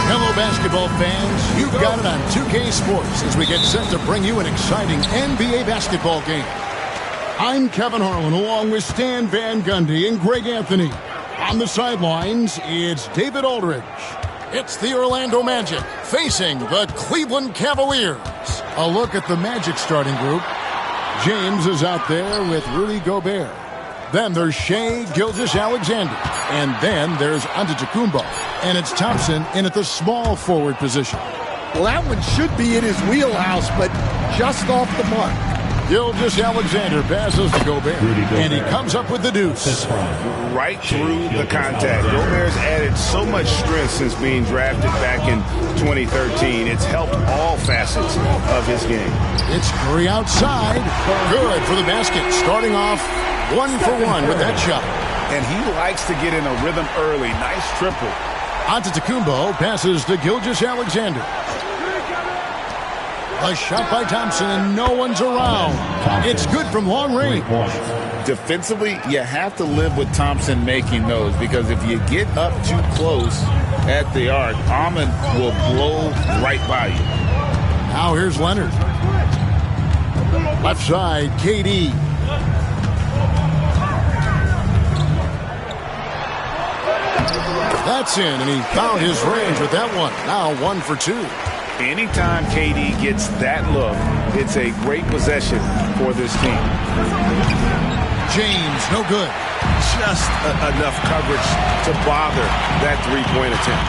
Hello, basketball fans. You've got it on 2K Sports as we get set to bring you an exciting NBA basketball game. I'm Kevin Harlan along with Stan Van Gundy and Greg Anthony. On the sidelines, it's David Aldridge. It's the Orlando Magic facing the Cleveland Cavaliers. A look at the Magic starting group. James is out there with Rudy Gobert. Then there's Shai Gilgeous-Alexander. And then there's Antetokounmpo. And it's Thompson in at the small forward position. Well, that one should be in his wheelhouse, but just off the mark. Gilgeous-Alexander passes to Gobert. And he comes up with the deuce. Right through the contact. Gobert's added so much strength since being drafted back in 2013. It's helped all facets of his game. It's Curry outside. Good for the basket. Starting off 1 for 1 with that shot. And he likes to get in a rhythm early. Nice triple. Antetokounmpo passes to Gilgeous-Alexander. A shot by Thompson, and no one's around. It's good from long range. Defensively, you have to live with Thompson making those, because if you get up too close at the arc, Ahmed will blow right by you. Now here's Leonard. Left side, KD. That's in, and he found his range with that one. Now 1 for 2. Anytime KD gets that look, it's a great possession for this team. James, no good. Just enough coverage to bother that three-point attempt.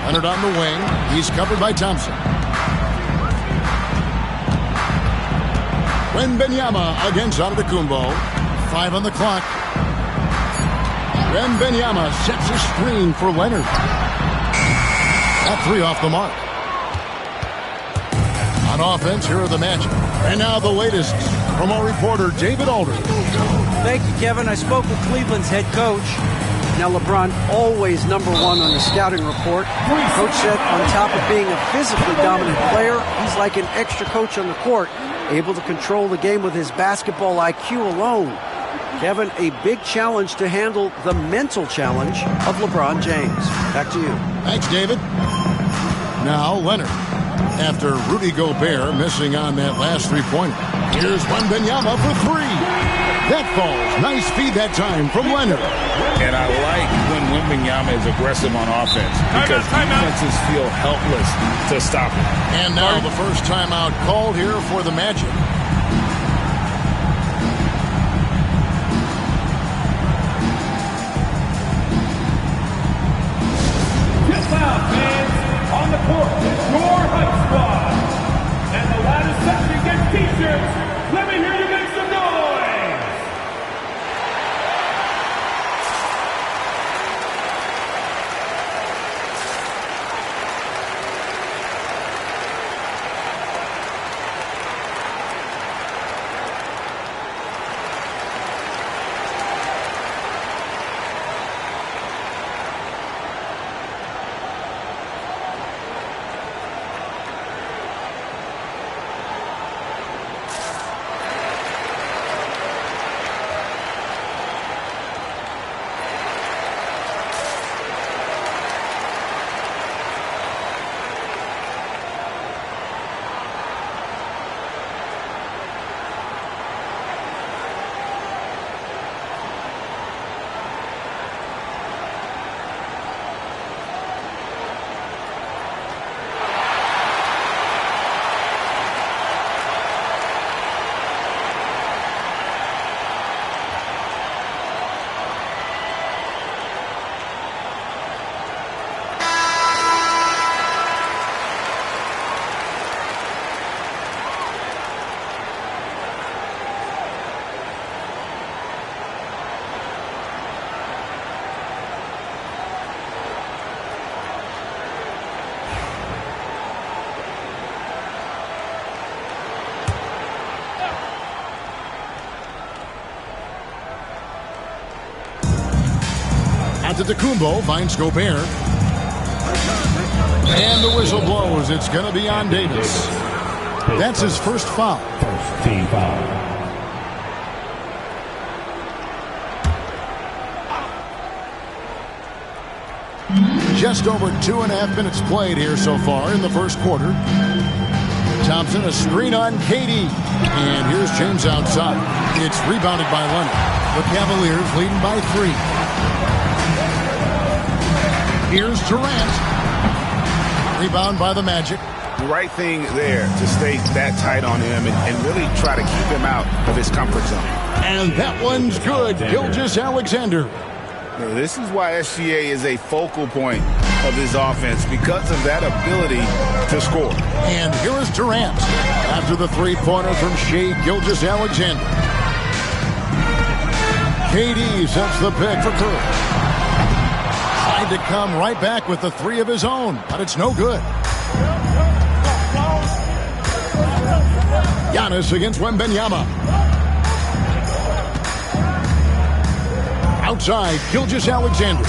Leonard on the wing. He's covered by Thompson. Wembanyama against Antetokounmpo. 5 on the clock. Wembanyama sets a screen for Leonard. That 3 off the mark. On offense, here are the Magic. And now the latest from our reporter, David Aldridge. Thank you, Kevin. I spoke with Cleveland's head coach. Now, LeBron always number 1 on the scouting report. Coach said on top of being a physically dominant player, he's like an extra coach on the court, able to control the game with his basketball IQ alone. Kevin, a big challenge to handle the mental challenge of LeBron James. Back to you. Thanks, David. Now Leonard. After Rudy Gobert missing on that last three-pointer. Here's Wembanyama for 3. That falls. Nice feed that time from Leonard. And I like when Wembanyama is aggressive on offense because defenses feel helpless to stop him. And now the first timeout called here for the Magic. This out, fans. On the court is your hype squad. And the ladder section gets t-shirts. Let me hear you make some noise. Antetokounmpo finds Gobert. And the whistle blows. It's going to be on Davis. That's his first foul. First team foul. Just over 2.5 minutes played here so far in the first quarter. Thompson, a screen on KD. And here's James outside. It's rebounded by Leonard. The Cavaliers leading by 3. Here's Durant. Rebound by the Magic. The right thing there to stay that tight on him and really try to keep him out of his comfort zone. And that one's good. Gilgeous-Alexander. This is why SGA is a focal point of his offense because of that ability to score. And here is Durant after the three-pointer from Shai Gilgeous-Alexander. KD sets the pick for Curry. Tried to come right back with the 3 of his own, but it's no good. Giannis against Wembanyama. Outside, Gilgeous-Alexander.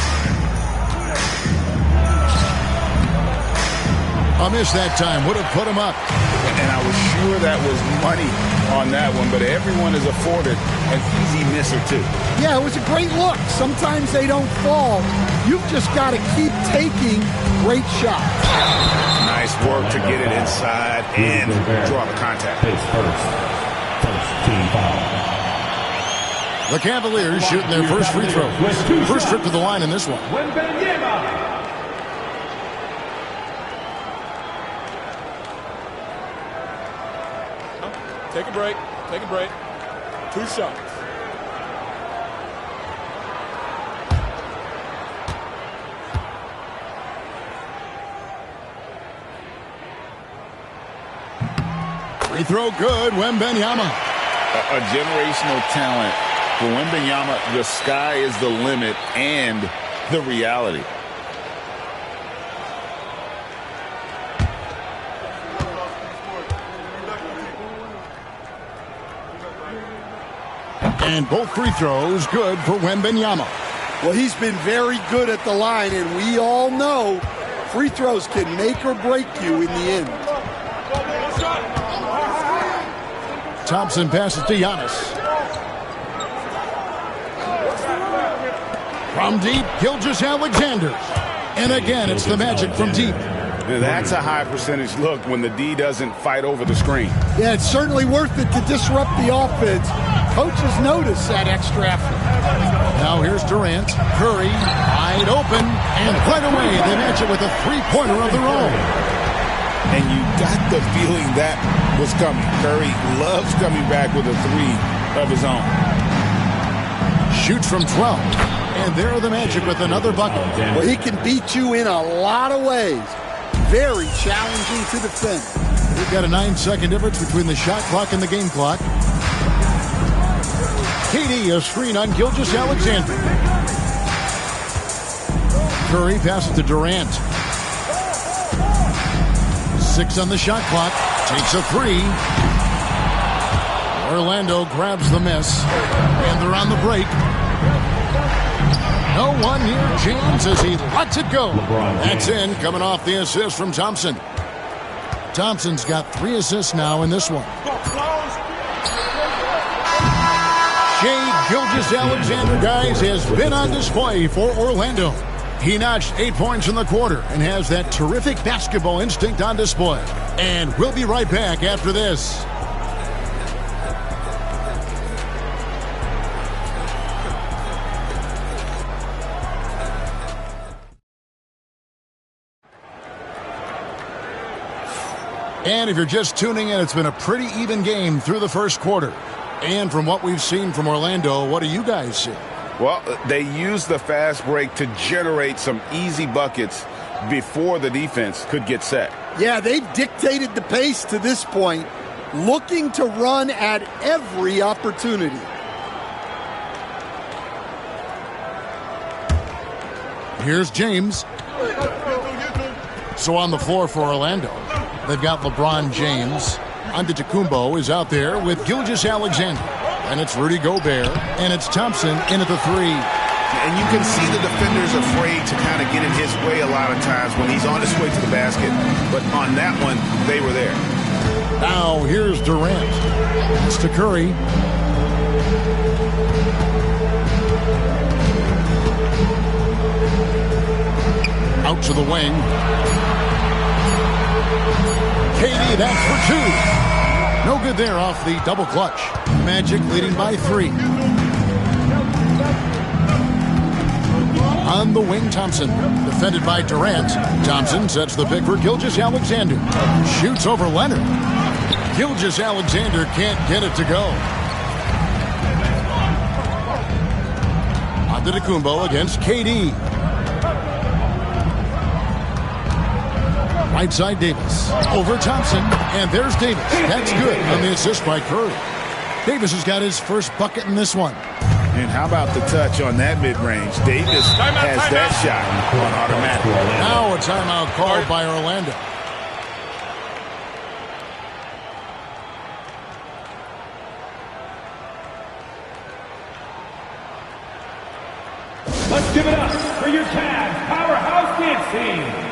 A miss that time would have put him up. And I was sure that was money on that one, but everyone is afforded an easy miss or two. Yeah, it was a great look. Sometimes they don't fall. You've just got to keep taking great shots. Nice work to get it inside and draw the contact. First team foul. The Cavaliers shooting their first free throw. First trip to the line in this one. Take a break. Take a break. 2 shots. Free throw good, Wembanyama. A generational talent. For Wembanyama, the sky is the limit and the reality. And both free throws good for Wembanyama. Well, he's been very good at the line, and we all know free throws can make or break you in the end. Thompson passes to Giannis. From deep, Gilgeous-Alexander. And again, it's the Magic from deep. That's a high percentage look when the D doesn't fight over the screen. Yeah, it's certainly worth it to disrupt the offense. Coaches notice that extra effort. Now here's Durant. Curry wide open, and right away they match it with a three-pointer of their own. And you got the feeling that was coming. Curry loves coming back with a three of his own. Shoots from 12. And there the Magic with another bucket. Well, he can beat you in a lot of ways. Very challenging to defend. We've got a 9-second difference between the shot clock and the game clock. KD, a screen on Gilgeous-Alexander. Curry passes to Durant. 6 on the shot clock. Takes a three. Orlando grabs the miss. And they're on the break. No one near James as he lets it go. That's in, coming off the assist from Thompson. Thompson's got 3 assists now in this one. Shai Gilgeous-Alexander, guys, has been on display for Orlando. He notched 8 points in the quarter and has that terrific basketball instinct on display. And we'll be right back after this. And if you're just tuning in, it's been a pretty even game through the first quarter. And from what we've seen from Orlando, what do you guys see? Well, they used the fast break to generate some easy buckets before the defense could get set. Yeah, they've dictated the pace to this point, looking to run at every opportunity. Here's James. So on the floor for Orlando, they've got LeBron James. Antetokounmpo is out there with Gilgeous-Alexander. And it's Rudy Gobert, and it's Thompson in at the three. And you can see the defenders afraid to kind of get in his way a lot of times when he's on his way to the basket. But on that one, they were there. Now here's Durant. It's to Curry. Out to the wing. KD, that's for 2. No good there off the double clutch. Magic leading by 3. On the wing, Thompson. Defended by Durant. Thompson sets the pick for Gilgeous-Alexander. Shoots over Leonard. Gilgeous-Alexander can't get it to go. Antetokounmpo against KD. Right side Davis. Over Thompson. And there's Davis. That's good on the assist by Curry. Davis has got his first bucket in this one. And how about the touch on that mid-range? Davis has that shot on automatic. Now a timeout called by Orlando. Let's give it up for your Cavs powerhouse dance team.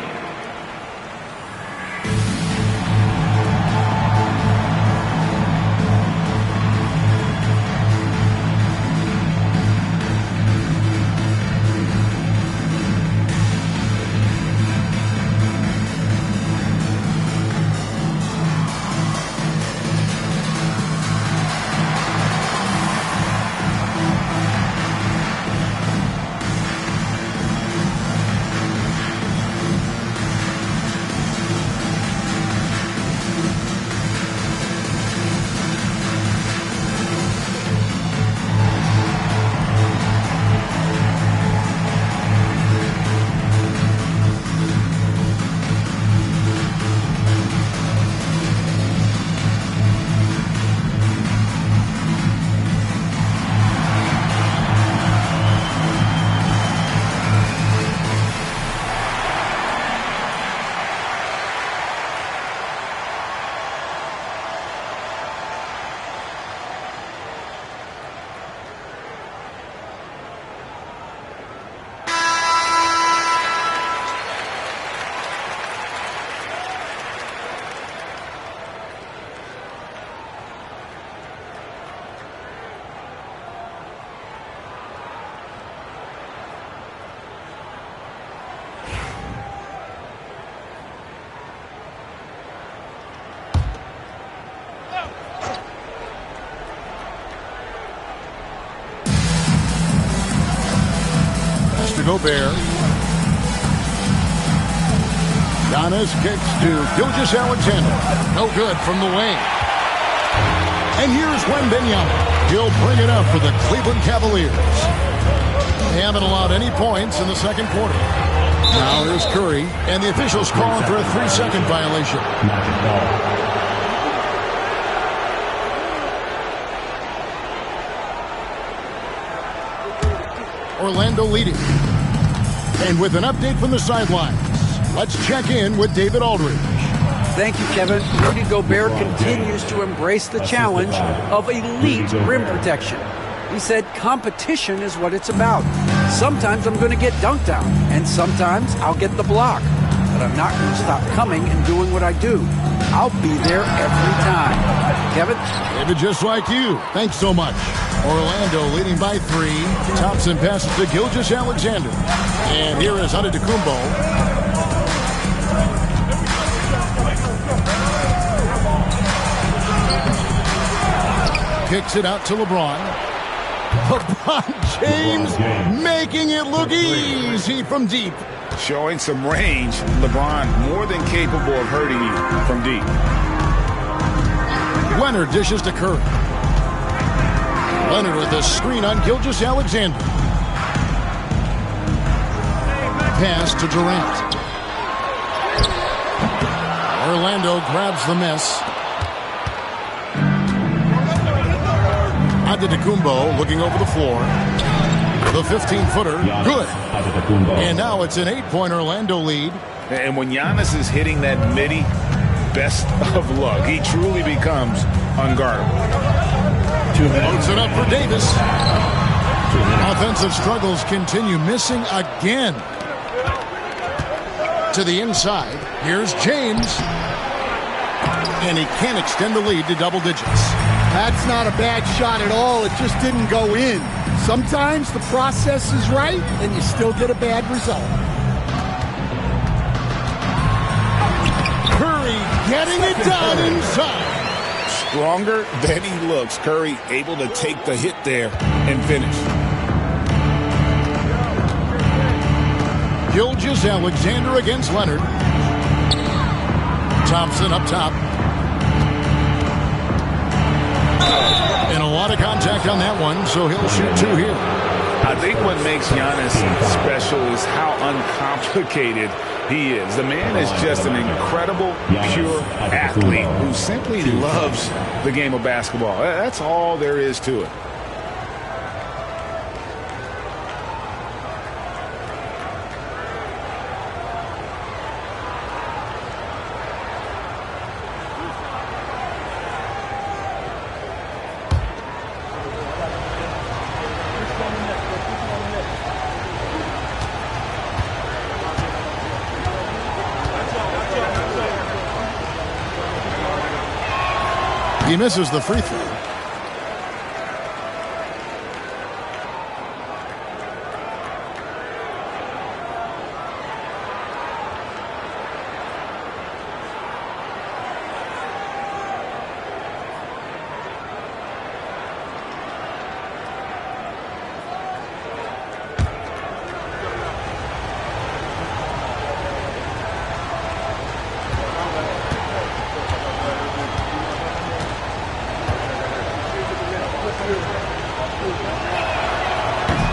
to Gobert. Giannis kicks to Gilgeous-Alexander. No good from the wing. And here's Wembanyama. He'll bring it up for the Cleveland Cavaliers. They haven't allowed any points in the second quarter. Now here's Curry, and the officials calling for a 3-second violation. Orlando leading. And with an update from the sidelines, let's check in with David Aldridge. Thank you, Kevin. Rudy Gobert continues to embrace the challenge of elite rim protection. He said competition is what it's about. Sometimes I'm going to get dunked on, and sometimes I'll get the block. But I'm not going to stop coming and doing what I do. I'll be there every time. Kevin? David, just like you. Thanks so much. Orlando leading by 3. Thompson passes to Gilgeous-Alexander. And here is Antetokounmpo. Kicks it out to LeBron. LeBron James making it look easy from deep. Showing some range, LeBron more than capable of hurting you from deep. Leonard dishes to Curry. Leonard with a screen on Gilgeous-Alexander. Pass to Durant. Orlando grabs the miss. Antetokounmpo looking over the floor. The 15-footer, good. And now it's an 8-point Orlando lead. And when Giannis is hitting that midi, best of luck. He truly becomes unguardable. 2 minutes. Loads it up for Davis. Offensive struggles continue, missing again. To the inside. Here's James. And he can't extend the lead to double digits. That's not a bad shot at all. It just didn't go in. Sometimes the process is right, and you still get a bad result. Curry getting it done inside. Stronger than he looks. Curry able to take the hit there and finish. Gilgeous-Alexander against Leonard. Thompson up top. And a lot of contact on that one, so he'll shoot 2 here. I think what makes Giannis special is how uncomplicated he is. The man is just an incredible, pure athlete who simply loves the game of basketball. That's all there is to it. He misses the free throw.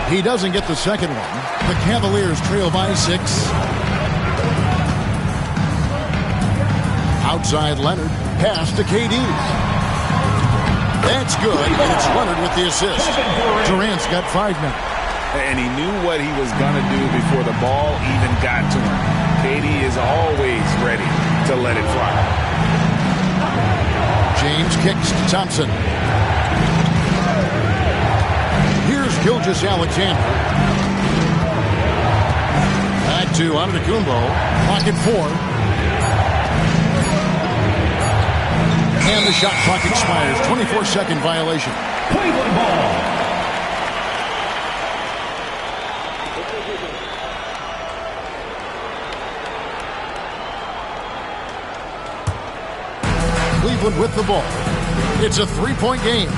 He doesn't get the second one. The Cavaliers trail by 6. Outside Leonard. Pass to KD. That's good, and it's Leonard with the assist. Durant's got 5 now. And he knew what he was going to do before the ball even got to him. KD is always ready to let it fly. James kicks to Thompson. Here's Gilgeous-Alexander. Back to Antetokounmpo. Pocket 4. And the shot clock expires. 24-second violation. Cleveland ball. Cleveland with the ball. It's a 3-point game.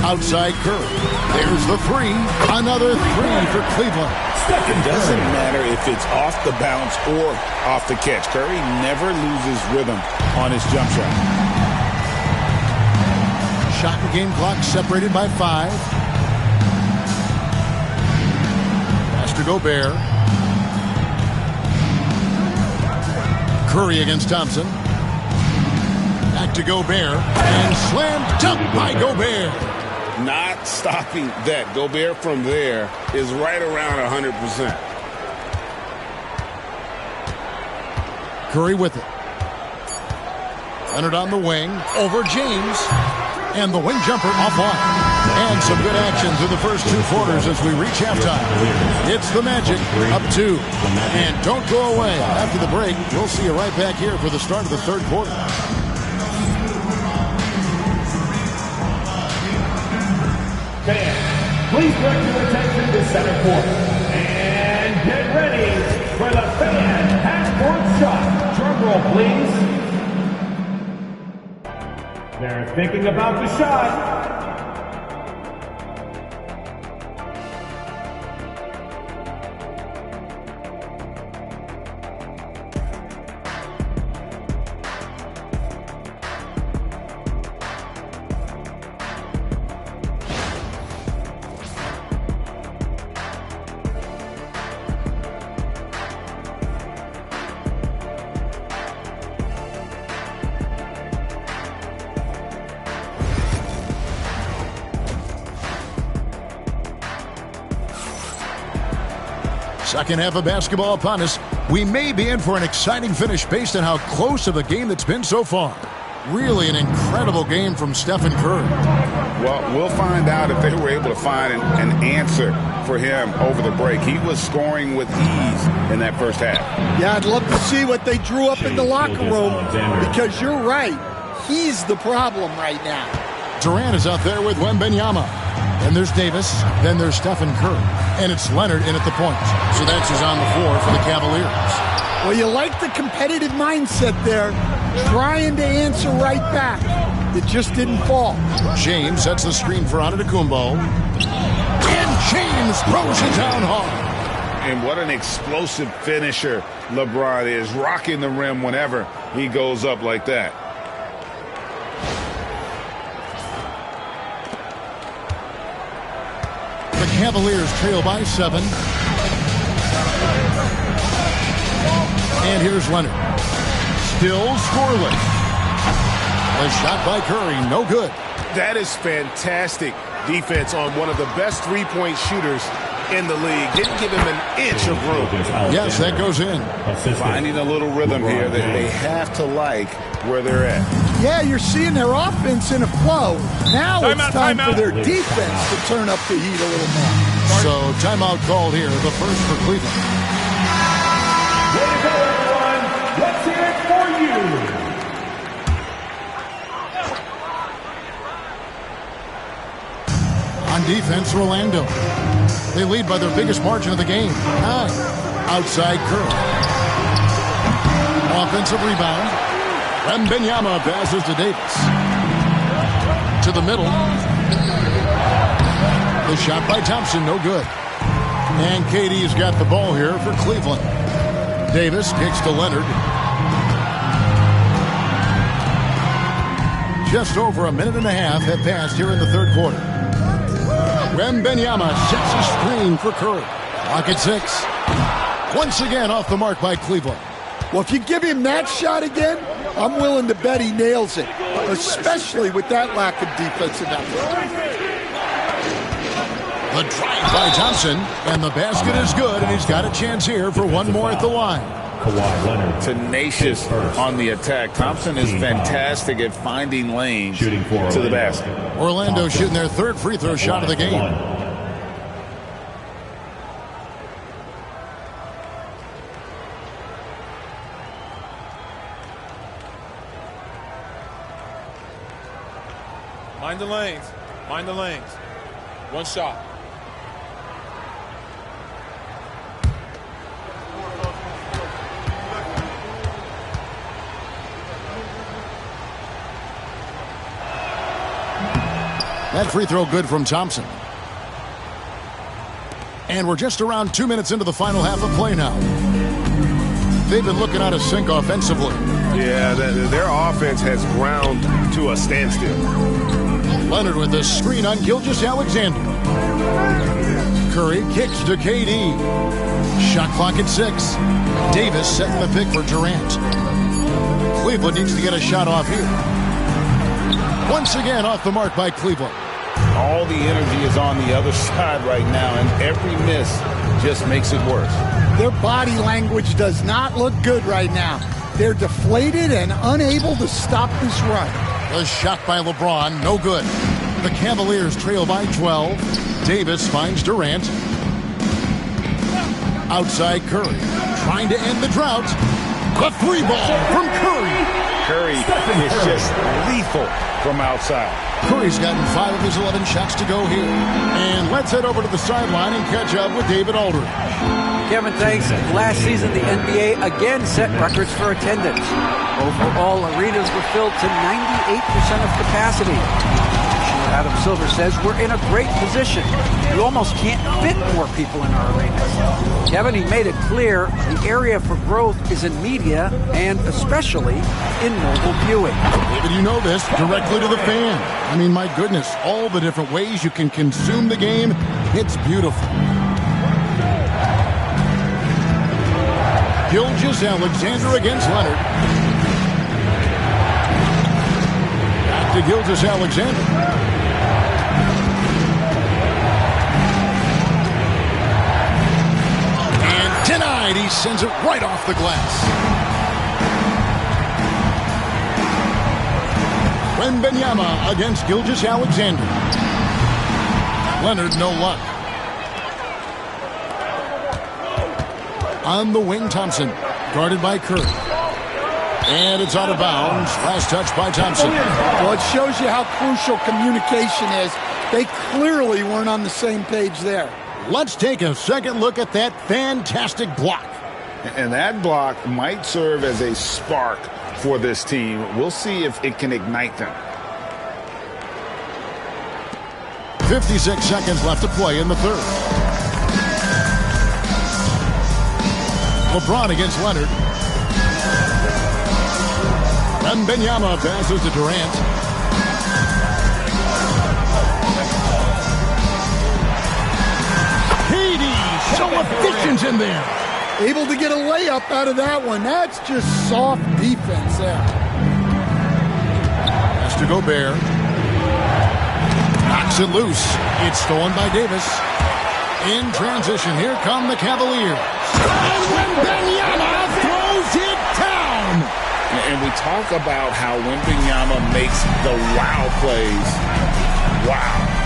Outside Curry. There's the three. Another three for Cleveland. It doesn't matter if it's off the bounce or off the catch. Curry never loses rhythm on his jump shot. Shot and game clock separated by 5. Pass to Gobert. Curry against Thompson. Back to Gobert. And slam dunk by Gobert. Not stopping that. Gobert from there is right around 100%. Curry with it. Leonard on the wing. Over James. And the wing jumper offline. And some good action through the first 2 quarters as we reach halftime. It's the Magic up 2. And don't go away. After the break, we'll see you right back here for the start of the third quarter. Fans, please direct your attention to center court. And get ready for the fan half-court shot. Drum roll, please. They're thinking about the shot. Second half of basketball upon us. We may be in for an exciting finish based on how close of a game that's been so far. Really an incredible game from Stephen Curry. Well, we'll find out if they were able to find an answer for him over the break. He was scoring with ease in that first half. Yeah, I'd love to see what they drew up in the locker room because you're right. He's the problem right now. Durant is out there with Wembanyama. Then there's Davis. Then there's Stephen Curry. And it's Leonard in at the point. So that's who's on the floor for the Cavaliers. Well, you like the competitive mindset there, trying to answer right back. It just didn't fall. James sets the screen for Antetokounmpo. And James throws it down hard. And what an explosive finisher LeBron is, rocking the rim whenever he goes up like that. The Cavaliers trail by 7. And here's Leonard. Still scoreless. A shot by Curry, no good. That is fantastic defense on one of the best three-point shooters in the league. Didn't give him an inch of room. Yes, that goes in. Finding a little rhythm here that they have to like where they're at. Yeah, you're seeing their offense in a flow. Now it's time for their defense to turn up the heat a little more. So timeout called here, the first for Cleveland. Way to go, everyone. Let's hear it for you. On defense, Orlando. They lead by their biggest margin of the game, 9. Outside Curry. Offensive rebound. Wembanyama passes to Davis. To the middle. The shot by Thompson, no good. And KD's got the ball here for Cleveland. Davis kicks to Leonard. Just over a minute and a half have passed here in the third quarter. Wembanyama sets a screen for Curry. Clock at 6. Once again off the mark by Cleveland. Well, if you give him that shot again, I'm willing to bet he nails it, especially with that lack of defensive effort. The drive by Thompson, and the basket is good, and he's got a chance here for one more at the line. Kawhi Leonard. Tenacious on the attack. Thompson is fantastic at finding lanes to the basket. Orlando shooting their third free throw shot of the game. Mind the lanes. Mind the lanes. One shot. That free throw good from Thompson. And we're just around 2 minutes into the final half of play now. They've been looking out of sync offensively. Yeah, their offense has ground to a standstill. Leonard with the screen on Gilgeous-Alexander. Curry kicks to KD. Shot clock at 6. Davis setting the pick for Durant. Cleveland needs to get a shot off here. Once again off the mark by Cleveland. All the energy is on the other side right now, and every miss just makes it worse. Their body language does not look good right now. They're deflated and unable to stop this run. The shot by LeBron, no good. The Cavaliers trail by 12. Davis finds Durant. Outside Curry, trying to end the drought. The 3-ball from Curry. Curry is just lethal from outside. Curry's gotten 5 of his 11 shots to go here. And let's head over to the sideline and catch up with David Aldridge. Kevin, thanks. Last season, the NBA again set records for attendance. Overall, arenas were filled to 98% of capacity. Adam Silver says we're in a great position. You almost can't fit more people in our arenas. Kevin, he made it clear the area for growth is in media and especially in mobile viewing. David, you know this, directly to the fan. I mean, my goodness, all the different ways you can consume the game, it's beautiful. Gilgeous-Alexander against Leonard. Back to Gilgeous-Alexander. Denied. He sends it right off the glass. Wembanyama against Gilgeous-Alexander. Leonard, no luck. On the wing, Thompson. Guarded by Curry. And it's out of bounds. Last touch by Thompson. Well, it shows you how crucial communication is. They clearly weren't on the same page there. Let's take a second look at that fantastic block. And that block might serve as a spark for this team. We'll see if it can ignite them. 56 seconds left to play in the third. LeBron against Leonard. Wembanyama passes to Durant. So efficient in there. Able to get a layup out of that one. That's just soft defense there. Has to Gobert. Knocks it loose. It's stolen by Davis. In transition, here come the Cavaliers. And Wembanyama throws it down. And we talk about how Wembanyama makes the wow plays. Wow.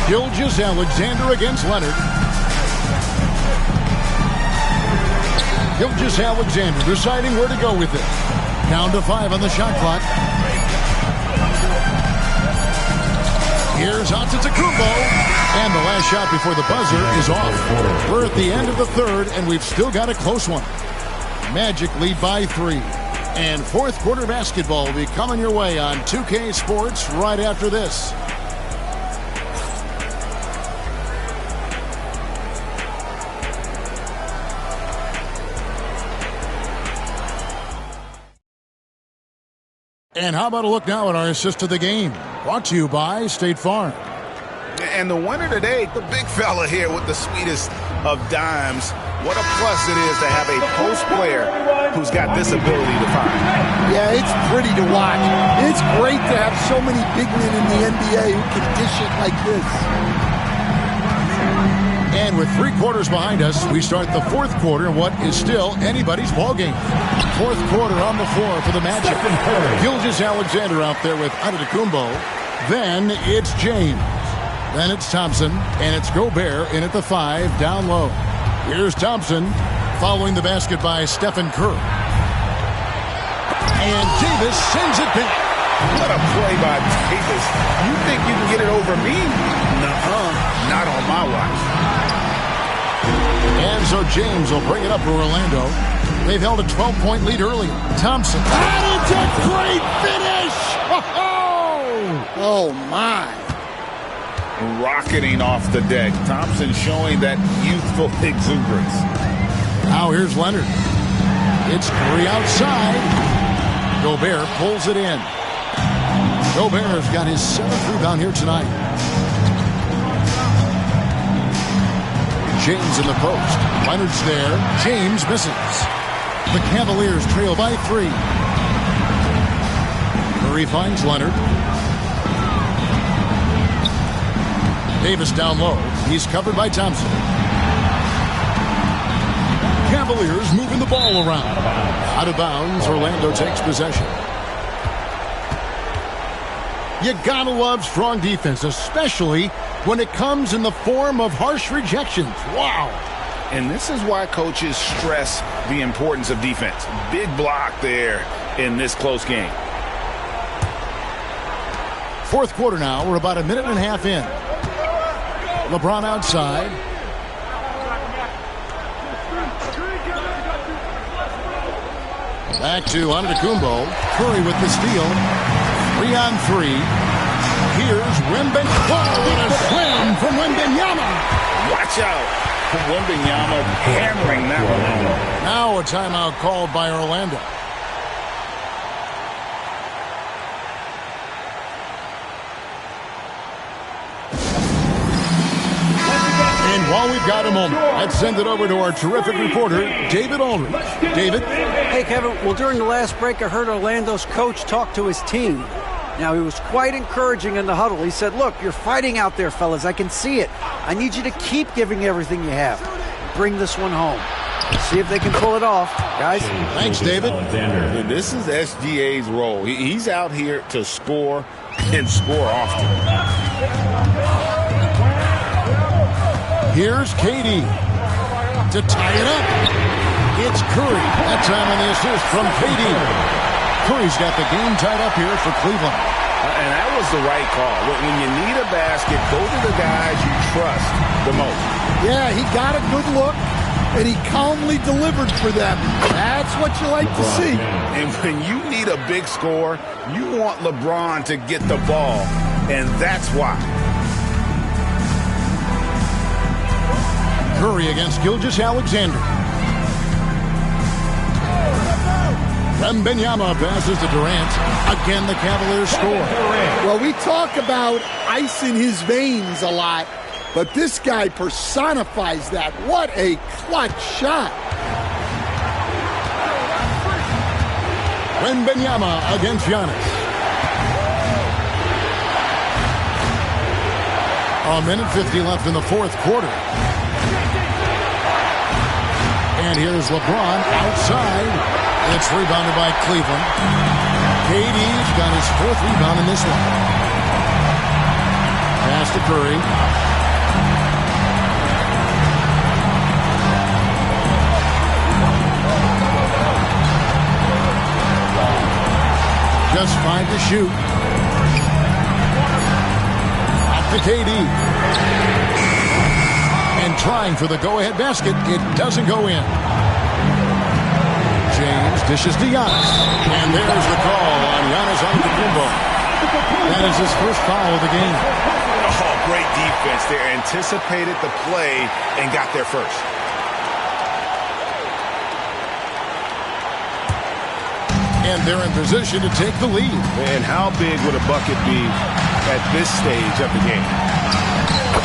Gilgeous-Alexander against Leonard. Gilgeous-Alexander deciding where to go with it. Down to 5 on the shot clock. Here's Antetokounmpo. And the last shot before the buzzer is off. We're at the end of the third, and we've still got a close one. Magic lead by 3. And fourth quarter basketball will be coming your way on 2K Sports right after this. And how about a look now at our assist of the game? Brought to you by State Farm. And the winner today, the big fella here with the sweetest of dimes. What a plus it is to have a post player who's got this ability to find. Yeah, it's pretty to watch. It's great to have so many big men in the NBA who can dish it like this. And with 3 quarters behind us, we start the fourth quarter in what is still anybody's ballgame. Fourth quarter on the floor for the Magic. Gilgeous-Alexander out there with Antetokounmpo. Then it's James. Then it's Thompson. And it's Gobert in at the 5 down low. Here's Thompson following the basket by Stephen Curry. And Davis sends it back. What a play by Davis. You think you can get it over me? Nuh-uh. Not on my watch. And so James will bring it up for Orlando. They've held a 12-point lead earlier. Thompson. And it's a great finish! Oh, my. Rocketing off the deck. Thompson showing that youthful exuberance. Now here's Leonard. It's Curry outside. Gobert pulls it in. Gobert's got his 7th rebound here tonight. James in the post. Leonard's there. James misses. The Cavaliers trail by 3. Curry finds Leonard. Davis down low. He's covered by Thompson. Cavaliers moving the ball around. Out of bounds, Orlando takes possession. You gotta love strong defense, especially when it comes in the form of harsh rejections. Wow. And this is why coaches stress the importance of defense. Big block there in this close game. Fourth quarter now. We're about a minute and a half in. LeBron outside. Back to Antetokounmpo. Curry with the steal. 3-on-3. Here's Wembanyama. Oh, what a slam from Wembanyama. Watch out. Wembanyama hammering that one. Now a timeout called by Orlando. And while we've got a moment, let's send it over to our terrific reporter, David Aldridge. David? Hey, Kevin. Well, during the last break, I heard Orlando's coach talk to his team. Now, he was quite encouraging in the huddle. He said, look, you're fighting out there, fellas. I can see it. I need you to keep giving everything you have. Bring this one home. See if they can pull it off. Guys? Thanks, David. And this is SGA's role. He's out here to score and score often. Here's KD to tie it up. It's Curry. That time on the assist from KD. Curry's got the game tied up here for Cleveland. And that was the right call. When you need a basket, go to the guys you trust the most. Yeah, he got a good look, and he calmly delivered for them. That's what you like to see. And when you need a big score, you want LeBron to get the ball, and that's why. Curry against Gilgeous-Alexander. Wembanyama passes to Durant. Again, the Cavaliers score. Well, we talk about ice in his veins a lot, but this guy personifies that. What a clutch shot. Wembanyama against Giannis. A minute 50 left in the fourth quarter. And here's LeBron outside. It's rebounded by Cleveland. KD's got his 4th rebound in this one. Pass to Curry. Just 5 to shoot. Back to KD. And trying for the go-ahead basket. It doesn't go in. James dishes to Giannis. And there's the call on Giannis Antetokounmpo. That is his first foul of the game. Oh, great defense there. Anticipated the play and got there first. And they're in position to take the lead. And how big would a bucket be at this stage of the game?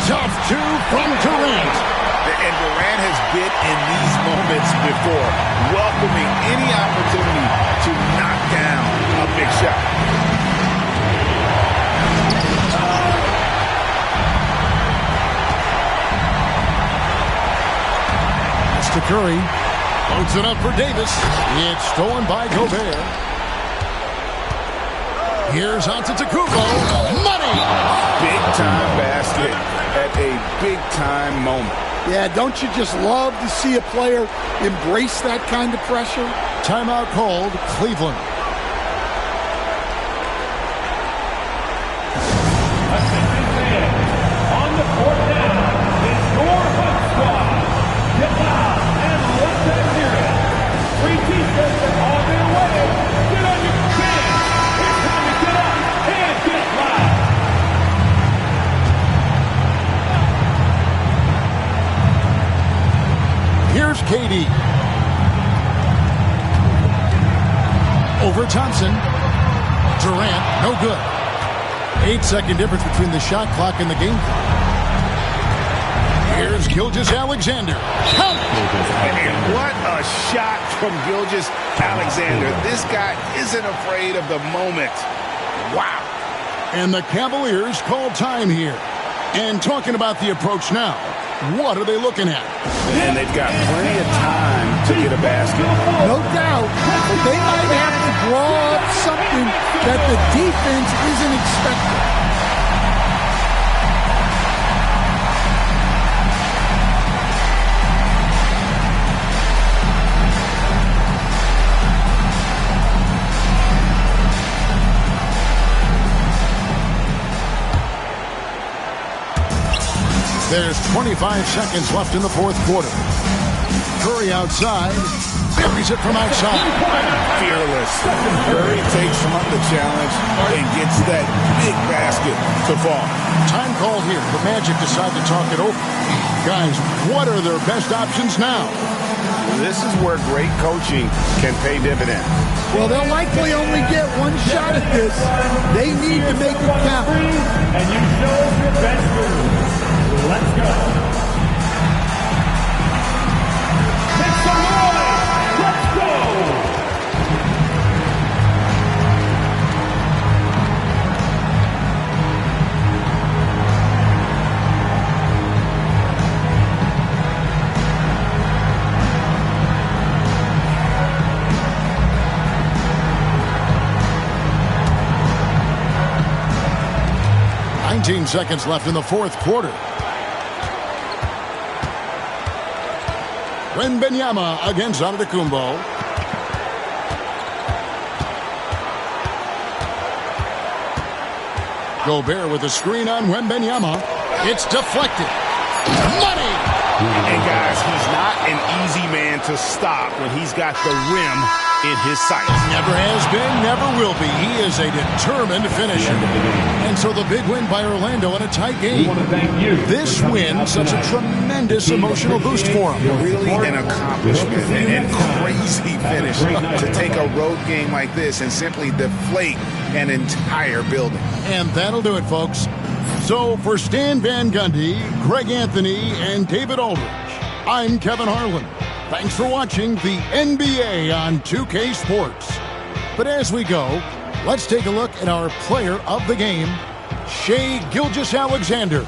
Tough 2 from Durant. And Durant has been in these moments before, welcoming any opportunity to knock down a big shot. It's to Curry. Loads it up for Davis. It's stolen by Gobert. Here's Antetokounmpo. Money! Big-time basket at a big-time moment. Yeah, don't you just love to see a player embrace that kind of pressure? Timeout called, Cleveland. On the court now is your Hunt Squad. over Thompson. Durant, no good. 8-second difference between the shot clock and the game clock. Here's Gilgeous-Alexander. Count! And what a shot from Gilgeous-Alexander. This guy isn't afraid of the moment. Wow. And the Cavaliers call time here. And talking about the approach now, what are they looking at? And they've got plenty of time to get a basket. No doubt, but they might have to draw up something that the defense isn't expecting. There's 25 seconds left in the fourth quarter. Curry outside. Buries it from outside. Fearless. Curry takes on the challenge and gets that big basket to fall. Time called here, but Magic decide to talk it over. Guys, what are their best options now? This is where great coaching can pay dividends. Well, they'll likely only get one shot at this. They need to make it count. And you show your best move. Let's go. Make some noise. Let's go. Seconds left in the fourth quarter. Wembanyama against Antetokounmpo. Gobert with a screen on Wembanyama. It's deflected. Money! And guys, he's not an easy man to stop when he's got the rim in his sights. Never has been, never will be. He is a determined finisher. And so the big win by Orlando in a tight game. This win, such a tremendous emotional boost for him. Really an accomplishment and crazy finish to take a road game like this and simply deflate an entire building. And that'll do it, folks. So for Stan Van Gundy, Greg Anthony, and David Aldridge, I'm Kevin Harlan. Thanks for watching the NBA on 2K Sports. But as we go, let's take a look at our player of the game, Shai Gilgeous-Alexander.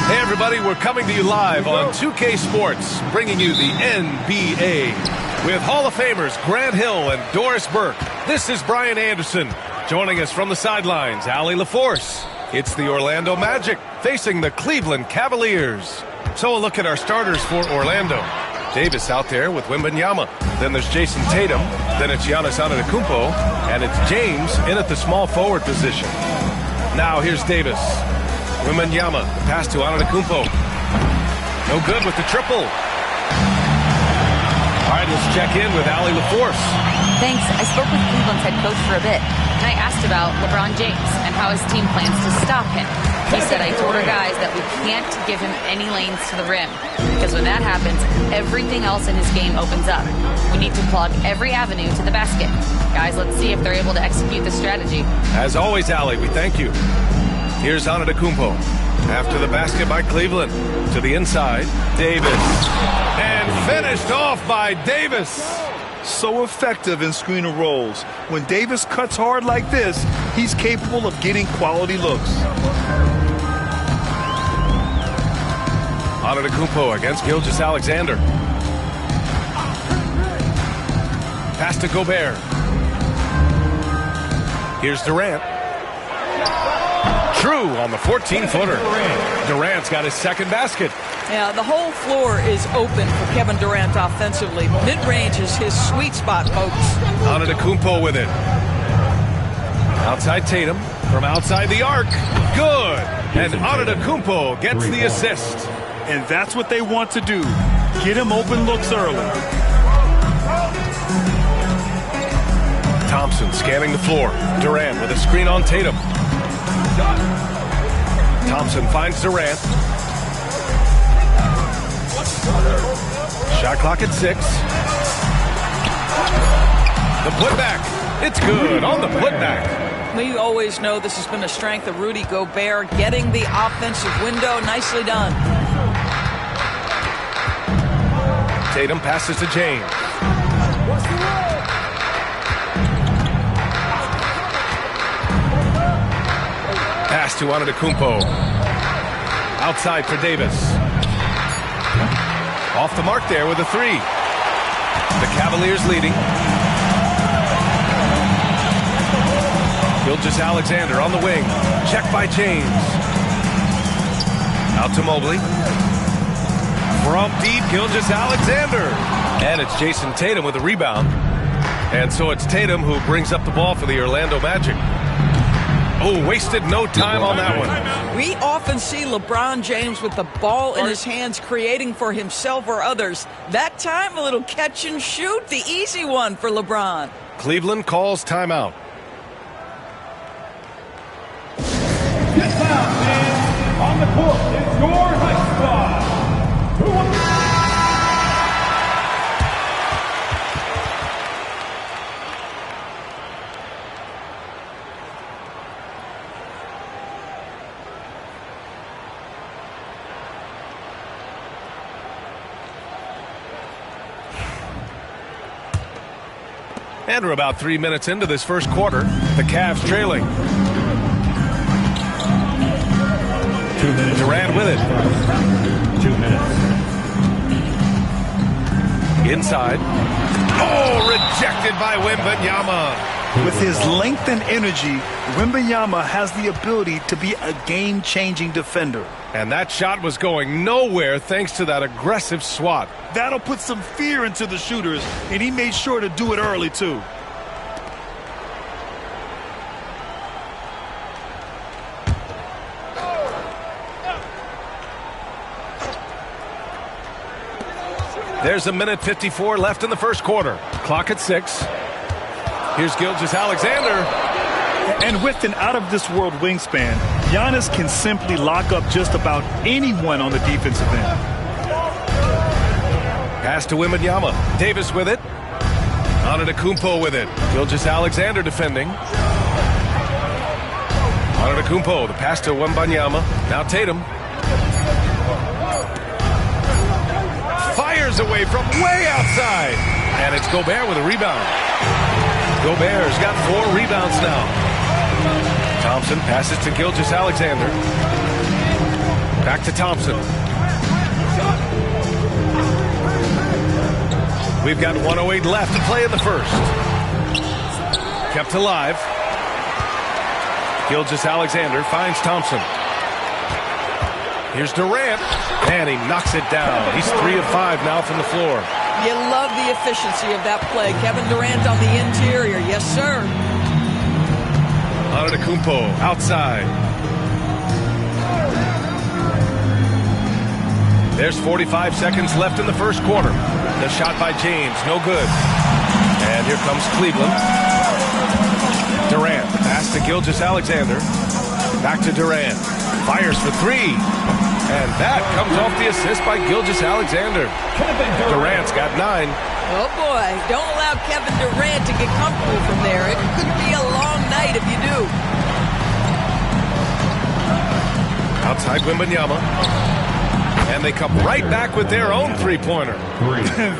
Hey everybody, we're coming to you live on 2K Sports, bringing you the NBA. With Hall of Famers Grant Hill and Doris Burke, this is Brian Anderson. Joining us from the sidelines, Allie LaForce. It's the Orlando Magic facing the Cleveland Cavaliers. So a look at our starters for Orlando. Davis out there with Wembanyama. Then there's Jason Tatum. Then it's Giannis Antetokounmpo. And it's James in at the small forward position. Now here's Davis. Wembanyama, the pass to Antetokounmpo. No good with the triple. All right, let's check in with Allie LaForce. Thanks. I spoke with Cleveland's head coach for a bit, and I asked about LeBron James and how his team plans to stop him. He said, I told our guys that we can't give him any lanes to the rim, because when that happens, everything else in his game opens up. We need to plug every avenue to the basket. Guys, let's see if they're able to execute the strategy. As always, Allie, we thank you. Here's Antetokounmpo. After the basket by Cleveland. To the inside, Davis. And finished off by Davis. So effective in screen and rolls. When Davis cuts hard like this, he's capable of getting quality looks. Antetokounmpo against Gilgeous-Alexander. Pass to Gobert. Here's Durant. True on the 14-footer. Durant's got his second basket. Yeah, the whole floor is open for Kevin Durant offensively. Mid-range is his sweet spot, folks. Antetokounmpo with it. Outside Tatum. From outside the arc. Good. And Antetokounmpo gets the assist. And that's what they want to do. Get him open looks early. Thompson scanning the floor. Durant with a screen on Tatum. Thompson finds Durant. Shot clock at 6. The putback. It's good on the putback. We always know this has been a strength of Rudy Gobert, getting the offensive window. Nicely done. Tatum passes to James. Pass to Antetokounmpo. Outside for Davis. Off the mark there with a 3. The Cavaliers leading. Gilgeous-Alexander on the wing. Check by James. Out to Mobley. From deep, Gilgeous-Alexander. And it's Jason Tatum with a rebound. And so it's Tatum who brings up the ball for the Orlando Magic. Oh, wasted no time on that one. We often see LeBron James with the ball in his hands, creating for himself or others. That time, a little catch and shoot, the easy one for LeBron. Cleveland calls timeout. Get down, man. On the court is your Heights Squad. And we're about 3 minutes into this first quarter. The Cavs trailing. 2 minutes. Durant with it. 2 minutes. Inside. Oh, rejected by Wembanyama. With his length and energy, Wembanyama has the ability to be a game-changing defender. And that shot was going nowhere thanks to that aggressive swat. That'll put some fear into the shooters, and he made sure to do it early, too. There's a minute 54 left in the first quarter. Clock at 6. Here's Gilgeous-Alexander. And with an out-of-this-world wingspan, Giannis can simply lock up just about anyone on the defensive end. Pass to Wembanyama. Davis with it. Antetokounmpo with it. Gilgeous-Alexander defending. Antetokounmpo, the pass to Wembanyama. Now Tatum. Fires away from way outside. And it's Gobert with a rebound. Gobert's got 4 rebounds now. Thompson passes to Gilgeous-Alexander. Back to Thompson. We've got 1:08 left to play in the first. Kept alive. Gilgeous-Alexander finds Thompson. Here's Durant. And he knocks it down. He's 3 of 5 now from the floor. You love the efficiency of that play. Kevin Durant on the interior. Yes, sir. Antetokounmpo outside. There's 45 seconds left in the first quarter. The shot by James, no good. And here comes Cleveland. Durant, pass to Gilgeous-Alexander. Back to Durant. Fires for 3. And that comes off the assist by Gilgeous-Alexander. Durant's got 9. Oh, boy. Don't allow Kevin Durant to get comfortable from there. It could be a long night if you do. Outside Wembanyama. And they come right back with their own three-pointer.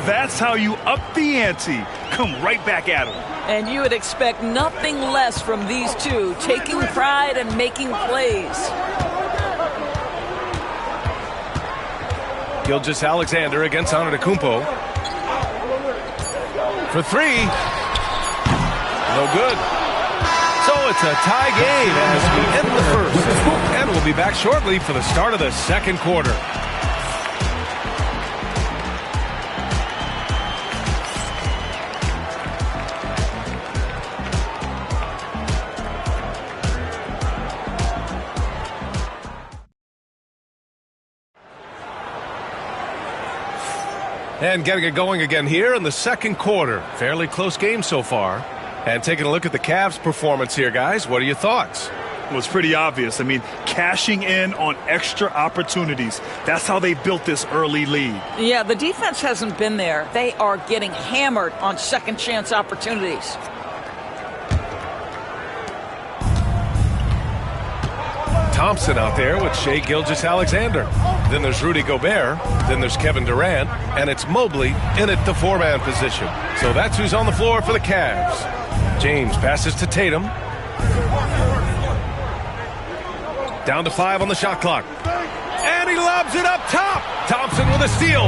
That's how you up the ante. Come right back at them. And you would expect nothing less from these two, taking pride and making plays. Gilgeous-Alexander against Antetokounmpo. For 3. No good. So it's a tie game as we end the first. And we'll be back shortly for the start of the second quarter. And getting it going again here in the second quarter. Fairly close game so far. And taking a look at the Cavs' performance here, guys. What are your thoughts? Well, it's pretty obvious. I mean, cashing in on extra opportunities. That's how they built this early lead. Yeah, the defense hasn't been there. They are getting hammered on second chance opportunities. Thompson out there with Shai Gilgeous-Alexander. Then there's Rudy Gobert. Then there's Kevin Durant. And it's Mobley in at the four-man position. So that's who's on the floor for the Cavs. James passes to Tatum. Down to 5 on the shot clock. And he lobs it up top. Thompson with a steal.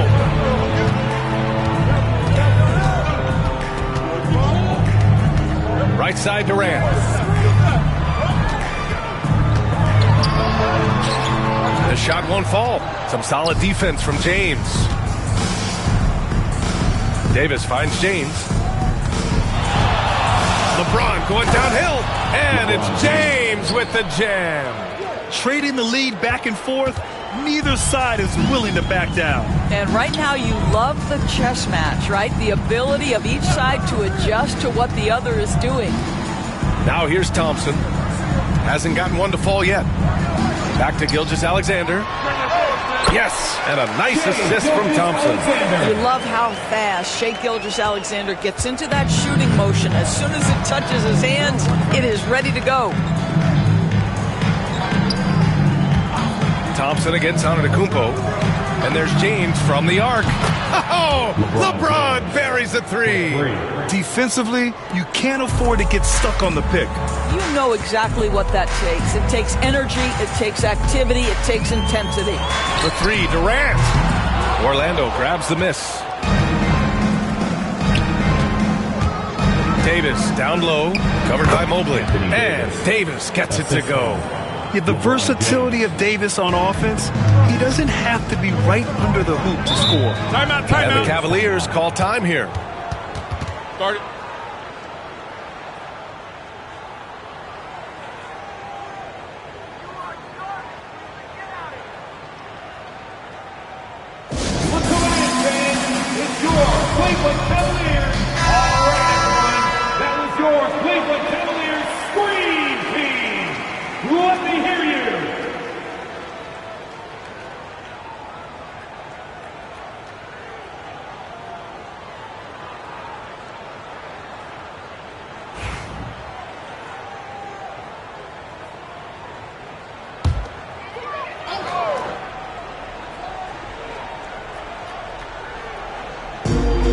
Right side Durant. The shot won't fall. Some solid defense from James. Davis finds James. LeBron going downhill. And it's James with the jam. Trading the lead back and forth. Neither side is willing to back down. And right now you love the chess match, right? The ability of each side to adjust to what the other is doing. Now here's Thompson. Hasn't gotten one to fall yet. Back to Gilgeous-Alexander. Yes, and a nice assist from Thompson. You love how fast Shai Gilgeous-Alexander gets into that shooting motion. As soon as it touches his hands, it is ready to go. Thompson against Antetokounmpo. And there's James from the arc. Oh, LeBron buries a three. Defensively, you can't afford to get stuck on the pick. You know exactly what that takes. It takes energy, it takes activity, it takes intensity. The three, Durant. Orlando grabs the miss. Davis down low, covered by Mobley. And Davis gets it to go. Yeah, the versatility of Davis on offense, he doesn't have to be right under the hoop to score. Timeout, timeout. And the Cavaliers call time here. Start it. What's going on, fans? It's your Cleveland Cavaliers. All right, everyone. That was your Cleveland Cavaliers Scream Team. Let me hear you.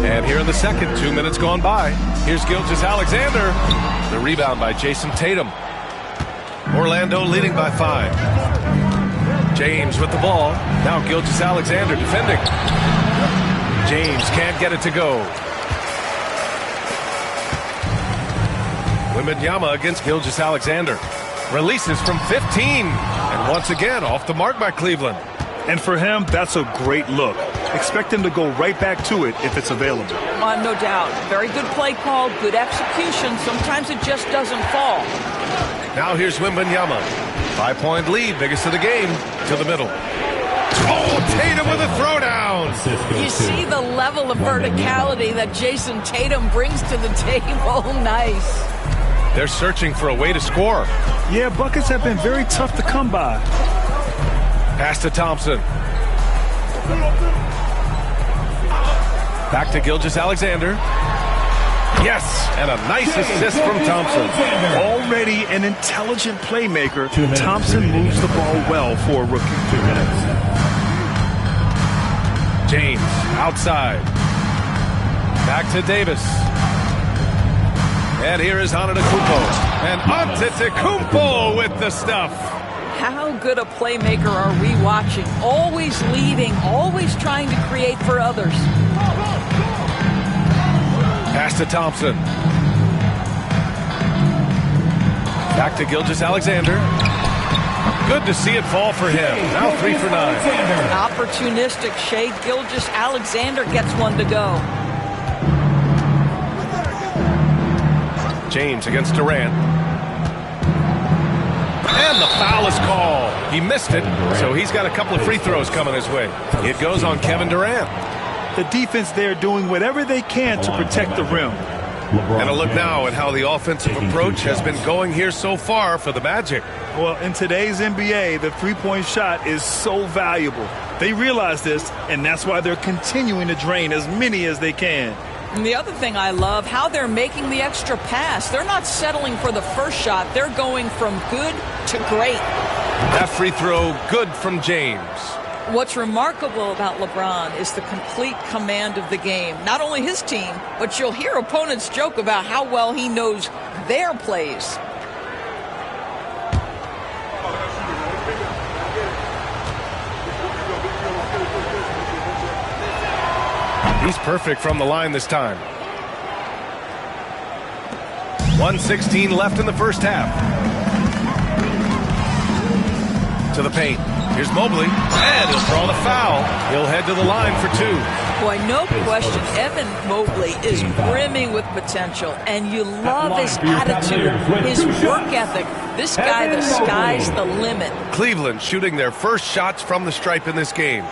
And here in the second, 2 minutes gone by. Here's Gilgeous-Alexander. The rebound by Jason Tatum. Orlando leading by 5. James with the ball. Now Gilgeous-Alexander defending. James can't get it to go. Wembanyama against Gilgeous-Alexander. Releases from 15. And once again, off the mark by Cleveland. And for him, that's a great look. Expect him to go right back to it if it's available. No doubt. Very good play call, good execution. Sometimes it just doesn't fall. Now here's Wembanyama. 5-point lead, biggest of the game, to the middle. Oh, Tatum with a throwdown. You see the level of verticality that Jason Tatum brings to the table. Nice. They're searching for a way to score. Yeah, buckets have been very tough to come by. Pass to Thompson. Back to Gilgeous-Alexander. Yes, and a nice assist from Thompson. Already an intelligent playmaker, Thompson moves the ball well for a rookie. 2 minutes. James outside. Back to Davis. And here is Antetokounmpo. And Antetokounmpo with the stuff. How good a playmaker are we watching? Always leading, always trying to create for others. Pass to Thompson. Back to Gilgeous-Alexander. Good to see it fall for him. Now 3 for 9. Opportunistic Shea Gilgeous-Alexander gets one to go. James against Durant. And the foul is called. He missed it, so he's got a couple of free throws coming his way. It goes on Kevin Durant. The defense there doing whatever they can to protect the rim. And a look now at how the offensive approach has been going here so far for the Magic. Well, in today's NBA, the three-point shot is so valuable. They realize this, and that's why they're continuing to drain as many as they can. And the other thing I love, how they're making the extra pass. They're not settling for the first shot. They're going from good to great. That free throw, good from James. What's remarkable about LeBron is the complete command of the game. Not only his team, but you'll hear opponents joke about how well he knows their plays. He's perfect from the line this time. 1:16 left in the first half. To the paint. Here's Mobley, and he'll draw the foul. He'll head to the line for 2. Boy, no question, Evan Mobley is brimming with potential, and you love his attitude, his work ethic. This guy, the sky's the limit. Cleveland shooting their first shots from the stripe in this game.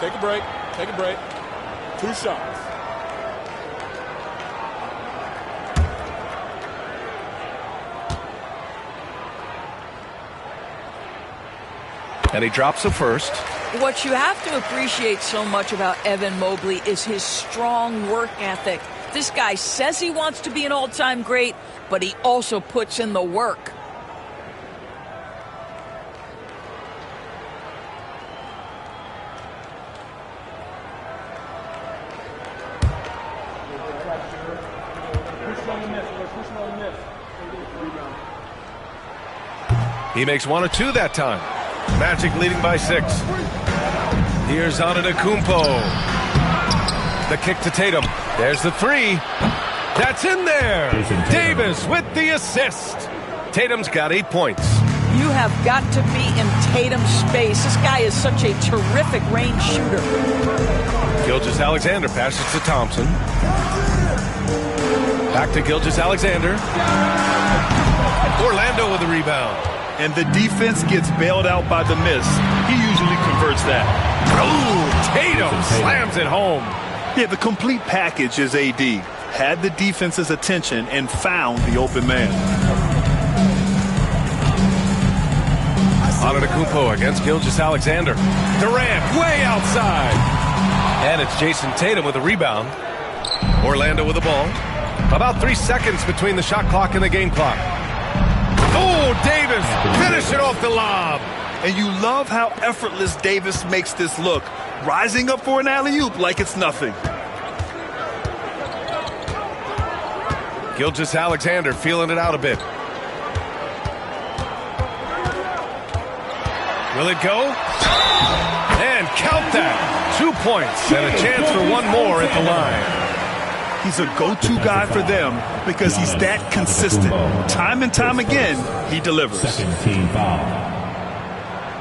Take a break. Take a break. 2 shots. And he drops the first. What you have to appreciate so much about Evan Mobley is his strong work ethic. This guy says he wants to be an all-time great, but he also puts in the work. He makes 1 of 2 that time. Magic leading by 6. Here's Antetokounmpo. The kick to Tatum. There's the 3. That's in there. Davis with the assist. Tatum's got 8 points. You have got to be in Tatum's space. This guy is such a terrific range shooter. Gilgeous-Alexander passes to Thompson. Back to Gilgeous-Alexander. Orlando with the rebound. And the defense gets bailed out by the miss. He usually converts that. Oh, Tatum slams it home. Yeah, the complete package is AD. Had the defense's attention and found the open man. Antetokounmpo against Gilgeous-Alexander. Durant way outside. And it's Jason Tatum with the rebound. Orlando with the ball. About 3 seconds between the shot clock and the game clock. Oh, Davis, finish it off the lob. And you love how effortless Davis makes this look. Rising up for an alley-oop like it's nothing. Gilgeous-Alexander feeling it out a bit. Will it go? And count that. 2 points and a chance for 1 more at the line. He's a go-to guy for them because he's that consistent. Time and time again, he delivers.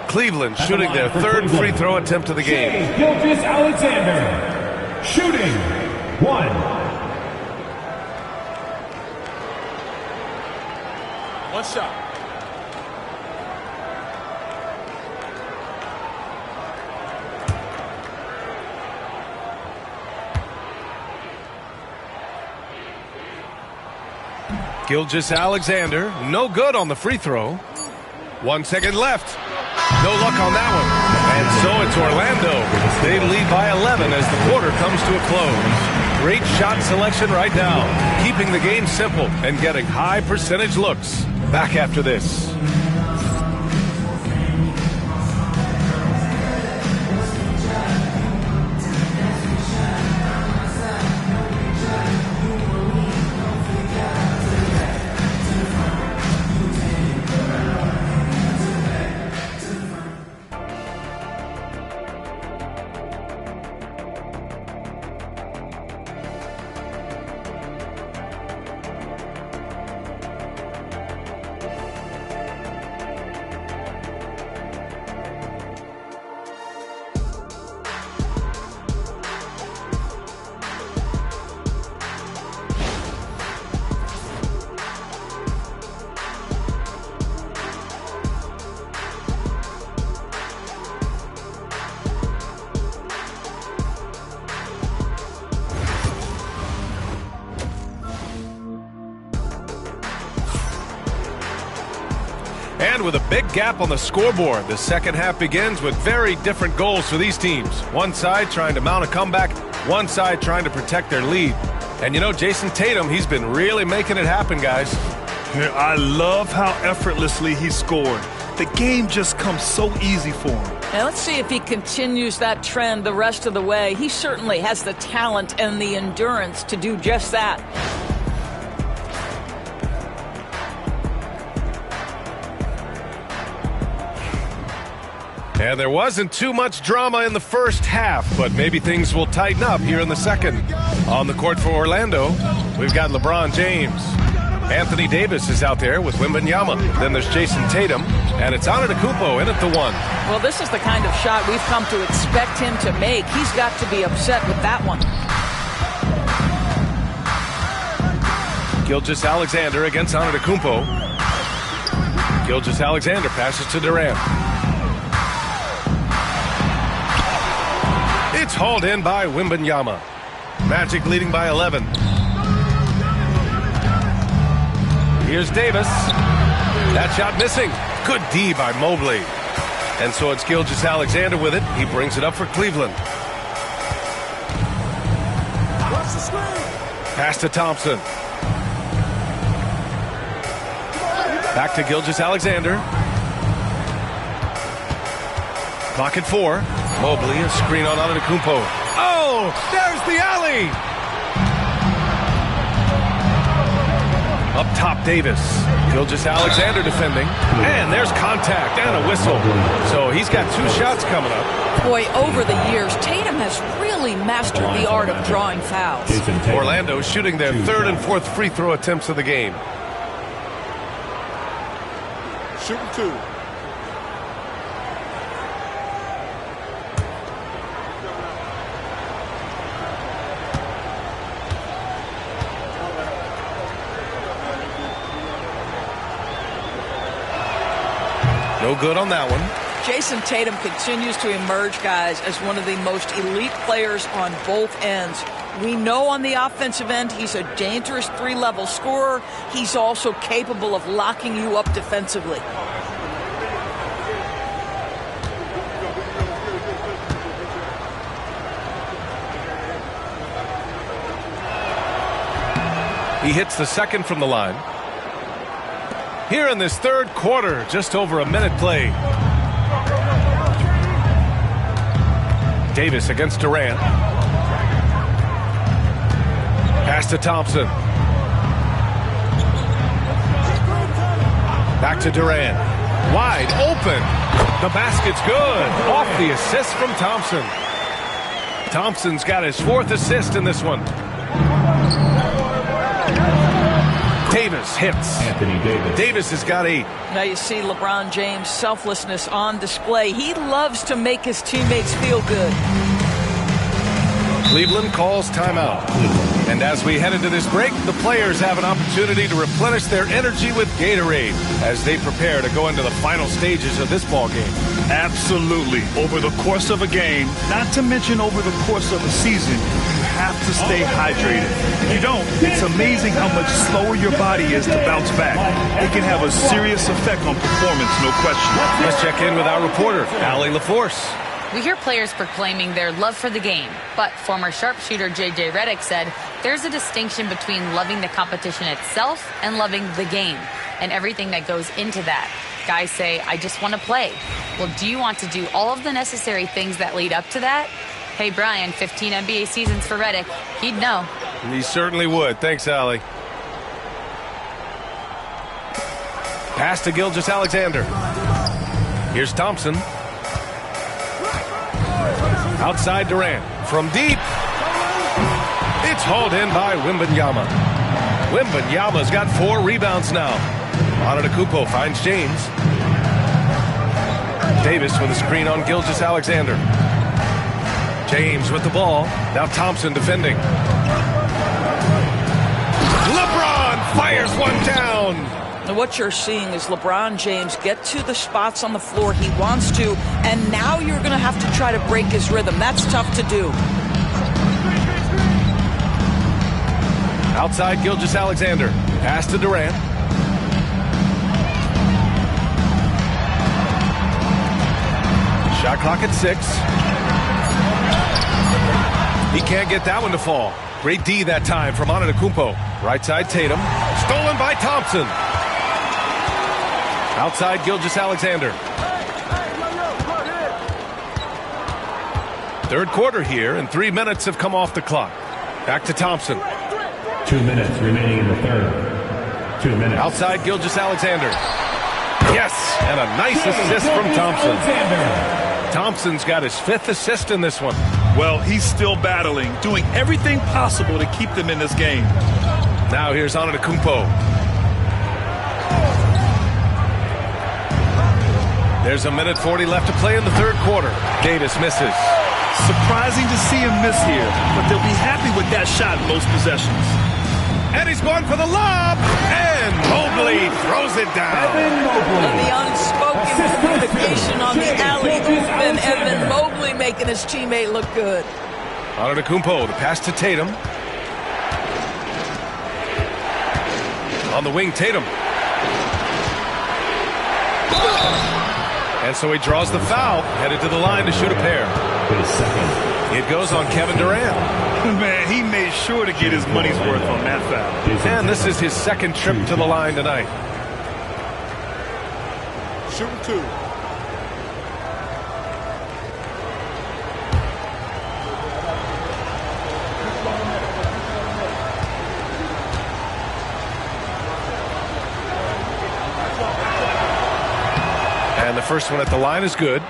Cleveland shooting their 3rd free throw attempt of the game. Gilgeous-Alexander shooting 1. One shot. Gilgeous-Alexander, no good on the free throw. 1 second left. No luck on that one. And so it's Orlando. They lead by 11 as the quarter comes to a close. Great shot selection right now. Keeping the game simple and getting high percentage looks. Back after this. And with a big gap on the scoreboard, the second half begins with very different goals for these teams. One side trying to mount a comeback, one side trying to protect their lead. And you know, Jason Tatum, he's been really making it happen, guys. I love how effortlessly he scored. The game just comes so easy for him. Now let's see if he continues that trend the rest of the way. He certainly has the talent and the endurance to do just that. And there wasn't too much drama in the first half, but maybe things will tighten up here in the second. On the court for Orlando, we've got LeBron James. Anthony Davis is out there with Wembanyama. Then there's Jason Tatum, and it's Antetokounmpo in at the one. Well, this is the kind of shot we've come to expect him to make. He's got to be upset with that one. Gilgeous-Alexander against Antetokounmpo. Gilgeous-Alexander passes to Durant. It's hauled in by Wembanyama. Magic leading by 11. Here's Davis. That shot missing. Good D by Mobley. And so it's Gilgeous-Alexander with it. He brings it up for Cleveland. Pass to Thompson. Back to Gilgeous-Alexander. Clock at 4. Mobley, a screen on Antetokounmpo. Oh, there's the alley! Up top, Davis. Gilgeous-Alexander defending. And there's contact and a whistle. So he's got 2 shots coming up. Boy, over the years, Tatum has really mastered the art of drawing fouls. Orlando shooting their 3rd and 4th free throw attempts of the game. Shooting 2. No good on that one. Jason Tatum continues to emerge, guys, as one of the most elite players on both ends. We know on the offensive end he's a dangerous 3-level scorer. He's also capable of locking you up defensively. He hits the second from the line. Here in this 3rd quarter, just over a minute played. Davis against Durant. Pass to Thompson. Back to Durant. Wide open. The basket's good. Off the assist from Thompson. Thompson's got his 4th assist in this one. Davis hits. Anthony Davis. Davis has got 8. Now you see LeBron James' selflessness on display. He loves to make his teammates feel good. Cleveland calls timeout. And as we head into this break, the players have an opportunity to replenish their energy with Gatorade as they prepare to go into the final stages of this ball game. Absolutely. Over the course of a game, not to mention over the course of a season, you have to stay hydrated. If you don't, it's amazing how much slower your body is to bounce back. It can have a serious effect on performance, no question. Let's check in with our reporter, Allie LaForce. We hear players proclaiming their love for the game, but former sharpshooter J.J. Redick said there's a distinction between loving the competition itself and loving the game and everything that goes into that. Guys say, I just want to play. Well, do you want to do all of the necessary things that lead up to that? Hey, Brian, 15 NBA seasons for Redick. He'd know. He certainly would. Thanks, Allie. Pass to Gilgeous-Alexander. Here's Thompson. Outside Durant. From deep. It's hauled in by Wembanyama. Wembanyama's got 4 rebounds now. Antetokounmpo finds James. Davis with a screen on Gilgeous-Alexander. James with the ball. Now Thompson defending. LeBron fires one down. And what you're seeing is LeBron James get to the spots on the floor he wants to, and now you're going to have to try to break his rhythm. That's tough to do. Outside Gilgeous-Alexander. Pass to Durant. Shot clock at 6. He can't get that one to fall. Great D that time from Antetokounmpo. Right side Tatum. Stolen by Thompson. Outside Gilgeous-Alexander. Third quarter here, and 3 minutes have come off the clock. Back to Thompson. 2 minutes remaining in the third. 2 minutes. Outside Gilgeous-Alexander. Yes, and a nice assist from Thompson. Thompson's got his 5th assist in this one. Well, he's still battling, doing everything possible to keep them in this game. Now here's Antetokounmpo. There's a minute 40 left to play in the third quarter. Davis misses. Surprising to see him miss here, but they'll be happy with that shot most possessions. And he's going for the lob, and Mobley throws it down. The unspoken communication on the alley-oop, and Evan Mobley making his teammate look good. Antetokounmpo, the pass to Tatum. On the wing, Tatum. And so he draws the foul, headed to the line to shoot a pair. It goes on Kevin Durant. Man, he made sure to get his money's worth on that foul. And this is his second trip to the line tonight. Shooting 2. And the first one at the line is good.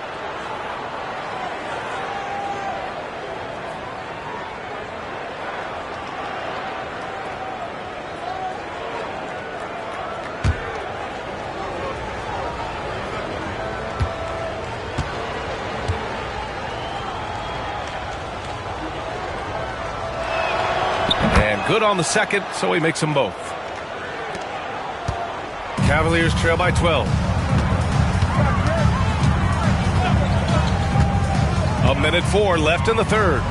And good on the second, so he makes them both. Cavaliers trail by 12. A minute 4 left in the third.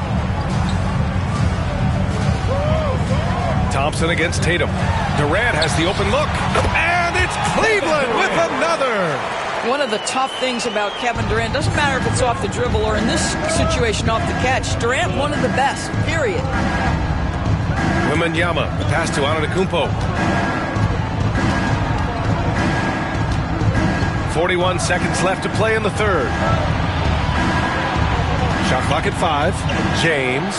Thompson against Tatum. Durant has the open look. And it's Cleveland with another. One of the tough things about Kevin Durant, doesn't matter if it's off the dribble or in this situation off the catch, Durant one of the best, period. Wembanyama, the pass to Antetokounmpo. 41 seconds left to play in the third. Shot clock at 5. James.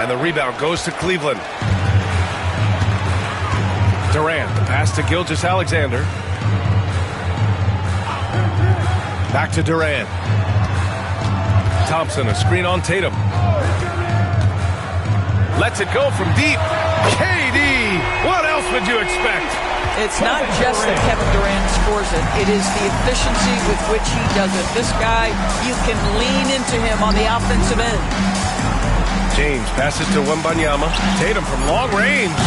And the rebound goes to Cleveland. Durant, the pass to Gilgeous-Alexander. Back to Durant. Thompson, a screen on Tatum. Lets it go from deep. KD, what else would you expect? It's not just that Kevin Durant scores it. It is the efficiency with which he does it. This guy, you can lean into him on the offensive end. James passes to Wembanyama. Tatum from long range.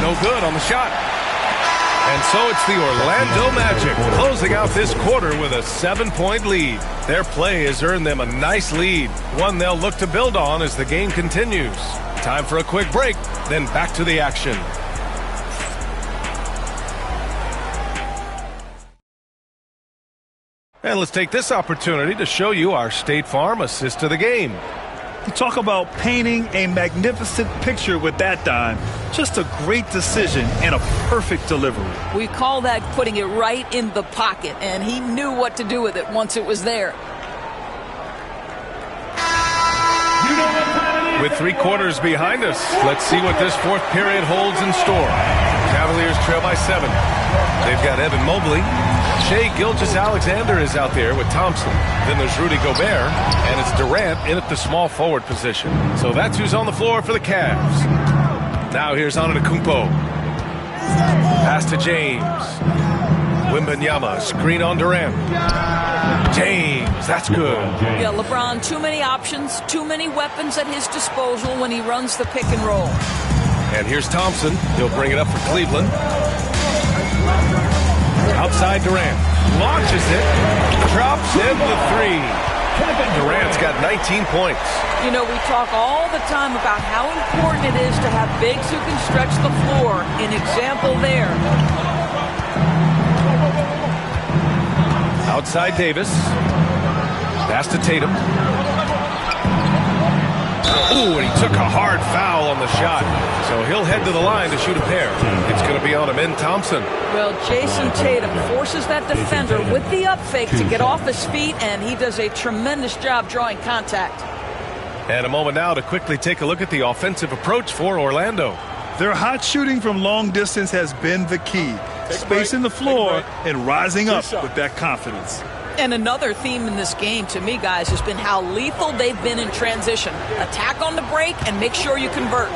No good on the shot. And so it's the Orlando Magic closing out this quarter with a 7-point lead. Their play has earned them a nice lead, one they'll look to build on as the game continues. Time for a quick break, then back to the action. And let's take this opportunity to show you our State Farm assist to the game. You talk about painting a magnificent picture with that dime. Just a great decision and a perfect delivery. We call that putting it right in the pocket, and he knew what to do with it once it was there. With 3 quarters behind us, let's see what this fourth period holds in store. Cavaliers trail by 7. They've got Evan Mobley. Shai Gilgeous-Alexander is out there with Thompson. Then there's Rudy Gobert, and it's Durant in at the small forward position. So that's who's on the floor for the Cavs. Now here's Antetokounmpo. Pass to James. Wembanyama, screen on Durant. James, that's good. Yeah, LeBron, too many options, too many weapons at his disposal when he runs the pick and roll. And here's Thompson. He'll bring it up for Cleveland. Outside Durant. Launches it. Drops in the 3. Durant's got 19 points. You know, we talk all the time about how important it is to have bigs who can stretch the floor. An example there. Outside Davis. Pass to Tatum. Ooh, and he took a hard foul on the shot. So he'll head to the line to shoot a pair. It's going to be on Amen Thompson. Well, Jason Tatum forces that defender with the up fake to get off his feet, and he does a tremendous job drawing contact. And a moment now to quickly take a look at the offensive approach for Orlando. Their hot shooting from long distance has been the key. Spacing the floor and rising up with that confidence. And another theme in this game, to me, guys, has been how lethal they've been in transition. Attack on the break and make sure you convert.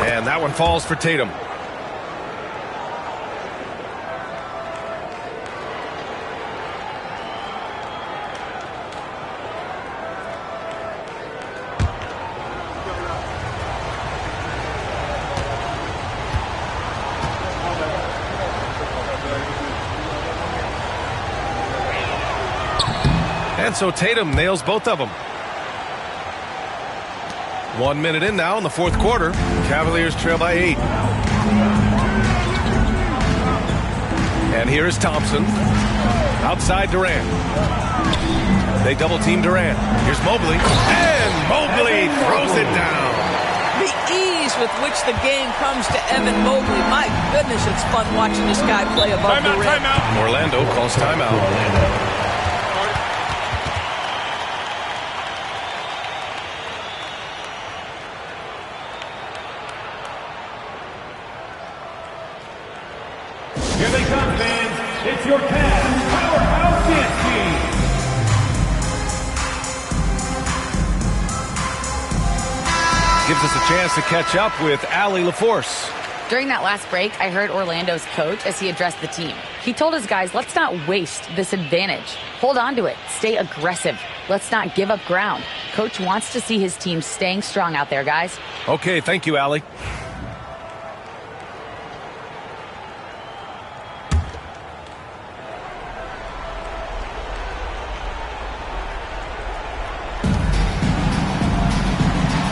And that one falls for Tatum. And so Tatum nails both of them. 1 minute in now in the fourth quarter. Cavaliers trail by 8. And here is Thompson. Outside Durant. They double team Durant. Here's Mobley. And Mobley throws it down. The ease with which the game comes to Evan Mobley. My goodness, it's fun watching this guy play above the rim. Timeout. Orlando calls timeout. Here they come, fans. It's your Cavs Powerhouse Dance Team. Gives us a chance to catch up with Allie LaForce. During that last break, I heard Orlando's coach as he addressed the team. He told his guys, let's not waste this advantage. Hold on to it. Stay aggressive. Let's not give up ground. Coach wants to see his team staying strong out there, guys. Okay, thank you, Allie.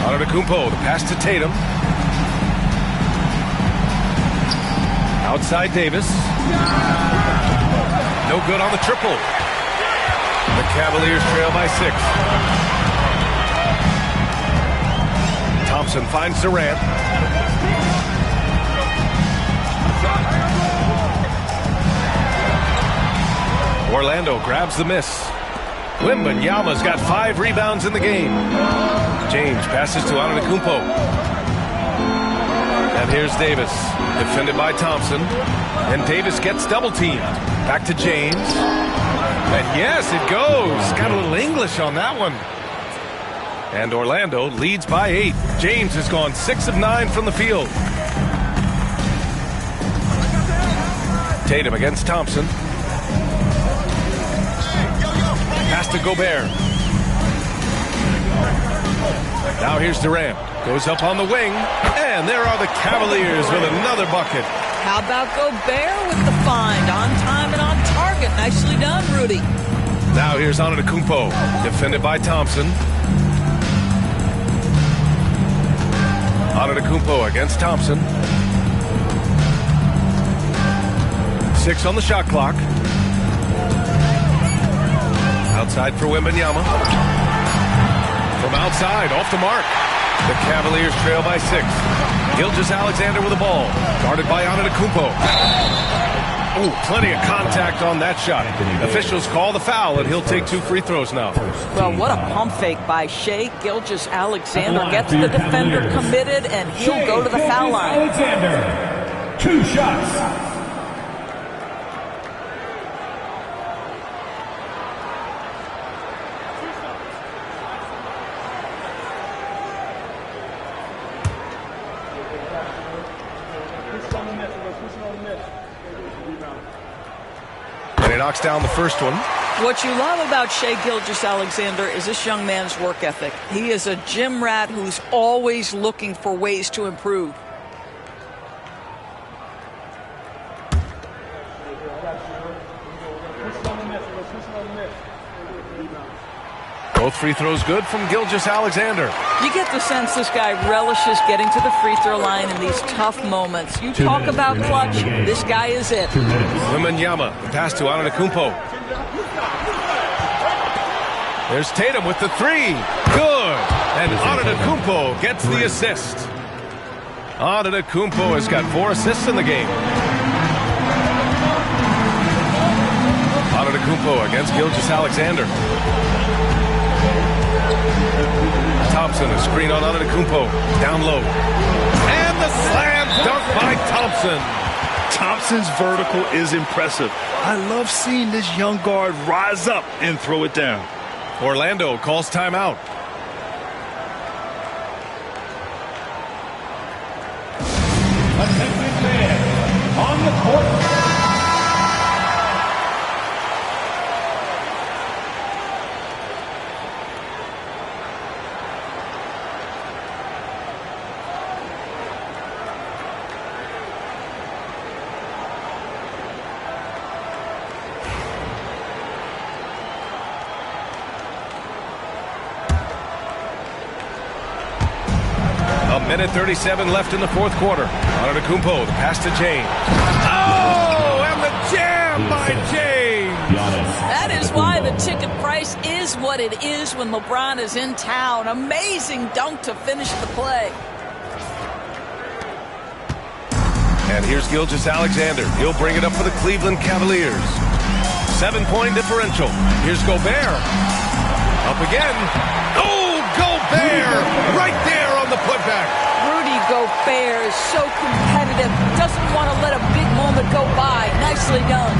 Antetokounmpo, the pass to Tatum. Outside Davis. No good on the triple. The Cavaliers trail by 6. Thompson finds Durant. Orlando grabs the miss. Wembanyama's got 5 rebounds in the game. James passes to Antetokounmpo. And here's Davis, defended by Thompson. And Davis gets double teamed. Back to James. And yes, it goes. Got a little English on that one. And Orlando leads by 8. James has gone 6 of 9 from the field. Tatum against Thompson. Pass to Gobert. Now here's Durant. Goes up on the wing. And there are the Cavaliers with another bucket. How about Gobert with the find? On time and on target. Nicely done, Rudy. Now here's Antetokounmpo. Defended by Thompson. Antetokounmpo against Thompson. 6 on the shot clock. Outside for Wembanyama. From outside, off the mark. The Cavaliers trail by 6. Gilgeous-Alexander with the ball. Guarded by Antetokounmpo. Oh, plenty of contact on that shot. Officials call the foul, and he'll take 2 free throws now. Well, what a pump fake by Shai Gilgeous-Alexander. Gets the defender committed, and he'll go to the foul line. Alexander, 2 shots. And he knocks down the first one. What you love about Shai Gilgeous-Alexander is this young man's work ethic. He is a gym rat who's always looking for ways to improve. Both free throws good from Gilgeous-Alexander. You get the sense this guy relishes getting to the free throw line in these tough moments. You talk about clutch, this guy is it. Wembanyama, the pass to Antetokounmpo. There's Tatum with the three. Good. And Antetokounmpo gets the assist. Antetokounmpo has got 4 assists in the game. Antetokounmpo against Gilgeous-Alexander. Thompson, a screen on Antetokounmpo. Down low. And the slam dunk by Thompson. Thompson's vertical is impressive. I love seeing this young guard rise up and throw it down. Orlando calls timeout. Attention fans, on the court. Minute 37 left in the fourth quarter. Antetokounmpo, the pass to James. Oh, and the jam by James. That is why the ticket price is what it is when LeBron is in town. Amazing dunk to finish the play. And here's Gilgeous-Alexander. He'll bring it up for the Cleveland Cavaliers. 7-point differential. Here's Gobert. Up again. Oh, Gobert! Right there on the putback. Rudy Gobert is so competitive. Doesn't want to let a big moment go by. Nicely done.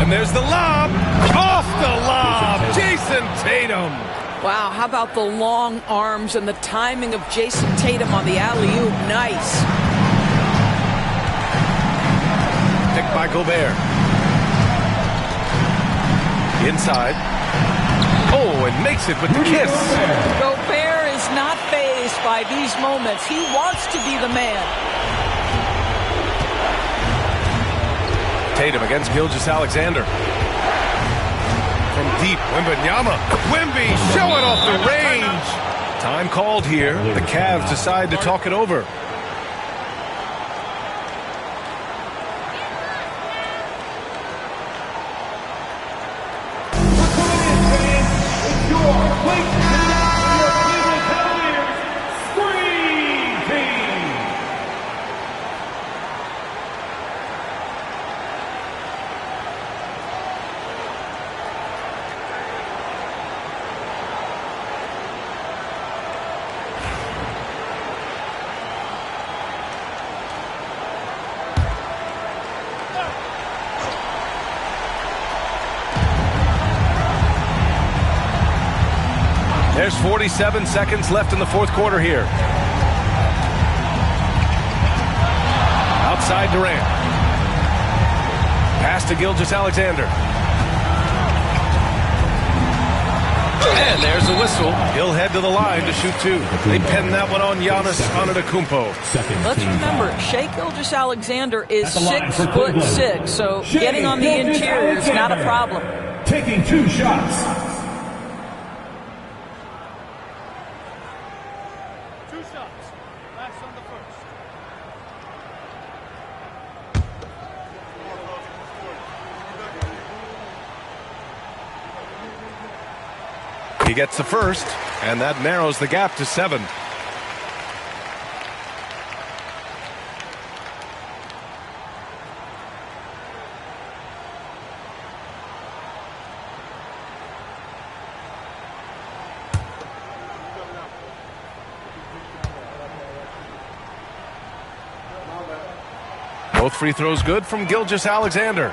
And there's the lob. Off the lob. Jason Tatum. Wow, how about the long arms and the timing of Jason Tatum on the alley-oop? Nice. Picked by Gobert. Inside. Oh, and makes it with the kiss. Gobert is not fazed by these moments. He wants to be the man. Tatum against Gilgeous-Alexander. From deep, Wembanyama. Wemby showing off the range. Time called here. The Cavs decide to talk it over. There's 47 seconds left in the fourth quarter here. Outside Durant. Pass to Gilgeous-Alexander. And there's a whistle. He'll head to the line to shoot 2. They pin that one on Giannis Antetokounmpo. Let's remember, Shai Gilgeous-Alexander is 6'6", so getting on the interior is not a problem. Taking 2 shots. He gets the first, and that narrows the gap to 7. Both free throws good from Gilgeous-Alexander.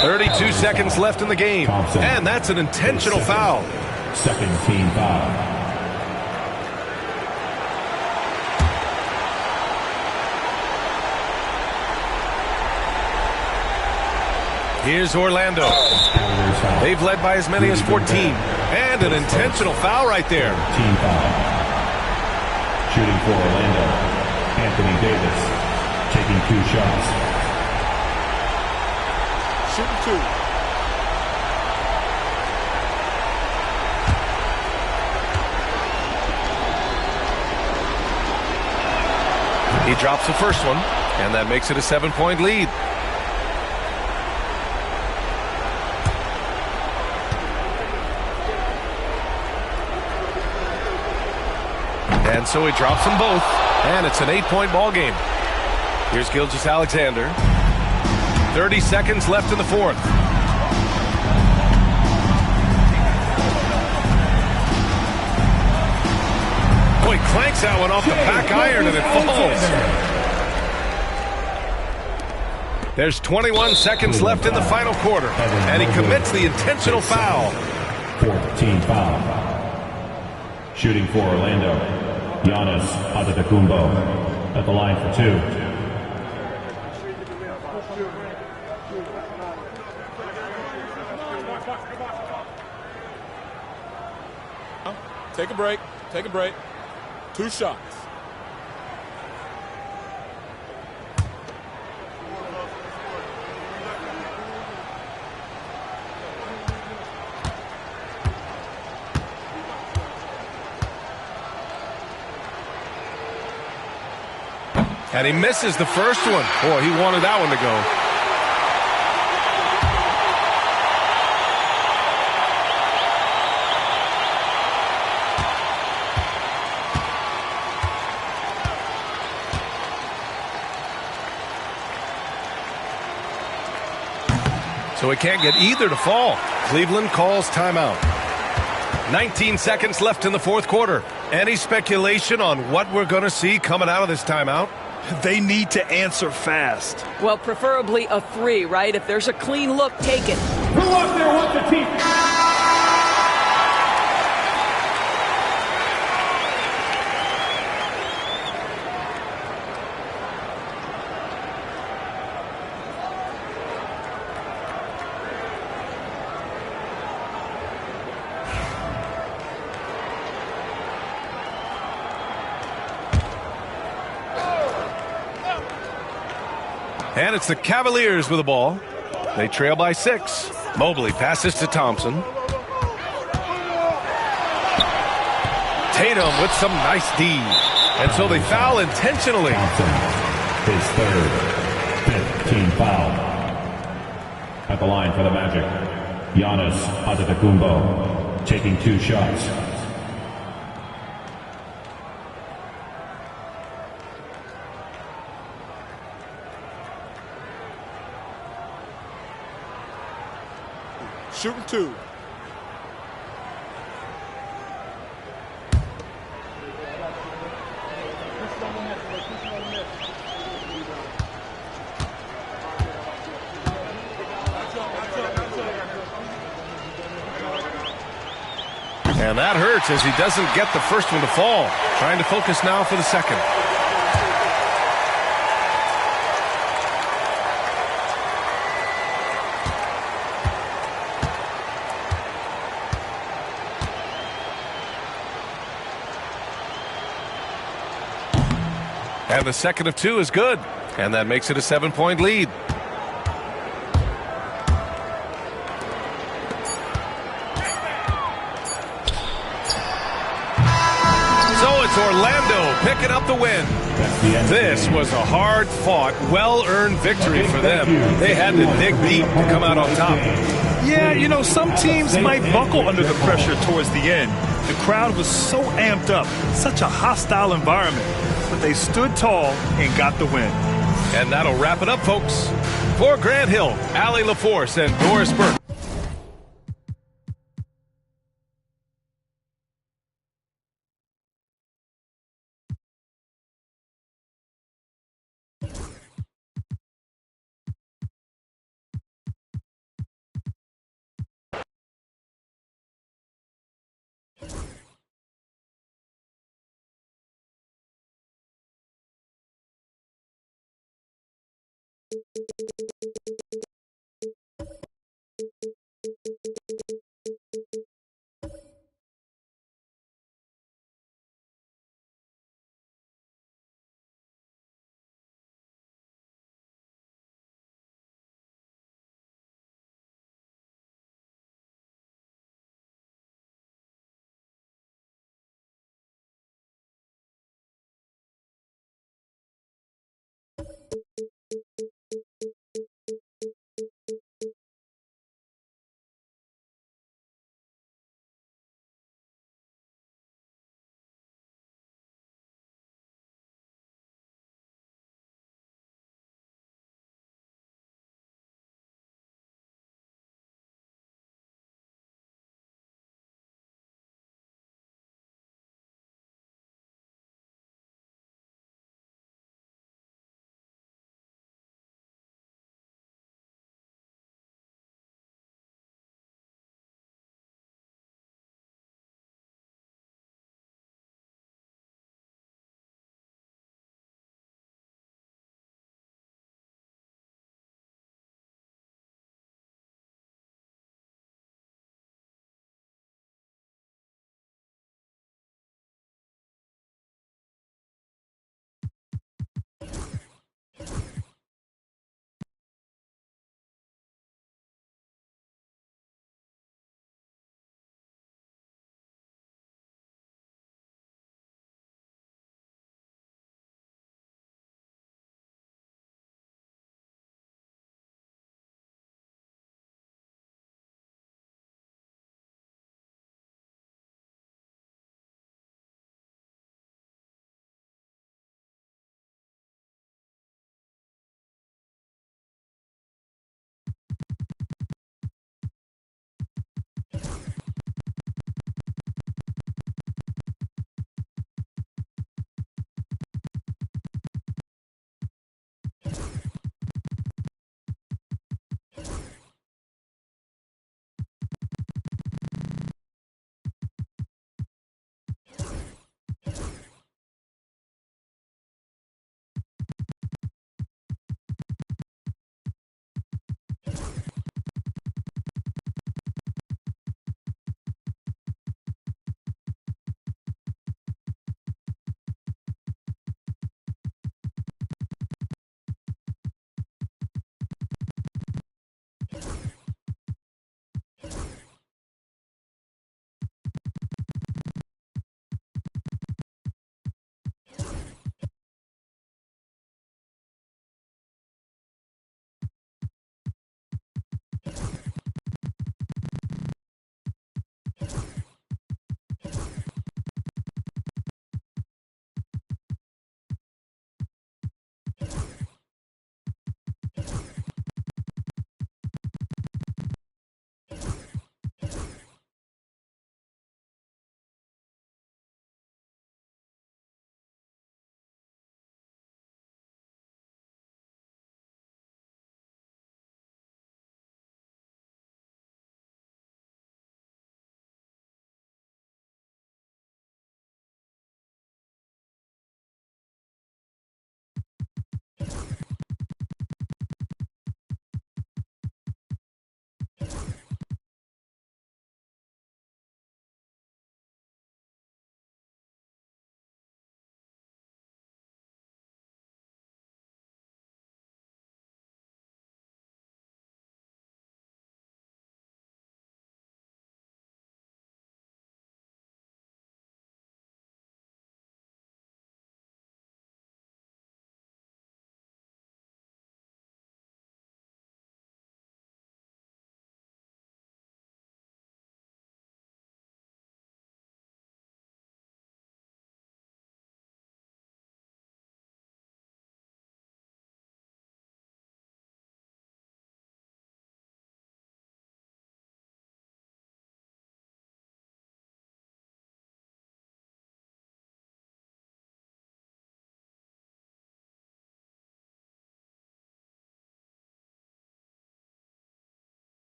.32 seconds left in the game. Thompson. And that's an intentional foul. Second team foul. Here's Orlando. They've led by as many as 14. And an intentional foul right there. Team foul. Shooting for Orlando, Anthony Davis. taking 2 shots. Shooting 2. He drops the first one, and that makes it a 7-point lead. And so he drops them both, and it's an 8-point ball game. Here's Gilgeous-Alexander. 30 seconds left in the fourth. Boy, clanks that one off the back iron, and it falls. There's 21 seconds left in the final quarter, and he commits the intentional foul. 4th team foul. Shooting for Orlando, Giannis Antetokounmpo at the line for 2. Take a break. Take a break. 2 shots. And he misses the first one. Boy, he wanted that one to go. So he can't get either to fall. Cleveland calls timeout. 19 seconds left in the fourth quarter. Any speculation on what we're going to see coming out of this timeout? They need to answer fast. Well, preferably a 3, right? If there's a clean look, take it. Who out there wants a team? And it's the Cavaliers with the ball. They trail by 6. Mobley passes to Thompson. Tatum with some nice D. And so they foul intentionally. Thompson, his 3rd, 5th team foul. At the line for the Magic, Giannis Antetokounmpo taking 2 shots. Shooting 2. And that hurts as he doesn't get the first one to fall. Trying to focus now for the second. And the second of 2 is good. And that makes it a 7-point lead. So it's Orlando picking up the win. This was a hard-fought, well-earned victory for them. They had to dig deep to come out on top. Yeah, you know, some teams might buckle under the pressure towards the end. The crowd was so amped up, such a hostile environment. But they stood tall and got the win. And that'll wrap it up, folks. For Grant Hill, Allie LaForce, and Doris Burke.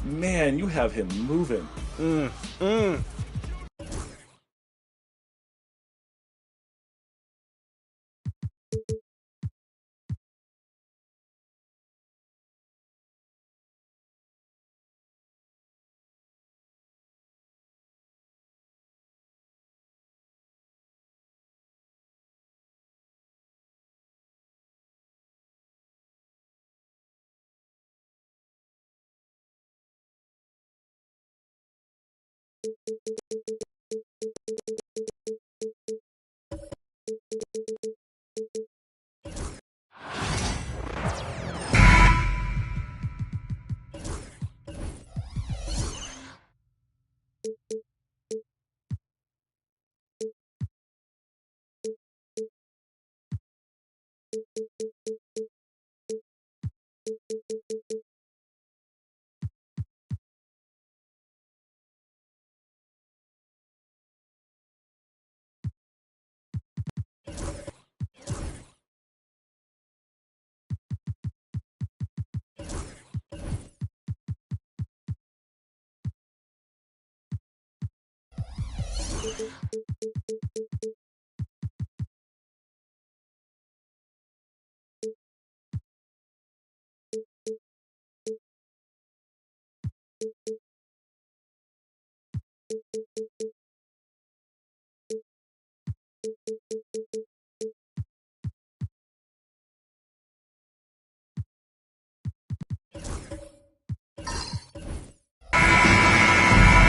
Man, you have him moving.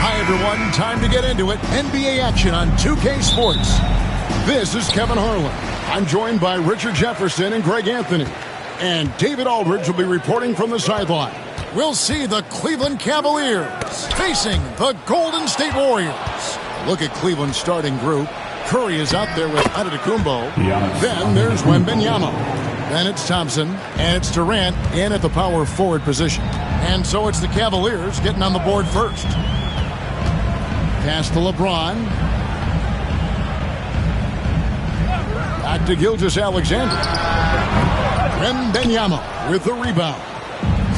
Hi, everyone. Time to get into it. NBA action on 2K Sports. This is Kevin Harlan. I'm joined by Richard Jefferson and Greg Anthony. And David Aldridge will be reporting from the sideline. We'll see the Cleveland Cavaliers facing the Golden State Warriors. Look at Cleveland's starting group. Curry is out there with Antetokounmpo. Then there's Wembanyama. Then it's Thompson, and it's Durant in at the power forward position. And so it's the Cavaliers getting on the board first. Pass to LeBron. Back to Gilgeous-Alexander. Wembanyama with the rebound.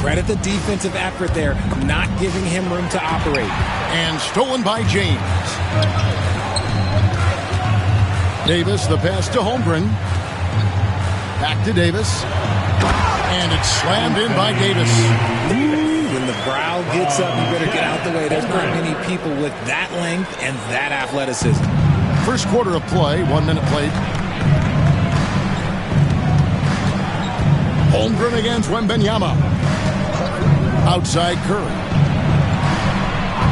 Credit the defensive effort there, not giving him room to operate. And stolen by James. Davis, the pass to Holmgren. Back to Davis. And it's slammed in by Davis. When the brow gets up, you better get out the way. There's not many people with that length and that athleticism. First quarter of play, 1 minute played. Holmgren against Wembanyama. Outside Curry.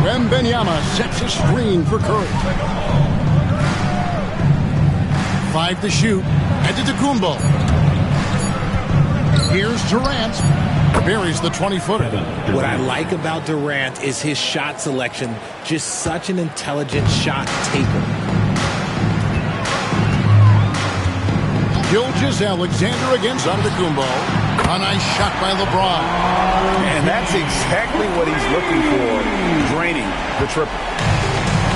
Wembanyama sets a screen for Curry. 5 to shoot. Antetokounmpo. Here's Durant. Buries the 20-footer. What I like about Durant is his shot selection. Just such an intelligent shot taker. Gilgeous-Alexander against Antetokounmpo. A nice shot by LeBron. And that's exactly what he's looking for, draining the triple.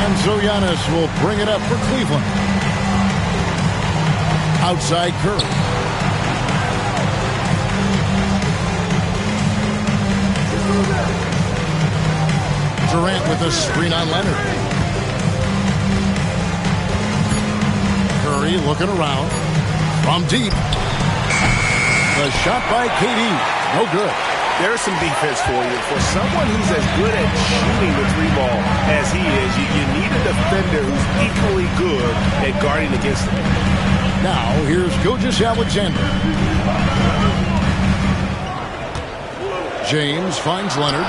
And so Giannis will bring it up for Cleveland. Outside Curry. Durant with a screen on Leonard. Curry looking around. From deep. The shot by KD. No good. There's some defense for you. For someone who's as good at shooting the three ball as he is, you need a defender who's equally good at guarding against him. Now, here's Gilgeous-Alexander. James finds Leonard.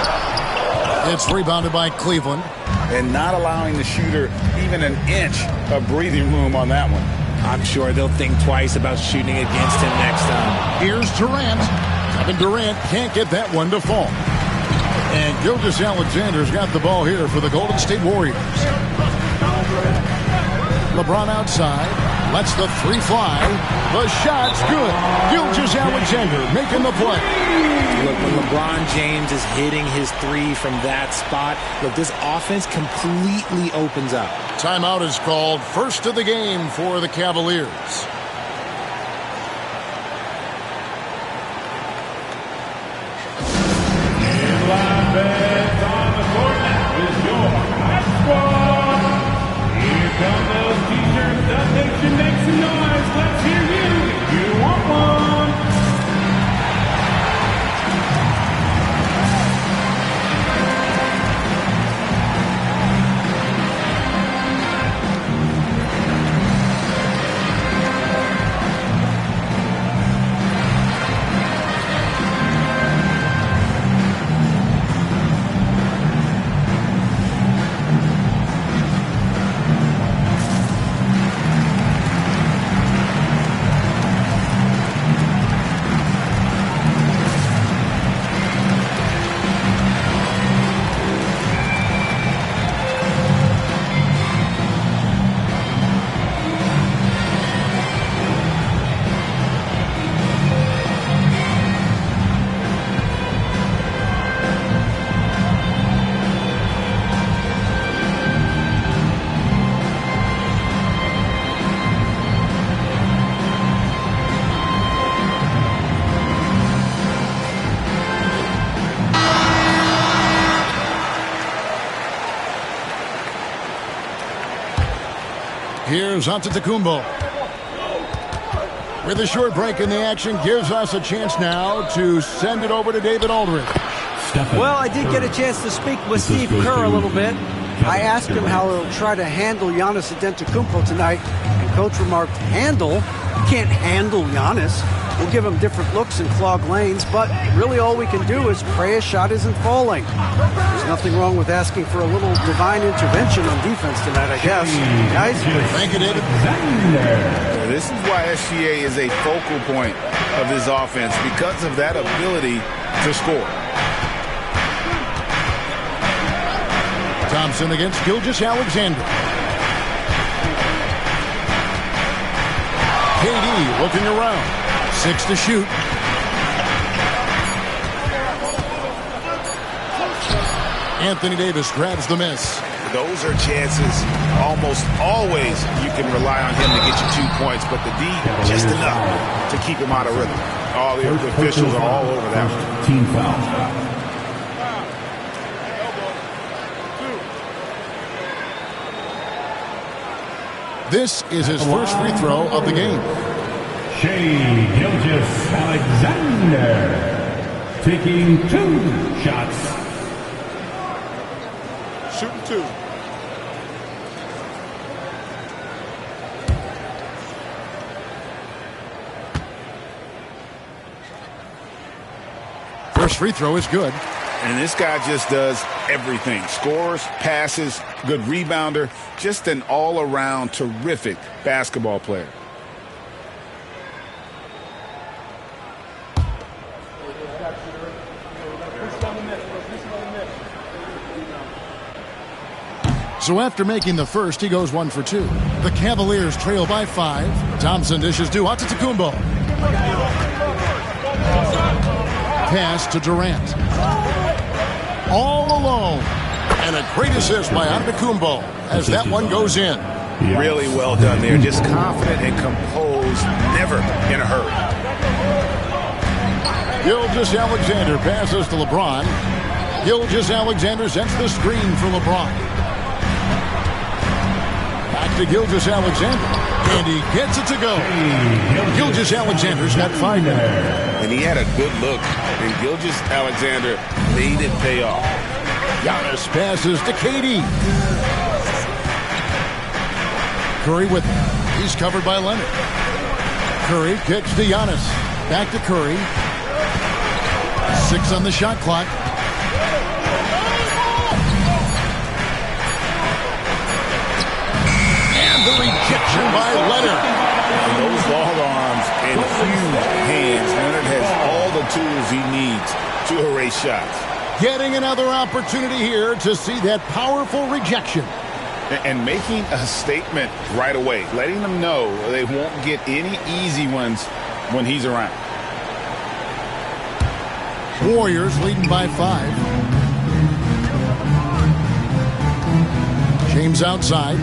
It's rebounded by Cleveland. And not allowing the shooter even an inch of breathing room on that one. I'm sure they'll think twice about shooting against him next time. Here's Durant. Kevin Durant can't get that one to fall. And Gilgeous-Alexander's got the ball here for the Golden State Warriors. LeBron outside. Lets the three fly. The shot's good. Gilgeous-Alexander making the play. Look, when LeBron James is hitting his three from that spot, look, this offense completely opens up. Timeout is called. First of the game for the Cavaliers. Inline come those t-shirts. The nation makes some noise. Let's hear you. You want one. Here's Antetokounmpo. With a short break in the action, gives us a chance now to send it over to David Aldridge. Well, I did get a chance to speak with Steve Kerr a little bit. I asked him how he'll try to handle Giannis Antetokounmpo tonight, and Coach remarked, handle? You can't handle Giannis. We'll give him different looks and clog lanes, but really all we can do is pray his shot isn't falling. There's nothing wrong with asking for a little divine intervention on defense tonight, I guess. Guys? Thank you, David. This is why SGA is a focal point of this offense, because of that ability to score. Thompson against Gilgeous-Alexander. KD looking around. 6 to shoot. Anthony Davis grabs the miss. Those are chances almost always you can rely on him to get you 2 points, but the D just enough to keep him out of rhythm. All the officials are all over that one. Team foul. This is his first free throw of the game. Shai Gilgeous-Alexander taking 2 shots. Shooting 2. First free throw is good. And this guy just does everything. Scores, passes, good rebounder, just an all-around terrific basketball player. So after making the first, he goes 1 for 2. The Cavaliers trail by 5. Thompson dishes to Antetokounmpo. Pass to Durant. All alone. And a great assist by Antetokounmpo as that one goes in. Really well done there. Just confident and composed, never in a hurry. Gilgeous-Alexander passes to LeBron. Gilgeous-Alexander sets the screen for LeBron. Back to Gilgeous-Alexander. And he gets it to go. Gilgeous-Alexander's got 5 minutes. And he had a good look. And Gilgeous-Alexander made it pay off. Giannis passes to KD. Curry with him. He's covered by Leonard. Curry kicks to Giannis. Back to Curry. 6 on the shot clock. And the rejection by Leonard. And those long arms and huge hands. Leonard has all the tools he needs to erase shots. Getting another opportunity here to see that powerful rejection. And making a statement right away. Letting them know they won't get any easy ones when he's around. Warriors leading by 5. James outside.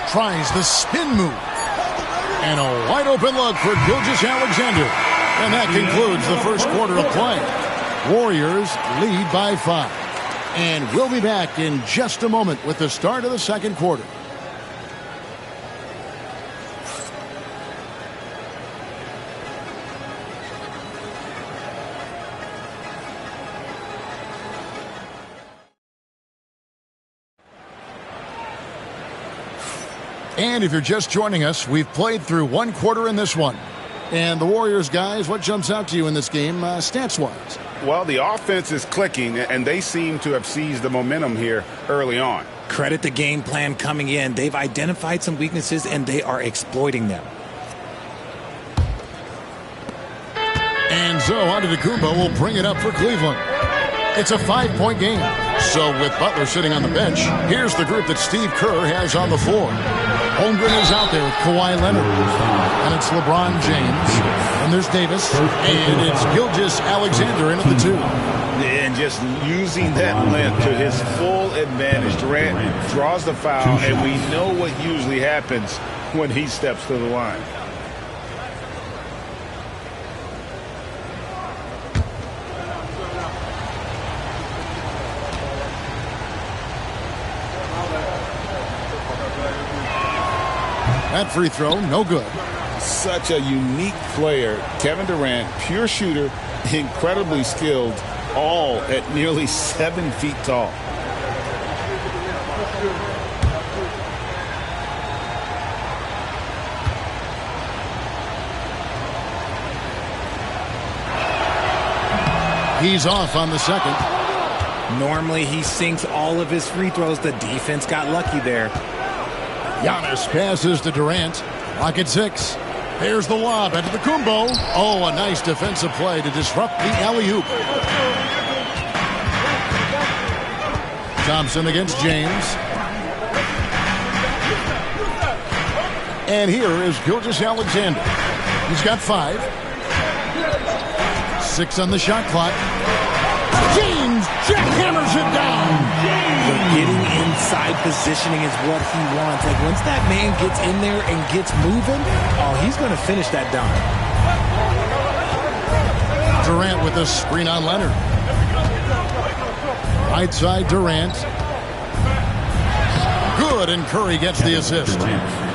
Tries the spin move. And a wide open look for Gilgeous-Alexander. And that concludes the first quarter of play. Warriors lead by 5. And we'll be back in just a moment with the start of the second quarter. And if you're just joining us, we've played through one quarter in this one. And the Warriors, guys, what jumps out to you in this game stats-wise? Well, the offense is clicking, and they seem to have seized the momentum here early on. Credit the game plan coming in. They've identified some weaknesses, and they are exploiting them. And so Antetokounmpo will bring it up for Cleveland. It's a 5-point game. So with Butler sitting on the bench, here's the group that Steve Kerr has on the floor. Holmgren is out there with Kawhi Leonard. And it's LeBron James. And there's Davis. And it's Gilgeous-Alexander in at the 2. And just using that length to his full advantage. Durant draws the foul, and we know what usually happens when he steps to the line. That free throw, no good. Such a unique player. Kevin Durant, pure shooter, incredibly skilled, all at nearly 7 feet tall. He's off on the second. Normally he sinks all of his free throws. The defense got lucky there. Giannis passes to Durant. Rocket 6. There's the lob into the Kumbo. Oh, a nice defensive play to disrupt the alley-oop. Thompson against James. And here is Gilgeous-Alexander. He's got 5. 6 on the shot clock. James jackhammers it down. Getting inside positioning is what he wants. Like, once that man gets in there and gets moving, oh, he's going to finish that dunk. Durant with a screen on Leonard. Right side, Durant. Good, and Curry gets the assist.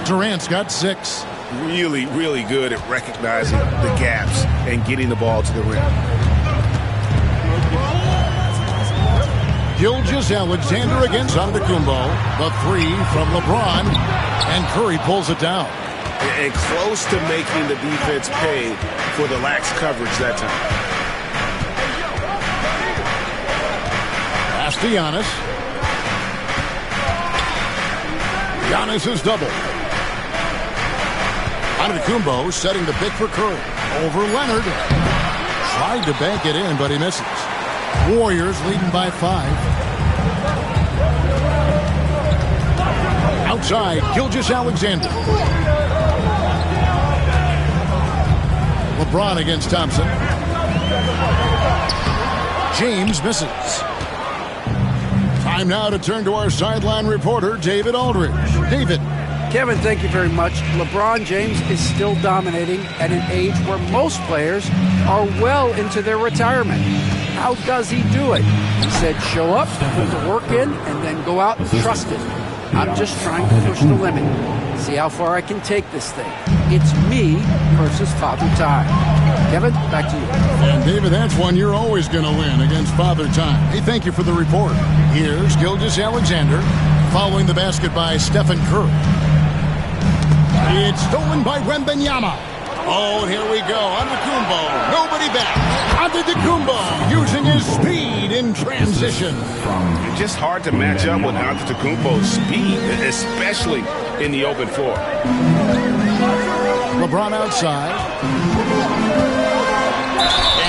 Durant's got 6. Really, really good at recognizing the gaps and getting the ball to the rim. Gilgeous-Alexander against Antetokounmpo. The 3 from LeBron. And Curry pulls it down. And close to making the defense pay for the lax coverage that time. Pass to Giannis. Giannis is double. Antetokounmpo setting the pick for Curry. Over Leonard. Tried to bank it in, but he misses. Warriors leading by 5. Outside, Gilgeous-Alexander. LeBron against Thompson. James misses. Time now to turn to our sideline reporter, David Aldridge. David. Kevin, thank you very much. LeBron James is still dominating at an age where most players are well into their retirement. How does he do it? He said, show up, put the work in, and then go out and trust it. I'm just trying to push the limit. See how far I can take this thing. It's me versus Father Time. Kevin, back to you. And David, that's one you're always going to win against Father Time. Hey, thank you for the report. Here's Gilgeous-Alexander following the basket by Stephen Curry. It's stolen by Wembanyama. Oh, here we go. Antetokounmpo. Nobody back. Antetokounmpo using his speed in transition. Just hard to match up with Antetokounmpo's speed, especially in the open floor. LeBron outside.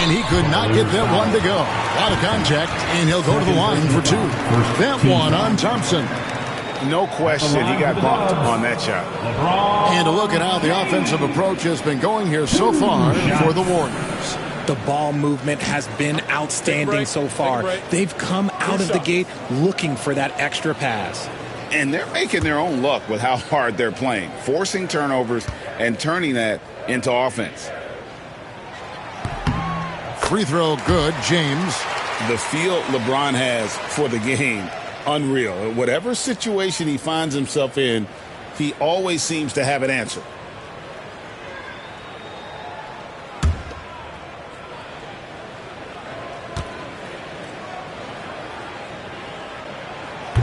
And he could not get that one to go. A lot of contact, and he'll go to the line for 2. That one on Thompson. No question, he got bumped on that shot. And a look at how the offensive approach has been going here so far for the Warriors. The ball movement has been outstanding so far. They've come out of the gate looking for that extra pass. And they're making their own luck with how hard they're playing, forcing turnovers and turning that into offense. free throw good. James. The feel LeBron has for the game, unreal. Whatever situation he finds himself in, he always seems to have an answer.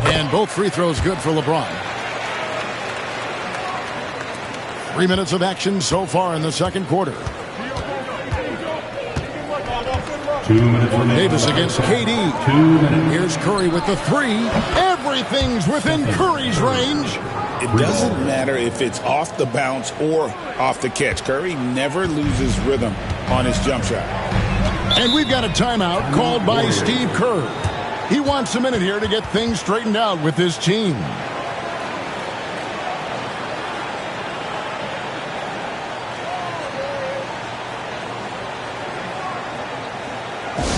And both free throws good for LeBron. 3 minutes of action so far in the second quarter. 2 minutes remaining. Davis against KD. 2 minutes. Here's Curry with the three. Everything's within Curry's range. It doesn't matter if it's off the bounce or off the catch. Curry never loses rhythm on his jump shot. And we've got a timeout called by Steve Kerr. He wants a minute here to get things straightened out with his team.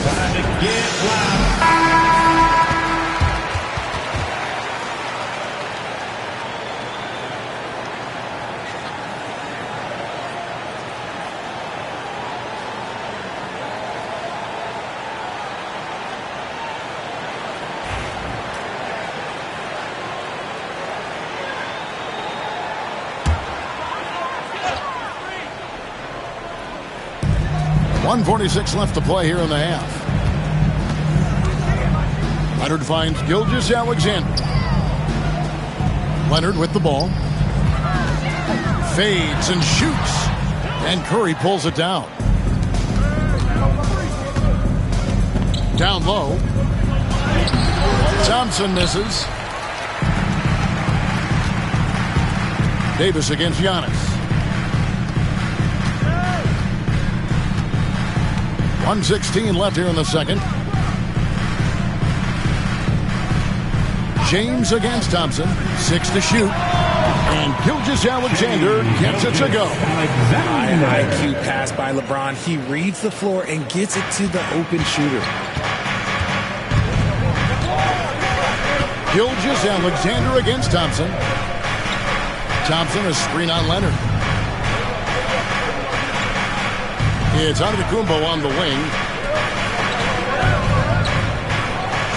Time to get loud. .146 left to play here in the half. Leonard finds Gilgeous-Alexander. Leonard with the ball. Fades and shoots. And Curry pulls it down. Down low. Thompson misses. Davis against Giannis. 1:16 left here in the second. James against Thompson. 6 to shoot. And Gilgeous-Alexander gets it to go. High IQ pass by LeBron. He reads the floor and gets it to the open shooter. Gilgeous-Alexander against Thompson. Thompson a screen on Leonard. It's Antetokounmpo on the wing.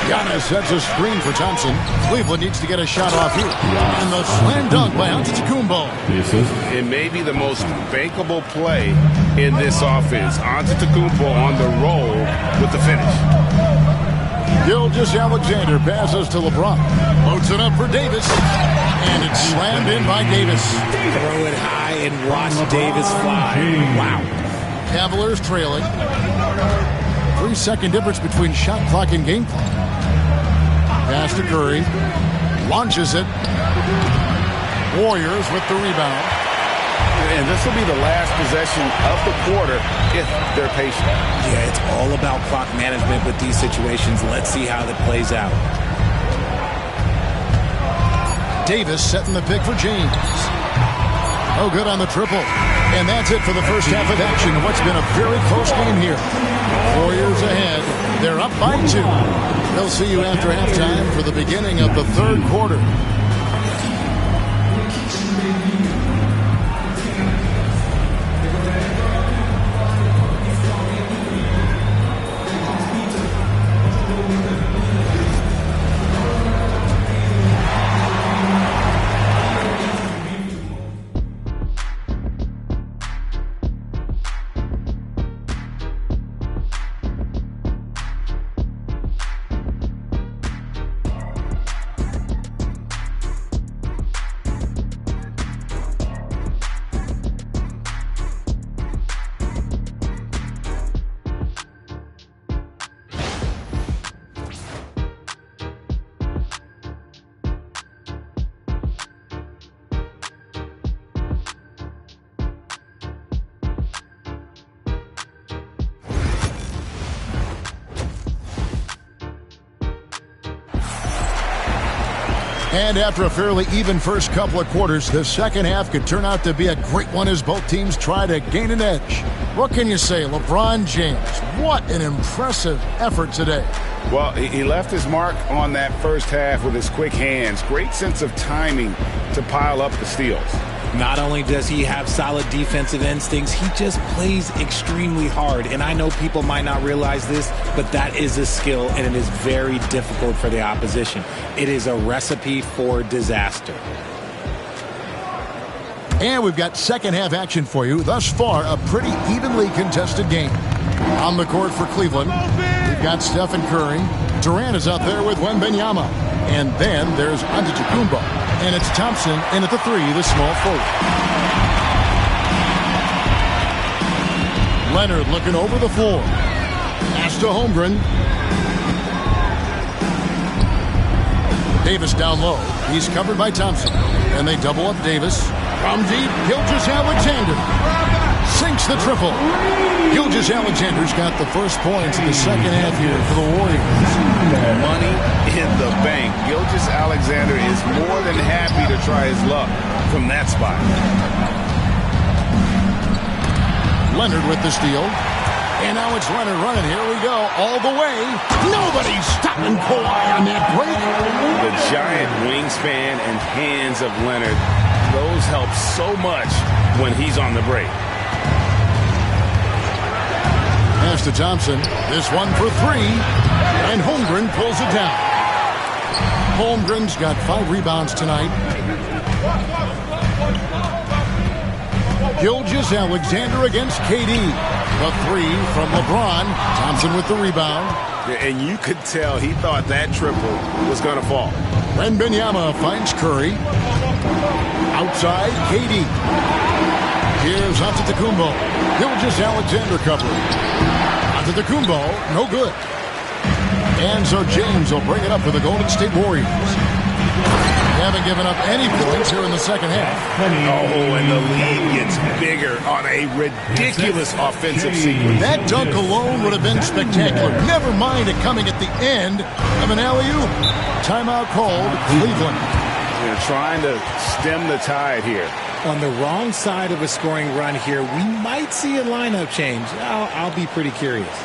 Giannis sets a screen for Thompson. Cleveland needs to get a shot off here. And the slam dunk by Antetokounmpo. It may be the most bankable play in this offense. Antetokounmpo on the roll with the finish. Gilgeous-Alexander passes to LeBron. Loads it up for Davis. And it's slammed in by Davis. Throw it high and watch Davis fly. Wow. Cavaliers trailing. 3-second difference between shot clock and game clock. Pass to Curry. Launches it. Warriors with the rebound. And this will be the last possession of the quarter if they're patient. Yeah, it's all about clock management with these situations. Let's see how that plays out. Davis setting the pick for James. Oh, good on the triple. And that's it for the first half of action. What's been a very close game here. Warriors ahead. They're up by 2. They'll see you after halftime for the beginning of the third quarter. And after a fairly even first couple of quarters, the second half could turn out to be a great one as both teams try to gain an edge. What can you say? LeBron James, what an impressive effort today. Well, he left his mark on that first half with his quick hands. Great sense of timing to pile up the steals. Not only does he have solid defensive instincts, he just plays extremely hard. And I know people might not realize this, but that is a skill, and it is very difficult for the opposition. It is a recipe for disaster. And we've got second-half action for you. Thus far, a pretty evenly contested game. On the court for Cleveland, we've got Stephen Curry. Durant is out there with Wembanyama. And then there's Antetokounmpo. And it's Thompson in at the 3, the small forward. Leonard looking over the floor. Pass to Holmgren. Davis down low. He's covered by Thompson. And they double up Davis. From deep, Gilgeous-Alexander sinks the triple. Gilgeous-Alexander's got the first points in the second half here for the Warriors. Money in the bank. Gilgeous-Alexander is more than happy to try his luck from that spot. Leonard with the steal. And now it's Leonard running. Here we go. All the way. Nobody's stopping Kawhi on that break. The giant wingspan and hands of Leonard, those help so much when he's on the break. Pass to Thompson. This one for 3. And Holmgren pulls it down. Holmgren's got 5 rebounds tonight. Gilgeous-Alexander against KD. The 3 from LeBron. Thompson with the rebound. And you could tell he thought that triple was going to fall. Wembanyama finds Curry. Outside, KD. Here's Antetokounmpo. Gilgeous-Alexander covering. Antetokounmpo, no good. And so James will bring it up for the Golden State Warriors. They haven't given up any points here in the second half. Oh, and the lead gets bigger on a ridiculous offensive sequence. That dunk alone would have been spectacular. Never mind it coming at the end of an alley-oop. Timeout called Cleveland. They're trying to stem the tide here. On the wrong side of a scoring run here, we might see a lineup change. I'll be pretty curious.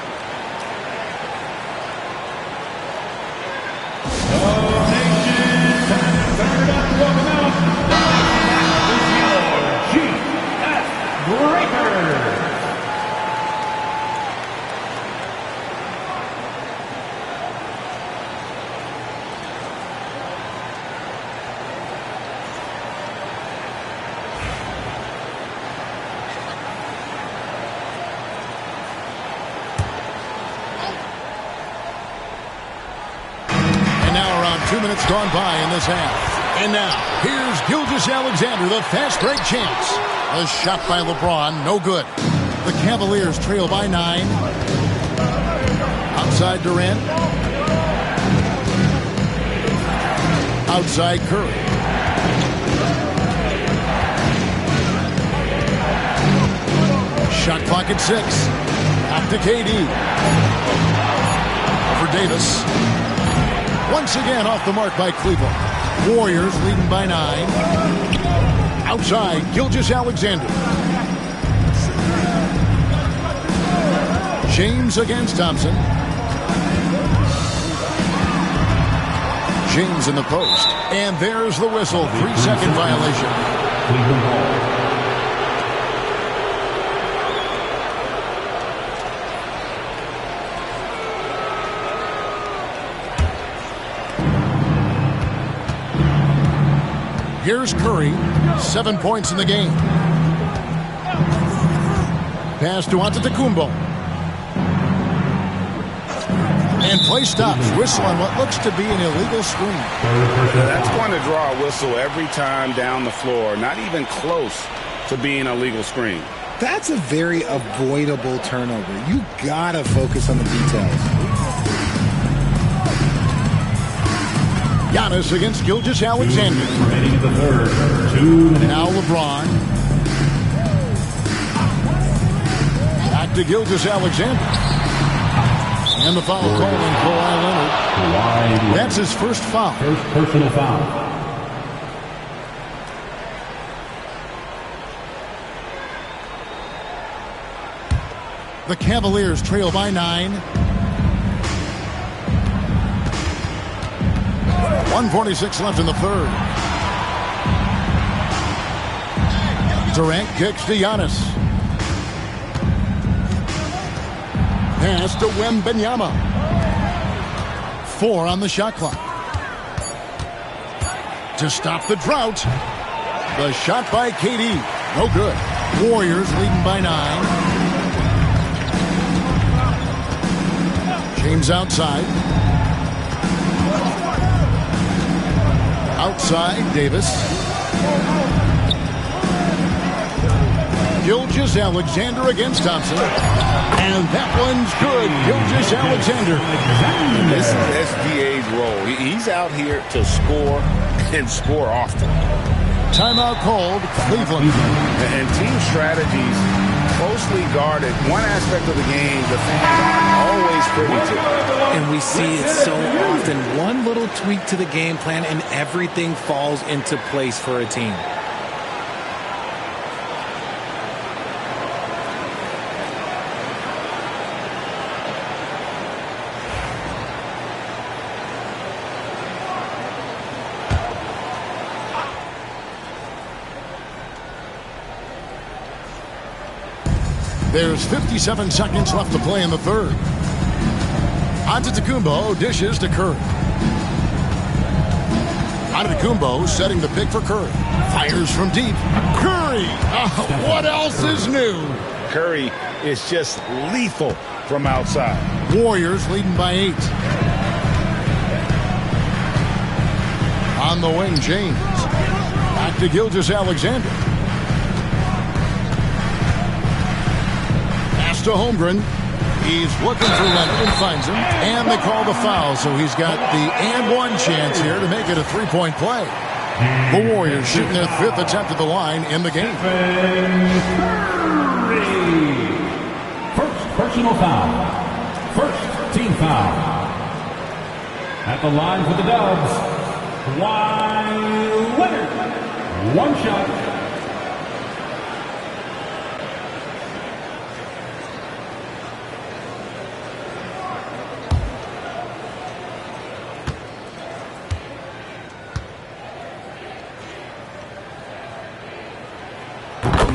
Gone by in this half. And now, here's Gilgeous-Alexander, the fast break chance. A shot by LeBron, no good. The Cavaliers trail by 9. Outside Durant. Outside Curry. Shot clock at 6. Back to KD. For Davis. Once again off the mark by Cleveland. Warriors leading by 9. Outside, Gilgeous-Alexander. James against Thompson. James in the post. And there's the whistle. 3-second violation. Cleveland ball. Here's Curry, 7 points in the game. Pass to Antetokounmpo. And play stops. Whistle on what looks to be an illegal screen. That's going to draw a whistle every time down the floor. Not even close to being a legal screen. That's a very avoidable turnover. You gotta focus on the details. Giannis against Gilgeous-Alexander. Remaining in the third. 2 minutes. Now LeBron. Back to Gilgeous-Alexander. And the foul call on Kawhi Leonard. That's his first foul. First personal foul. The Cavaliers trail by 9. 1:46 left in the third. Durant kicks to Giannis. Pass to Wembanyama. 4 on the shot clock. To stop the drought. The shot by KD. No good. Warriors leading by 9. James outside. Outside, Davis. Gilgeous-Alexander against Thompson. And that one's good. Gilgeous-Alexander. This is SGA's role. He's out here to score and score often. Timeout called, Cleveland. And team strategies closely guarded. One aspect of the game, the fans aren't always privy to. And we see it so often. One little tweak to the game plan and everything falls into place for a team. There's 57 seconds left to play in the third. Antetokounmpo dishes to Curry. Antetokounmpo setting the pick for Curry. Fires from deep. Curry! What else is new? Curry is just lethal from outside. Warriors leading by 8. On the wing, James. Back to Gilgeous-Alexander. To Holmgren. He's looking for Leonard and finds him. And they call the foul, so he's got the and one chance here to make it a three-point play. The Warriors shooting their 5th attempt at the line in the game. First personal foul. First team foul. At the line for the Dubs, Kawhi Leonard. One shot.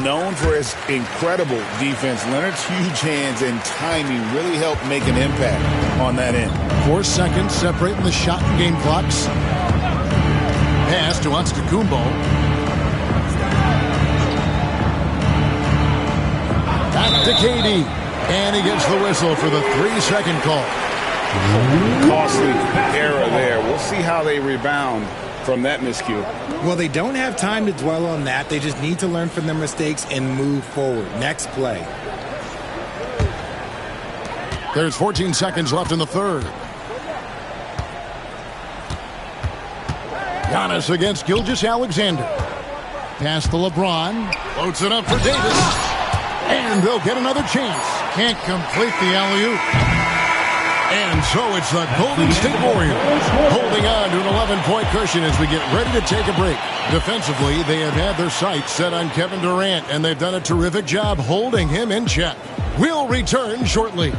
Known for his incredible defense, Leonard's huge hands and timing really helped make an impact on that end. 4 seconds separating the shot and game clocks. Pass to Antetokounmpo. Back to KD. And he gets the whistle for the 3-second call. Costly error there. We'll see how they rebound from that miscue. Well, they don't have time to dwell on that. They just need to learn from their mistakes and move forward. Next play. There's 14 seconds left in the third. Giannis against Gilgeous-Alexander. Pass to LeBron. Floats it up for Davis. And they'll get another chance. Can't complete the alley-oop. And so it's the Golden State Warriors holding on to an 11-point cushion as we get ready to take a break. Defensively, they have had their sights set on Kevin Durant, and they've done a terrific job holding him in check. We'll return shortly.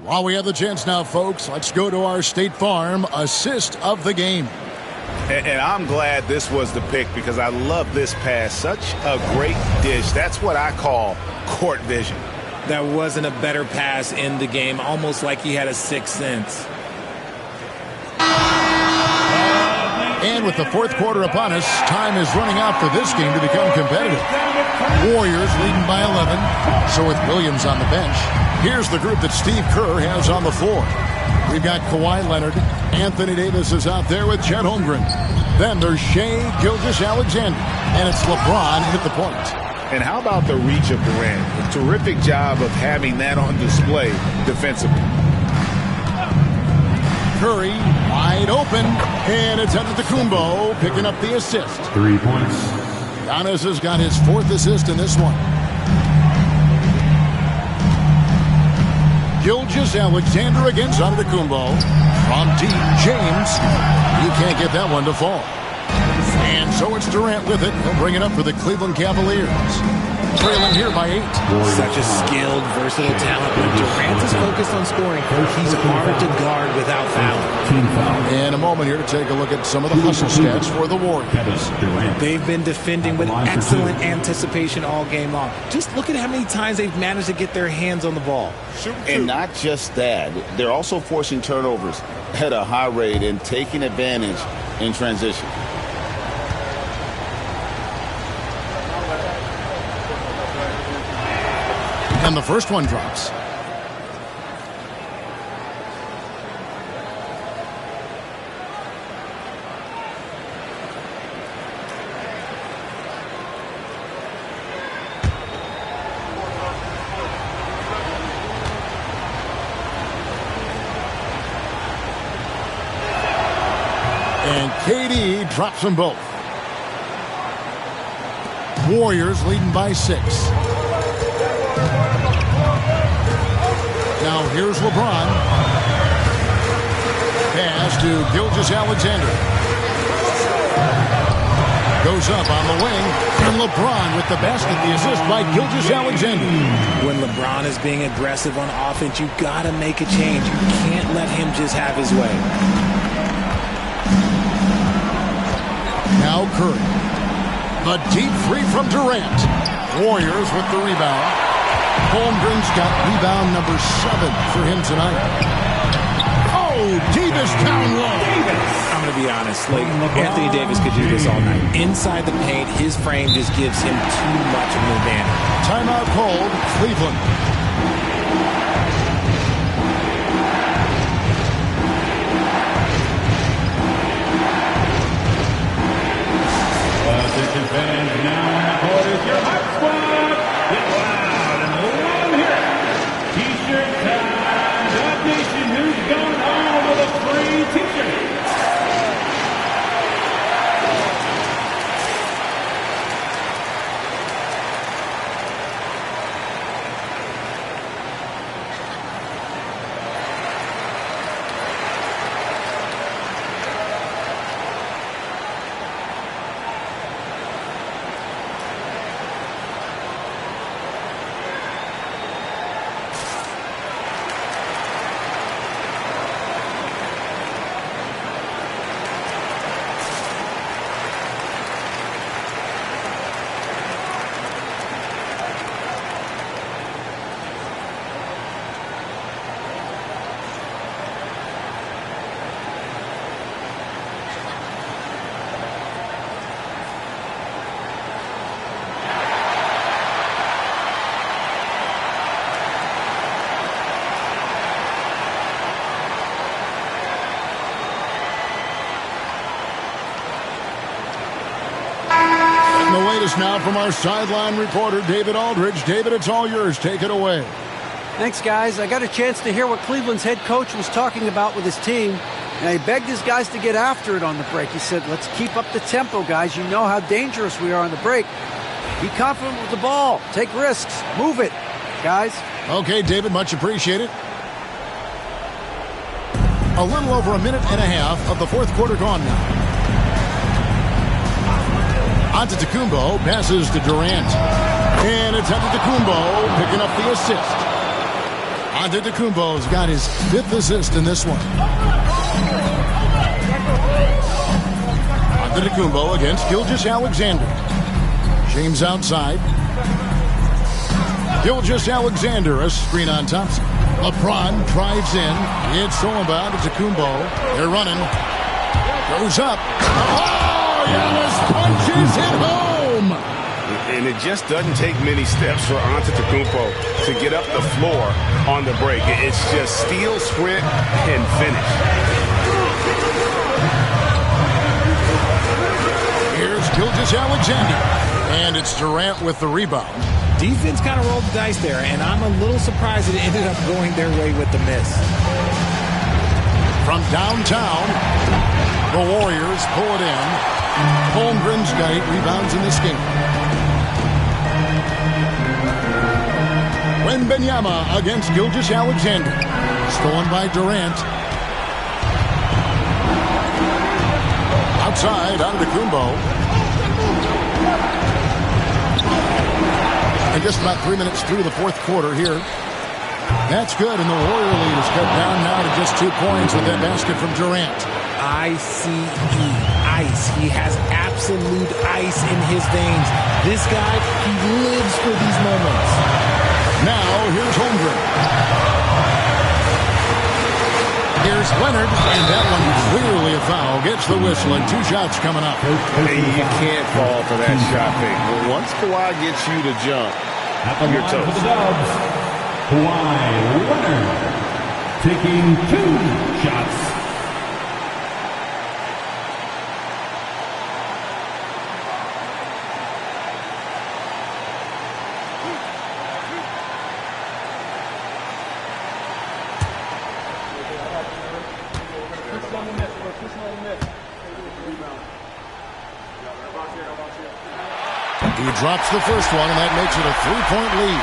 While we have the chance now, folks, let's go to our State Farm assist of the game. And I'm glad this was the pick because I love this pass. Such a great dish. That's what I call court vision. That wasn't a better pass in the game, almost like he had a sixth sense. And with the fourth quarter upon us, time is running out for this game to become competitive. Warriors leading by 11. So with Williams on the bench, here's the group that Steve Kerr has on the floor. We've got Kawhi Leonard. Anthony Davis is out there with Chet Holmgren. Then there's Shai Gilgeous-Alexander. And it's LeBron at the point. And how about the reach of Durant? A terrific job of having that on display defensively. Curry wide open. And it's Antetokounmpo picking up the assist. 3 points. Giannis has got his 4th assist in this one. Gilgeous-Alexander against Antetokounmpo. From deep, James. You can't get that one to fall. And so it's Durant with it. He'll bring it up for the Cleveland Cavaliers. trailing here by 8. Such a skilled, versatile talent. When Durant is focused on scoring, he's hard to guard without fouling. In a moment here to take a look at some of the hustle stats for the Warriors. They've been defending with excellent anticipation all game long. Just look at how many times they've managed to get their hands on the ball. And not just that, they're also forcing turnovers at a high rate and taking advantage in transition. And the first one drops. And KD drops them both. Warriors leading by 6. Now here's LeBron. Pass to Gilgeous-Alexander. Goes up on the wing. And LeBron with the basket. The assist by Gilgeous-Alexander. When LeBron is being aggressive on offense, you got to make a change. You can't let him just have his way. Now Curry. The deep three from Durant. Warriors with the rebound. Holmgren's got rebound number 7 for him tonight. Oh, Davis down low. I'm going to be honest. Like, Anthony Davis could do this all night. Inside the paint, his frame just gives him too much of an advantage. Timeout called, Cleveland. Attention fans, now on the court is your hot squad. Get loud and let them hear it. T-shirt time. Dub Nation, who's going home with a free T-shirt? Now from our sideline reporter, David Aldridge. David, it's all yours. Take it away. Thanks, guys. I got a chance to hear what Cleveland's head coach was talking about with his team, and he begged his guys to get after it on the break. He said, let's keep up the tempo, guys. You know how dangerous we are on the break. Be confident with the ball. Take risks. Move it, guys. Okay, David, much appreciated. A little over a minute and a half of the fourth quarter gone now. Antetokounmpo passes to Durant. And it's Antetokounmpo picking up the assist. Antetokounmpo's got his 5th assist in this one. Antetokounmpo against Gilgeous-Alexander. James outside. Gilgeous-Alexander, a screen on Thompson. LeBron drives in. It's stolen by Antetokounmpo. They're running. Goes up. Giannis punches it home! And it just doesn't take many steps for Antetokounmpo to get up the floor on the break. It's just steal, sprint, and finish. Here's Gilgeous-Alexander. And it's Durant with the rebound. Defense kind of rolled the dice there, and I'm a little surprised it ended up going their way with the miss. From downtown, the Warriors pull it in. Holmgren's got 8 rebounds in this game. Wembanyama against Gilgeous-Alexander. Stolen by Durant. Outside, Antetokounmpo. And just about 3 minutes through the fourth quarter here. That's good, and the Warrior lead is cut down now to just 2 points with that basket from Durant. ICE, ice. He has absolute ice in his veins. This guy, he lives for these moments. Now, here's Holmgren. Here's Leonard, and that one clearly a foul. Gets the whistle, and 2 shots coming up. Hey, you can't fall for that shot fake. Well, once Kawhi gets you to jump, you're toast. Kawhi Leonard taking 2 shots. He drops the first one, and that makes it a 3-point lead.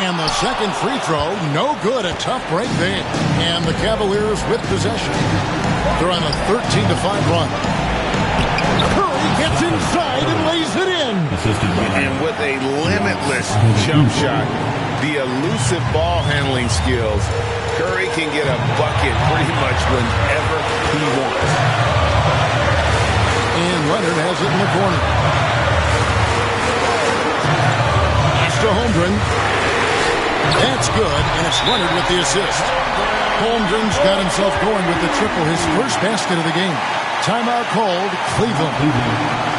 And the second free throw, no good. A tough break there. And the Cavaliers with possession. They're on a 13-5 run. Curry gets inside and lays it in. And with a limitless jump shot, the elusive ball handling skills, Curry can get a bucket pretty much whenever he wants. And Leonard has it in the corner. Pass to Holmgren. That's good, and it's Leonard with the assist. Holmgren's got himself going with the triple, his first basket of the game. Timeout called, Cleveland.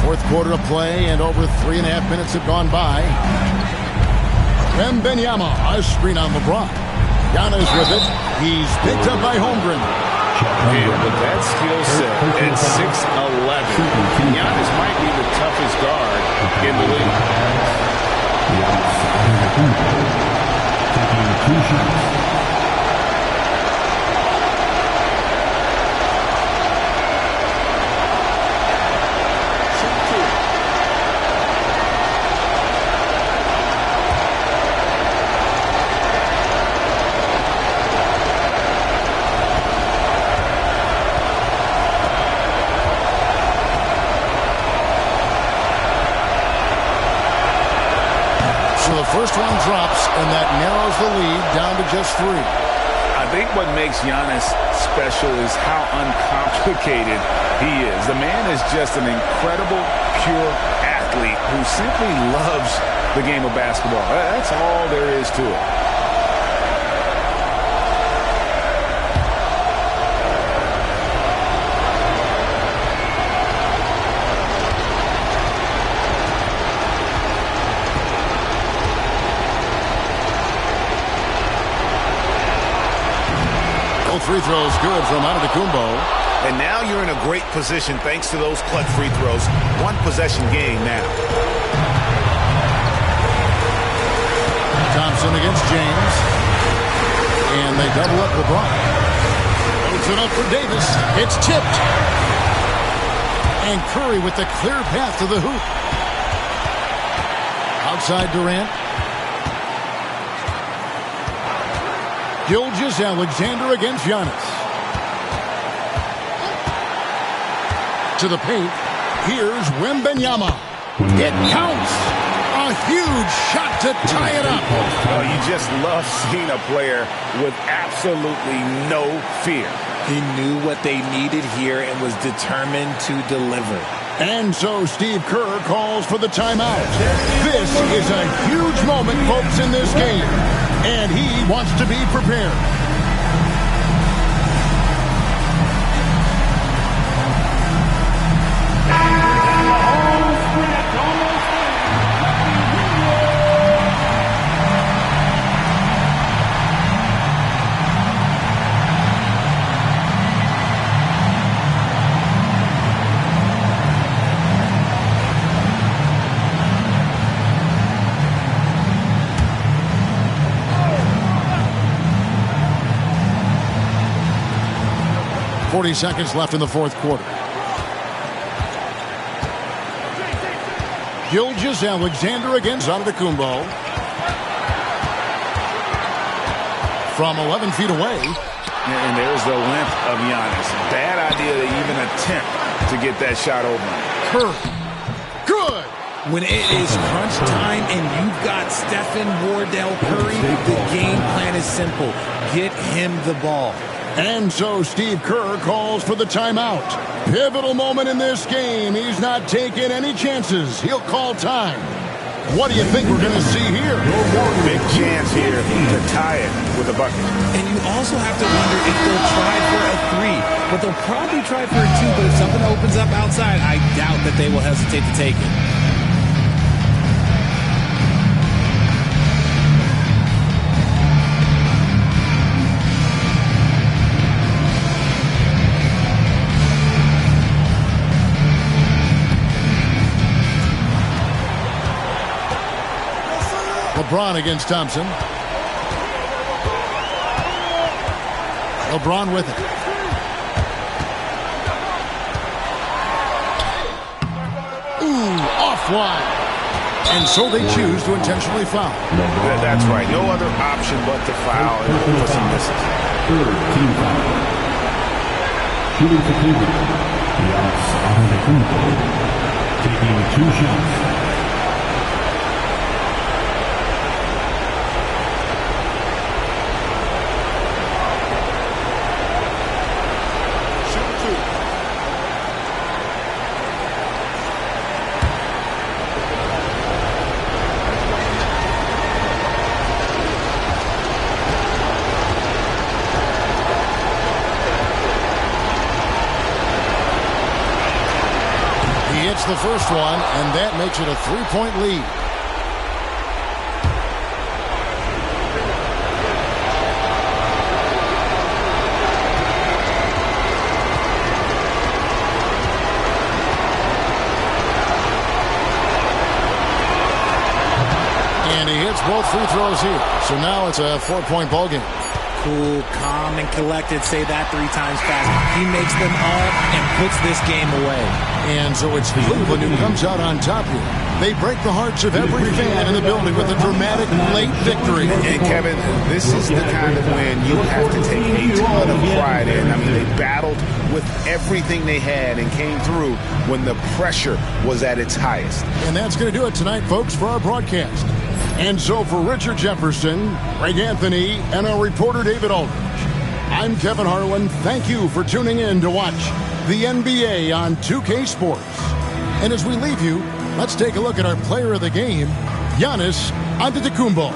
Fourth quarter of play, and over 3.5 minutes have gone by. Wembanyama, a screen on LeBron. Giannis with it. He's picked up by Holmgren. And with that skill set at 6'11", Giannis might be the toughest guard in the league. Taking 2 shots. First one drops, and that narrows the lead down to just 3. I think what makes Giannis special is how uncomplicated he is. The man is just an incredible, pure athlete who simply loves the game of basketball. That's all there is to it. Free throws good from Antetokounmpo. And now you're in a great position thanks to those clutch free throws. 1 possession game now. Thompson against James. And they double up LeBron. Loads it up for Davis. It's tipped. And Curry with the clear path to the hoop. Outside Durant. Gilgeous-Alexander against Giannis. To the paint. Here's Wembanyama. It counts. A huge shot to tie it up. Oh, you just love seeing a player with absolutely no fear. He knew what they needed here and was determined to deliver. And so Steve Kerr calls for the timeout. This is a huge moment, folks, in this game. And he wants to be prepared. 40 seconds left in the fourth quarter. Gilgeous-Alexander against Antetokounmpo. From 11 feet away. And there's the length of Giannis. Bad idea to even attempt to get that shot over. Curry. Good. When it is crunch time and you've got Stephen Wardell Curry, the game plan is simple. Get him the ball. And so Steve Kerr calls for the timeout. Pivotal moment in this game. He's not taking any chances. He'll call time. What do you think we're going to see here? Big chance here to tie it with a bucket. And you also have to wonder if they'll try for a three. But they'll probably try for a two. But if something opens up outside, I doubt that they will hesitate to take it. LeBron against Thompson. LeBron with it. Ooh, offline. And so they choose to intentionally foul. That's right. No other option but to foul for some misses. Third team foul. Shooting for Cleveland. Giannis Antetokounmpo. Taking 2 shots. The first one, and that makes it a 3-point lead. And he hits both free throws here. So now it's a 4-point ball game. Cool, calm, and collected. Say that 3 times fast. He makes them all and puts this game away. And so it's Cleveland who comes out on top here. They break the hearts of every fan in the building with a dramatic late victory. And Kevin, this is the kind of win you have to take a ton of pride in. I mean, they battled with everything they had and came through when the pressure was at its highest. And that's going to do it tonight, folks, for our broadcast. And so for Richard Jefferson, Greg Anthony, and our reporter David Aldridge, I'm Kevin Harlan. Thank you for tuning in to watch the NBA on 2K Sports. And as we leave you, let's take a look at our player of the game, Giannis Antetokounmpo.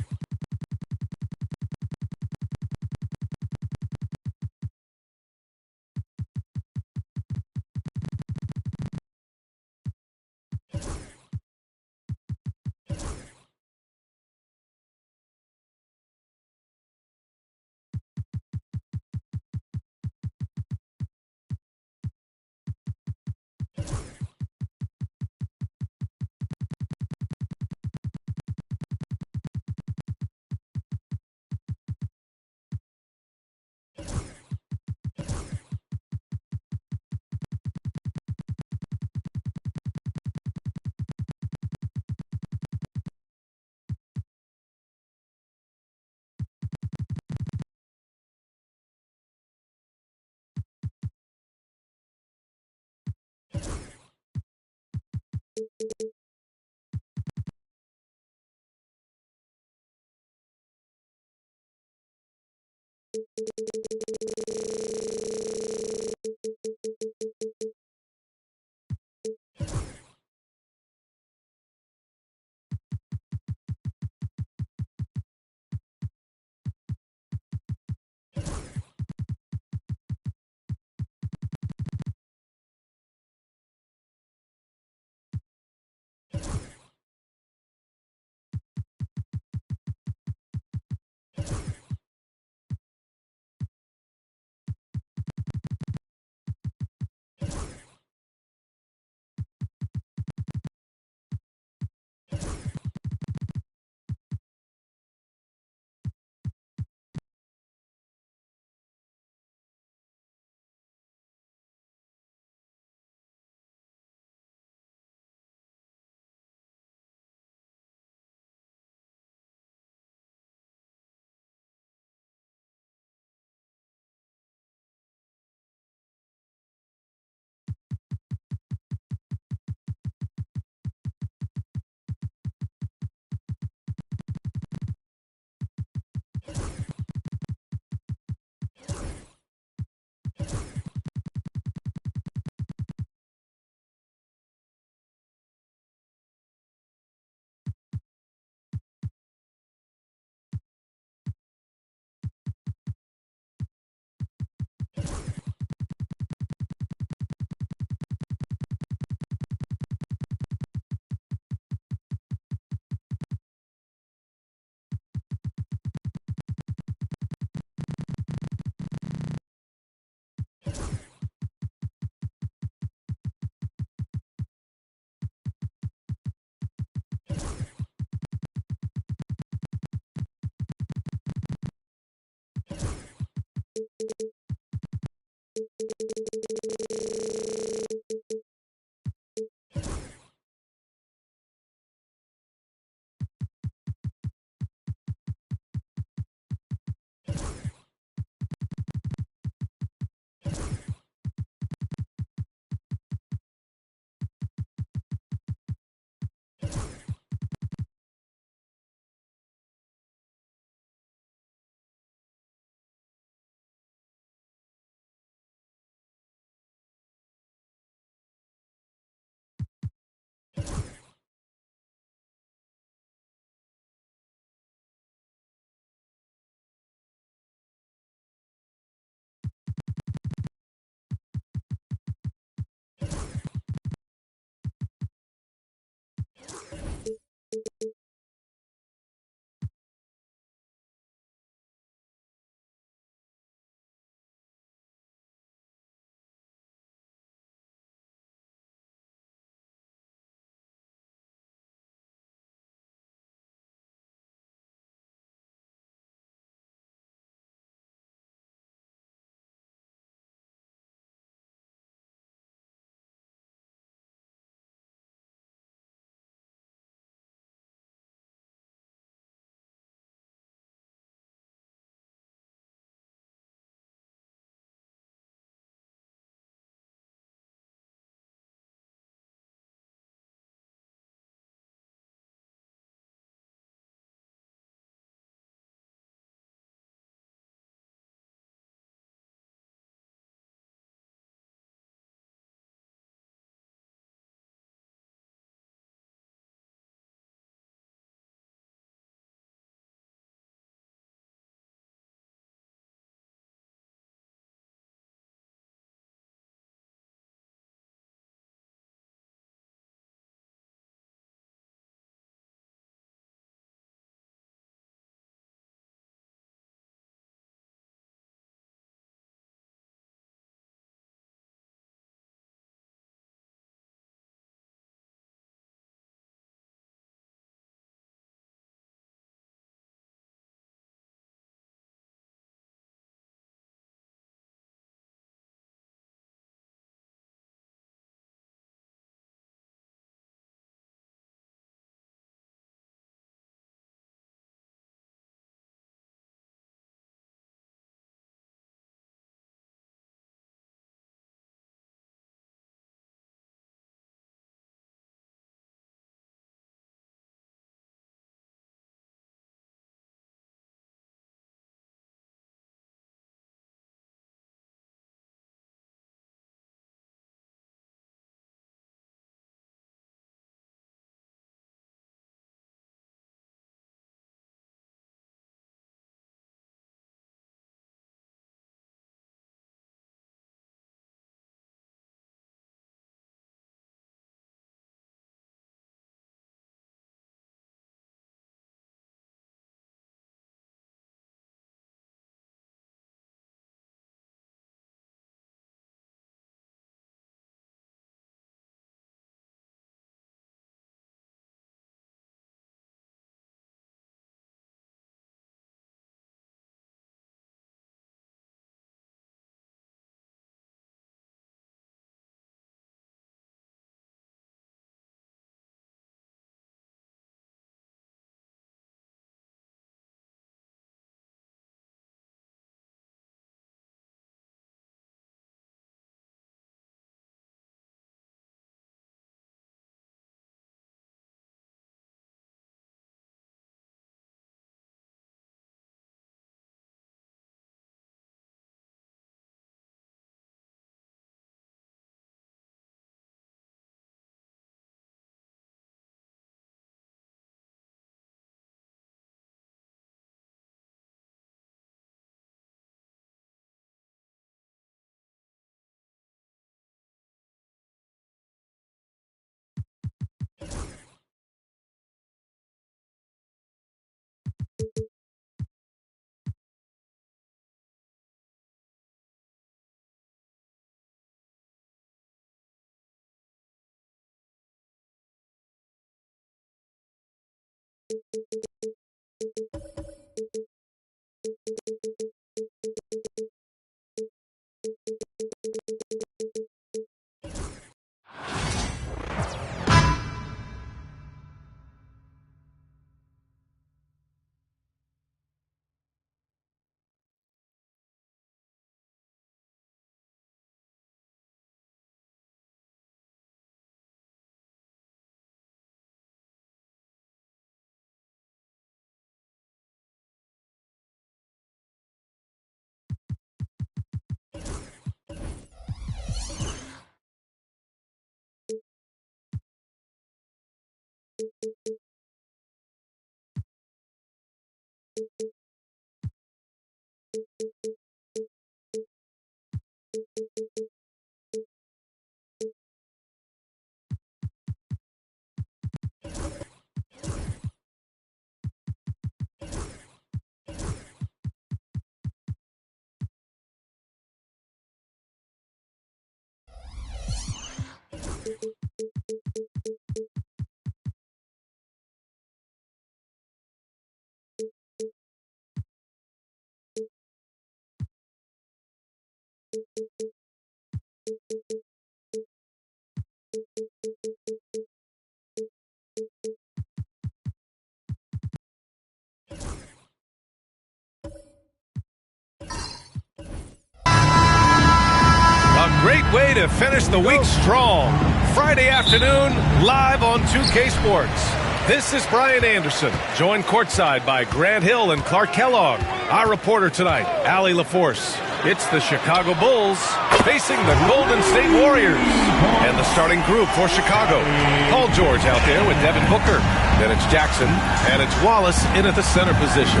Great way to finish the week strong. Friday afternoon, live on 2K Sports. This is Brian Anderson, joined courtside by Grant Hill and Clark Kellogg. Our reporter tonight, Allie LaForce. It's the Chicago Bulls facing the Golden State Warriors. And the starting group for Chicago. Paul George out there with Devin Booker. Then it's Jackson, and it's Wallace in at the center position.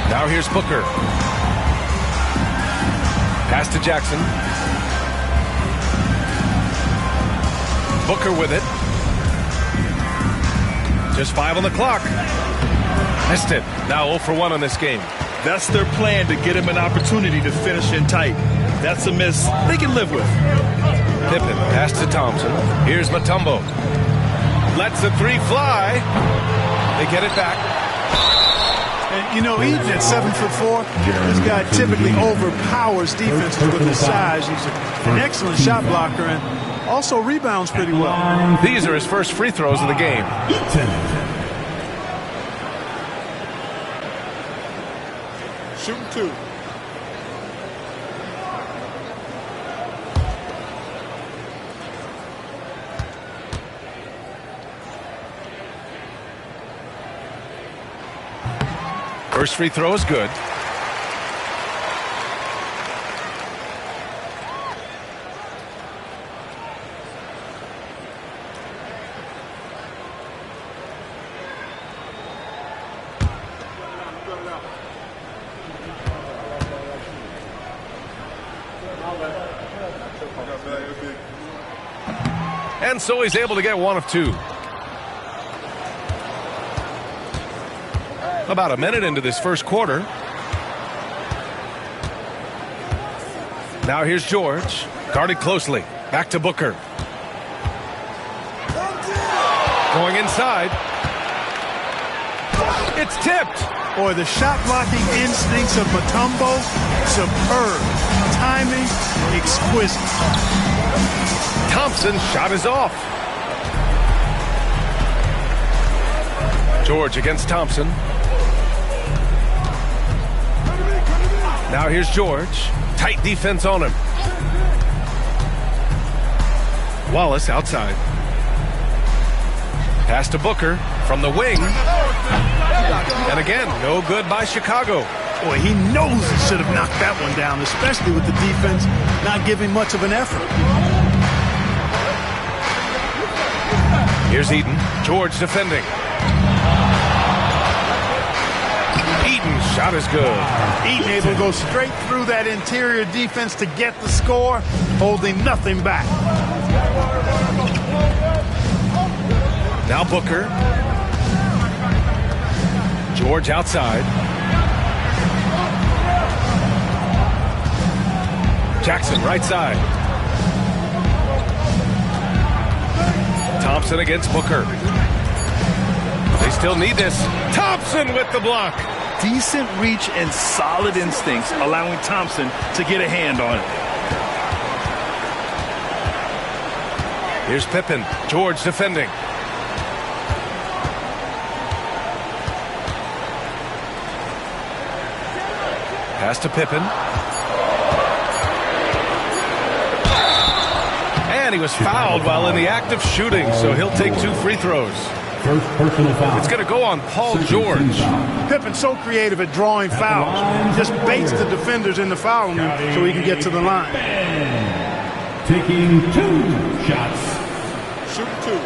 Now here's Booker. Pass to Jackson. Booker with it. Just 5 on the clock. Missed it. Now 0 for 1 on this game. That's their plan, to get him an opportunity to finish in tight. That's a miss they can live with. Pippen pass to Thompson. Here's Mutombo. Lets the three fly. They get it back. And, you know, even at 7'4", this guy typically overpowers defenses with his size. He's an excellent shot blocker and also rebounds pretty well. These are his first free throws of the game. Shooting 2. First free throw is good. And so he's able to get 1 of 2. About a minute into this first quarter. Now here's George. Guarded closely. Back to Booker. Going inside. It's tipped. Boy, the shot blocking instincts of Mutombo, superb. Timing, exquisite. Thompson's shot is off. George against Thompson. Now here's George. Tight defense on him. Wallace outside. Pass to Booker from the wing. And again, no good by Chicago. Boy, he knows he should have knocked that one down, especially with the defense not giving much of an effort. Here's Eaton. George defending. Eaton's shot is good. Eaton able to go straight through that interior defense to get the score, holding nothing back. Now Booker. George outside. Jackson right side. Thompson against Booker. They They still need this. Thompson with the block. Decent reach and solid instincts, allowing Thompson to get a hand on it. Here's Pippen. George defending. Pass to Pippen. And he was fouled while in the act of shooting, so he'll take 2 free throws. First personal foul. It's going to go on Paul George. Pippen's so creative at drawing fouls. He just baits the defenders into fouling him so he can get to the line. Taking 2 shots. Shoot 2.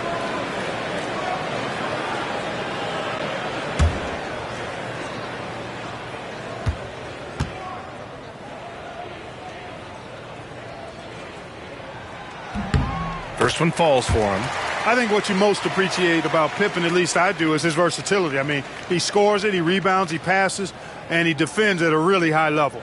First one falls for him. I think what you most appreciate about Pippen, at least I do, is his versatility. I mean, he scores it, he rebounds, he passes, and he defends at a really high level.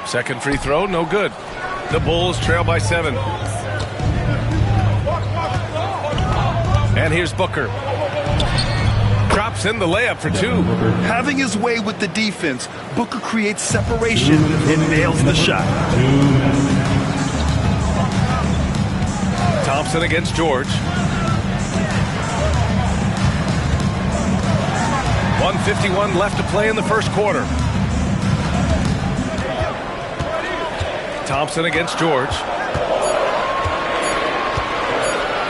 Second free throw, no good. The Bulls trail by 7. And here's Booker. Drops in the layup for 2. Having his way with the defense, Booker creates separation and nails the shot. Thompson against George. 1:51 left to play in the first quarter. Thompson against George.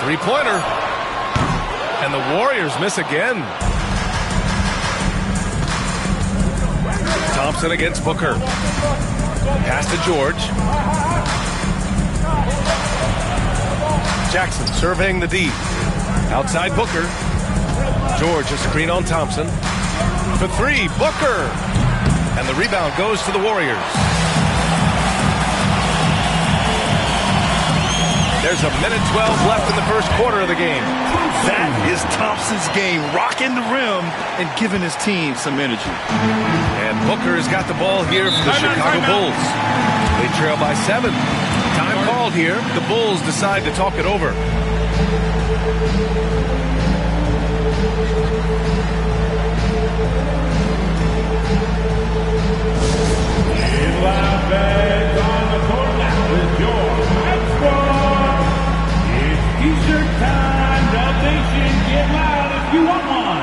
Three-pointer. And the Warriors miss again. Thompson against Booker. Pass to George. Jackson surveying the D. Outside Booker. George a screen on Thompson. For 3, Booker. And the rebound goes to the Warriors. There's a minute 12 left in the first quarter of the game. That is Thompson's game, rocking the rim and giving his team some energy. And Booker has got the ball here for the Chicago Bulls. They trail by 7. Time called here. The Bulls decide to talk it over. Live bags on the court now with your hype squad. It's T-shirt time. Dub Nation, get loud if you want one.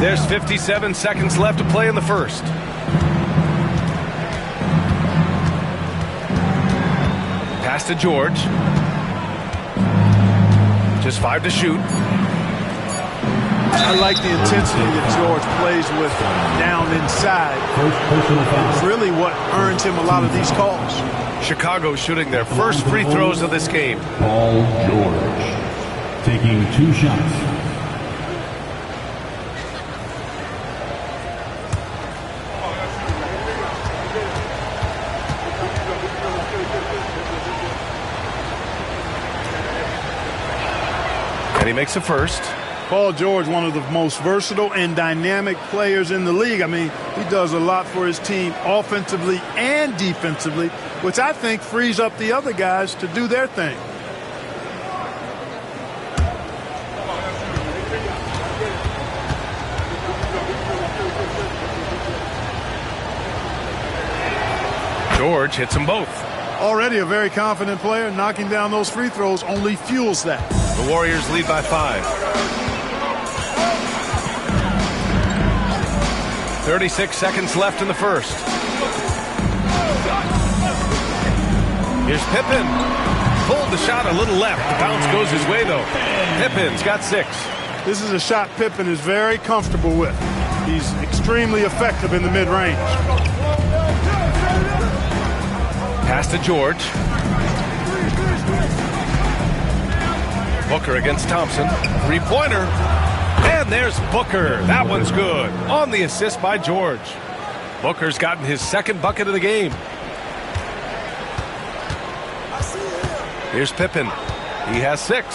There's 57 seconds left to play in the first. Pass to George. Just 5 to shoot. I like the intensity that George plays with down inside. It's really what earns him a lot of these calls. Chicago shooting their first free throws of this game. Paul George taking 2 shots. And he makes a first. Paul George, one of the most versatile and dynamic players in the league. I mean, he does a lot for his team offensively and defensively, which I think frees up the other guys to do their thing. George hits them both. Already a very confident player. Knocking down those free throws only fuels that. The Warriors lead by 5. 36 seconds left in the first. Here's Pippen. Pulled the shot a little left. The bounce goes his way, though. Pippen's got 6. This is a shot Pippen is very comfortable with. He's extremely effective in the mid-range. Pass to George. Booker against Thompson. 3-pointer. And there's Booker. That one's good. On the assist by George. Booker's gotten his second bucket of the game. Here's Pippen. He has 6.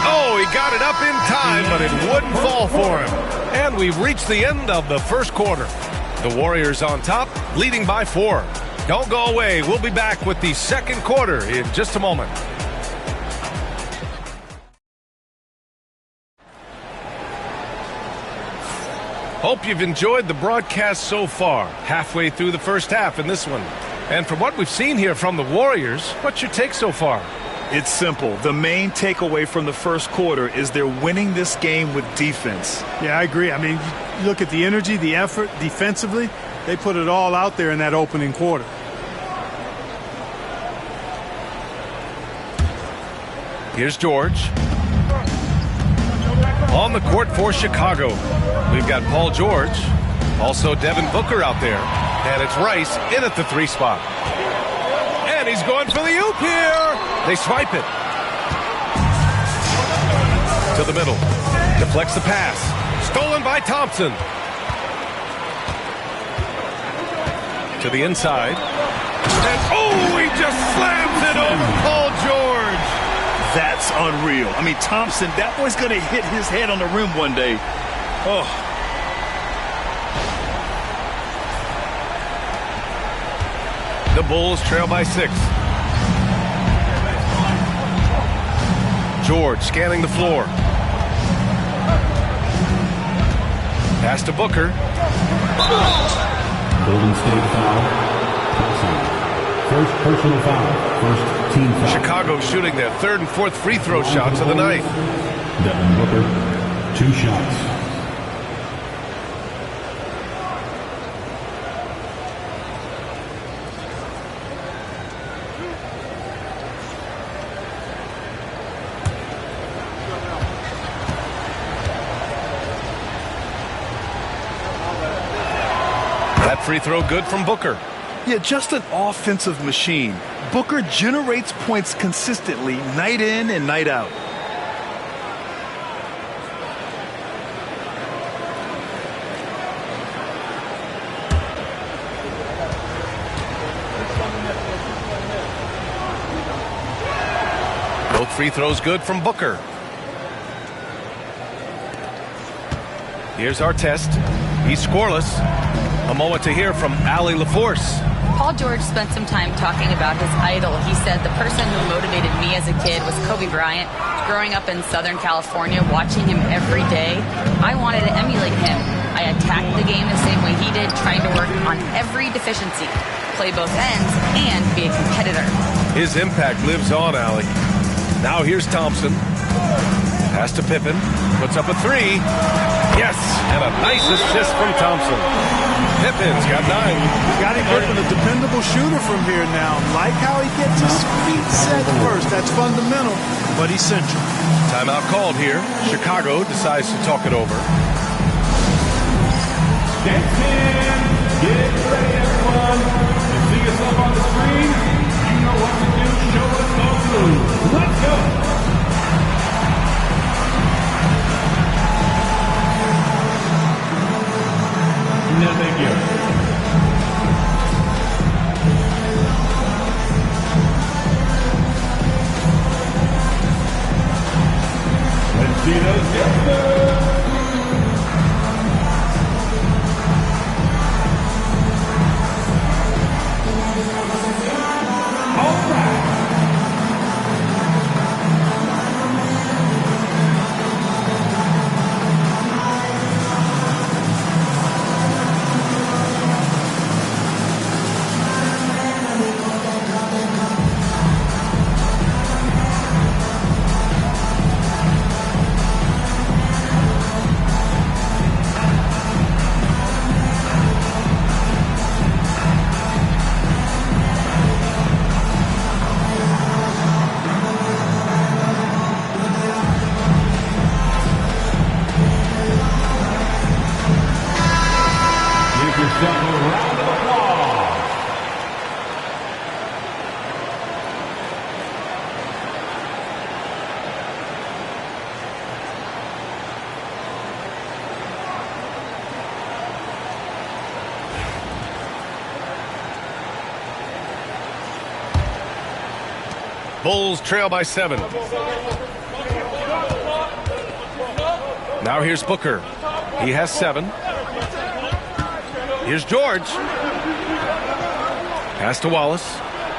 Oh, he got it up in time, but it wouldn't fall for him. And we've reached the end of the first quarter. The Warriors on top, leading by 4. Don't go away. We'll be back with the second quarter in just a moment. Hope you've enjoyed the broadcast so far. Halfway through the first half in this one. And from what we've seen here from the Warriors, what's your take so far? It's simple. The main takeaway from the first quarter is they're winning this game with defense. Yeah, I agree. I mean, you look at the energy, the effort defensively. They put it all out there in that opening quarter. Here's George. On the court for Chicago. We've got Paul George. Also Devin Booker out there. And it's Rice in at the 3 spot. And he's going for the oop here. They swipe it. To the middle. Deflects the pass. Stolen by Thompson. To the inside. And oh, he just slams it over Paul George. That's unreal. I mean, Thompson, that boy's going to hit his head on the rim one day. Oh. The Bulls trail by 6. George scanning the floor. Pass to Booker. Golden State foul. First personal foul. First team foul. Chicago shooting their 3rd and 4th free throw shots of the night. Devin Booker, 2 shots. That free throw good from Booker. Yeah, just an offensive machine. Booker generates points consistently, night in and night out. Both free throws good from Booker. Here's our test. He's scoreless. A moment to hear from Allie LaForce. Paul George spent some time talking about his idol. He said, the person who motivated me as a kid was Kobe Bryant. Growing up in Southern California, watching him every day, I wanted to emulate him. I attacked the game the same way he did, trying to work on every deficiency, play both ends, and be a competitor. His impact lives on, Allie. Now here's Thompson. Pass to Pippen. Puts up a 3. Yes, and a nice assist from Thompson. Pippen's got 9. Got him looking a dependable shooter from here now. Like how he gets his feet set first. That's fundamental, but essential. Timeout called here. Chicago decides to talk it over. Next man, get ready, everyone. You see yourself on the screen. You know what to do. Show us those moves. Let's go. No, thank you. Let's see those jumpers. All right. Bulls trail by 7. Now here's Booker. He has 7. Here's George. Pass to Wallace.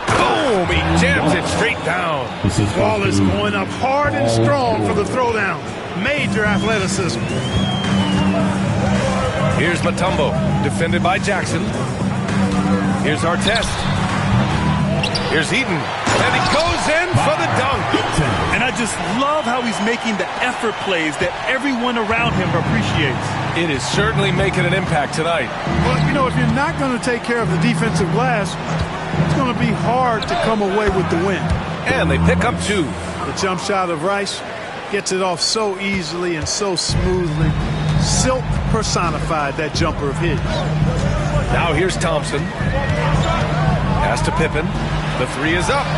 Boom! He jams it straight down. Wallace going up hard and strong for the throwdown. Major athleticism. Here's Mutombo, defended by Jackson. Here's Artest. Here's Eaton, and he goes in for the dunk. And I just love how he's making the effort plays that everyone around him appreciates. It is certainly making an impact tonight. Well, you know, if you're not going to take care of the defensive glass, it's going to be hard to come away with the win. And they pick up 2. The jump shot of Rice gets it off so easily and so smoothly. Silk personified that jumper of his. Now here's Thompson. Pass to Pippen. The 3 is up.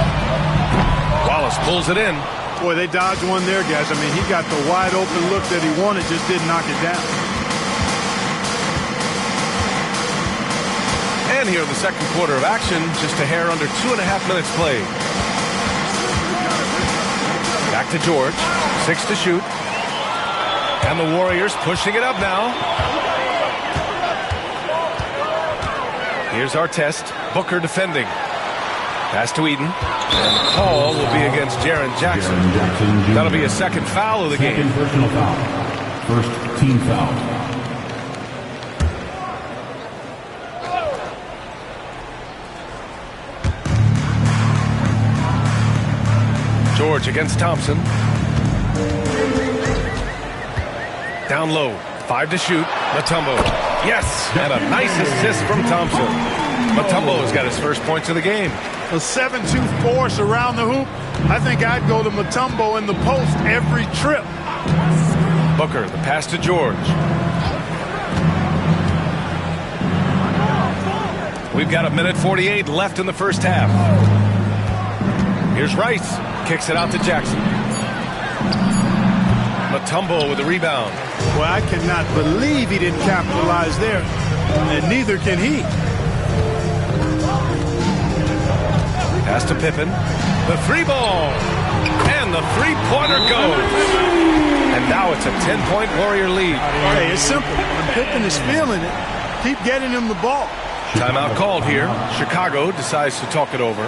Wallace pulls it in. Boy, they dodged one there, guys. I mean, he got the wide open look that he wanted, just didn't knock it down. And here in the second quarter of action, just a hair under 2.5 minutes played. Back to George. 6 to shoot. And the Warriors pushing it up now. Here's Artest. Booker defending. Pass to Eden. And the call will be against Jaren Jackson. That'll be a second foul of the game. Second personal foul. First team foul. George against Thompson. Down low. 5 to shoot. Mutombo. Yes! And a nice assist from Thompson. Mutombo has got his first points of the game. A 7-2 force around the hoop. I think I'd go to Mutombo in the post every trip. Booker, the pass to George. We've got 1:48 left in the first half. Here's Rice. Kicks it out to Jackson. Mutombo with the rebound. Well, I cannot believe he didn't capitalize there. And neither can he. Pass to Pippen. The 3 ball. And the 3-pointer goes. And now it's a 10-point Warrior lead. Hey, it's simple. When Pippen is feeling it, keep getting him the ball. Timeout called here. Chicago decides to talk it over.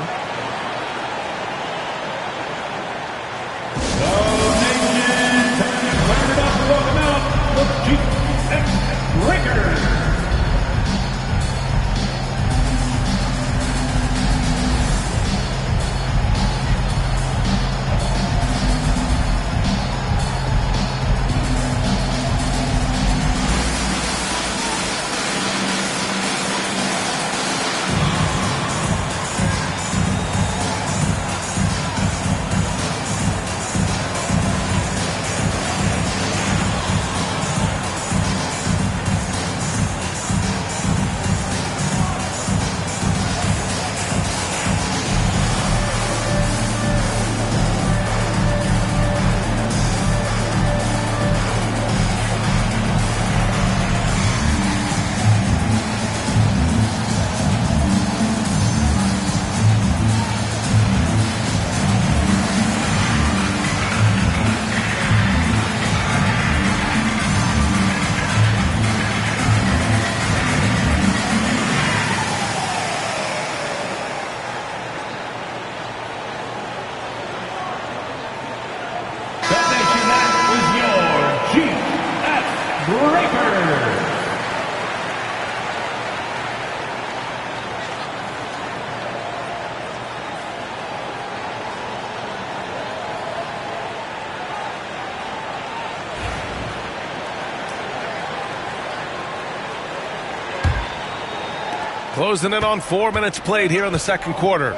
Closing in on 4 minutes played here in the second quarter.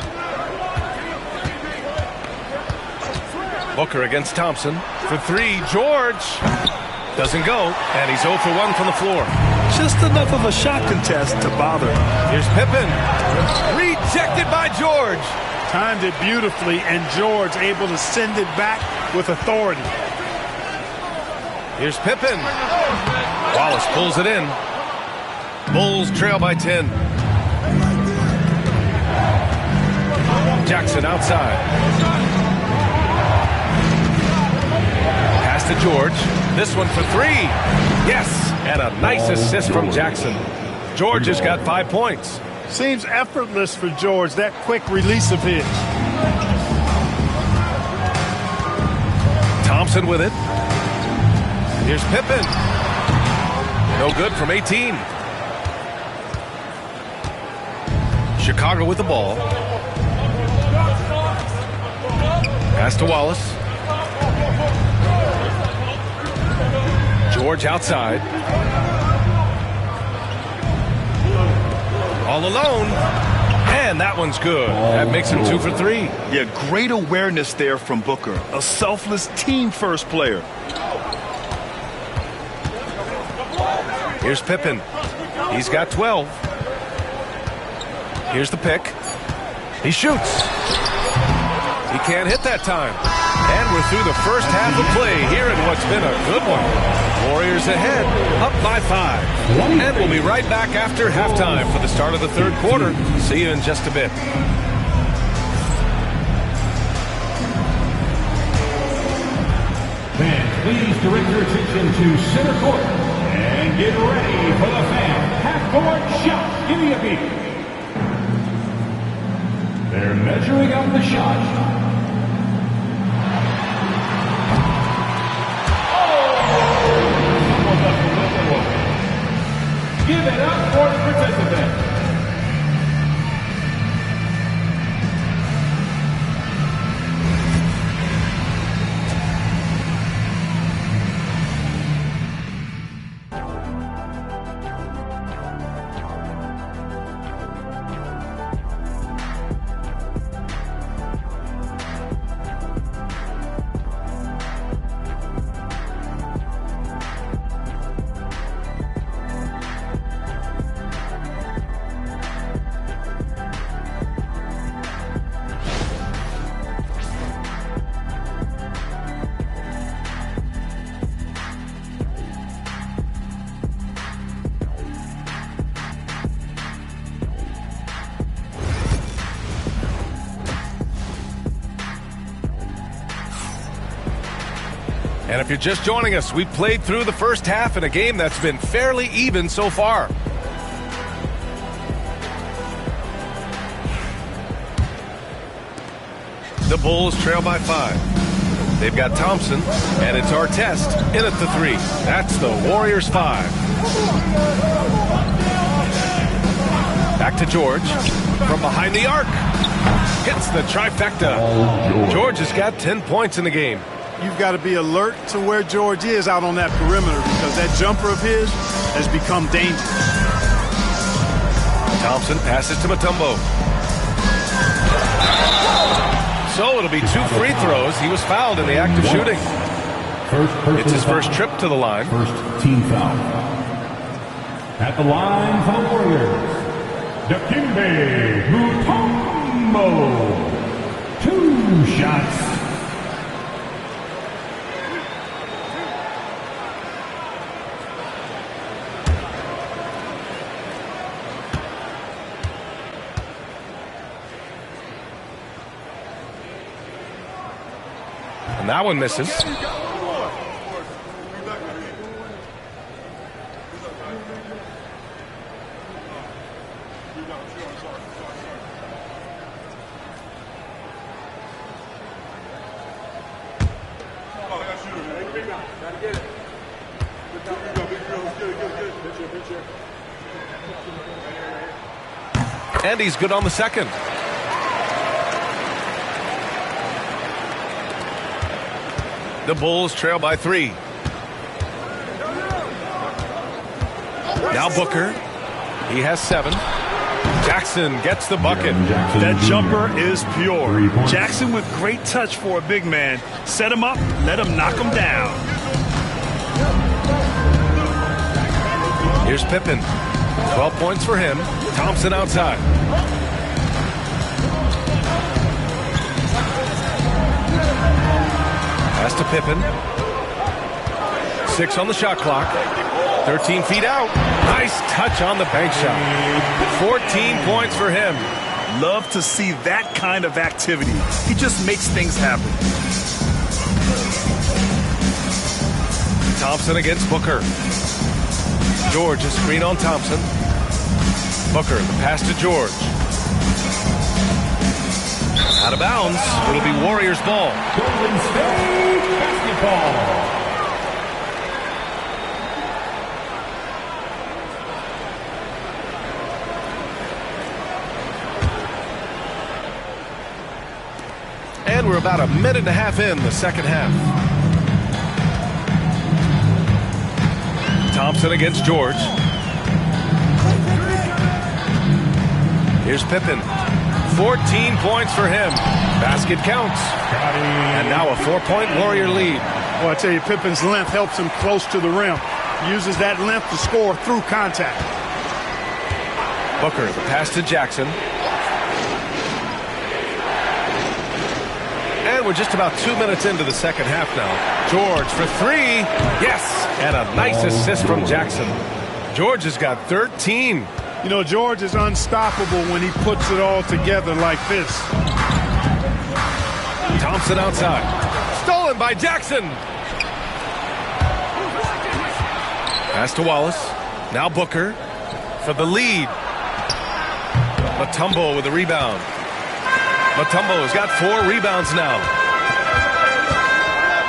Booker against Thompson. For three, George. Doesn't go, and he's 0 for 1 from the floor. Just enough of a shot contest to bother. Here's Pippen. Rejected by George. Timed it beautifully, and George able to send it back with authority. Here's Pippen. Wallace pulls it in. Bulls trail by 10. Jackson outside. Pass to George. This one for three. Yes, and a nice assist from Jackson. George has got 5 points. Seems effortless for George, that quick release of his. Thompson with it. Here's Pippen. No good from 18. Chicago with the ball. Pass to Wallace. George outside. All alone. And that one's good. That makes him 2 for 3. Yeah, great awareness there from Booker. A selfless team-first player. Here's Pippen. He's got 12. Here's the pick. He shoots. He can't hit that time. And we're through the first half of play here in what's been a good one. Warriors ahead, up by 5. And we'll be right back after halftime for the start of the third quarter. See you in just a bit. Fans, please direct your attention to center court and get ready for the fan half-court shot. Give me a beat. They're measuring out the shot. Give it up for the participant. And if you're just joining us, we played through the first half in a game that's been fairly even so far. The Bulls trail by 5. They've got Thompson, and it's Artest in at the 3. That's the Warriors 5. Back to George. From behind the arc. Hits the trifecta. George has got 10 points in the game. You've got to be alert to where George is out on that perimeter because that jumper of his has become dangerous. Thompson passes to Mutombo. So it'll be 2 free throws. He was fouled in the act of shooting. It's his first trip to the line. First team foul. At the line for the Warriors, Dikembe Mutombo. 2 shots. And that one misses. And he's good on the second. The Bulls trail by 3. Now Booker. He has 7. Jackson gets the bucket. That jumper is pure. Jackson with great touch for a big man. Set him up, let him knock him down. Here's Pippen. 12 points for him. Thompson outside. Pass to Pippen. 6 on the shot clock. 13 feet out. Nice touch on the bank shot. 14 points for him. Love to see that kind of activity. He just makes things happen. Thompson against Booker. George, a screen on Thompson. Booker, the pass to George. Out of bounds. It'll be Warriors ball. Golden State basketball. And we're about a minute and a half in the second half. Thompson against George. Here's Pippen. 14 points for him. Basket counts. And now a 4-point Warrior lead. Well, I tell you, Pippen's length helps him close to the rim. Uses that length to score through contact. Booker, the pass to Jackson. And we're just about 2 minutes into the second half now. George for 3. Yes! And a nice assist from Jackson. George has got 13. You know, George is unstoppable when he puts it all together like this. Thompson outside. Stolen by Jackson. Pass to Wallace. Now Booker for the lead. Mutombo with the rebound. Mutombo's got 4 rebounds now.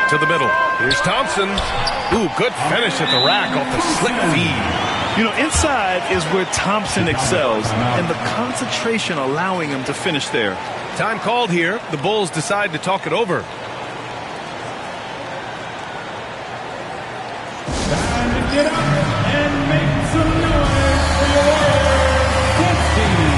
To the middle. Here's Thompson. Ooh, good finish at the rack off the slick feed. You know, inside is where Thompson excels, and the concentration allowing him to finish there. Time called here. The Bulls decide to talk it over. Time to get up and make some noise for your Warriors team.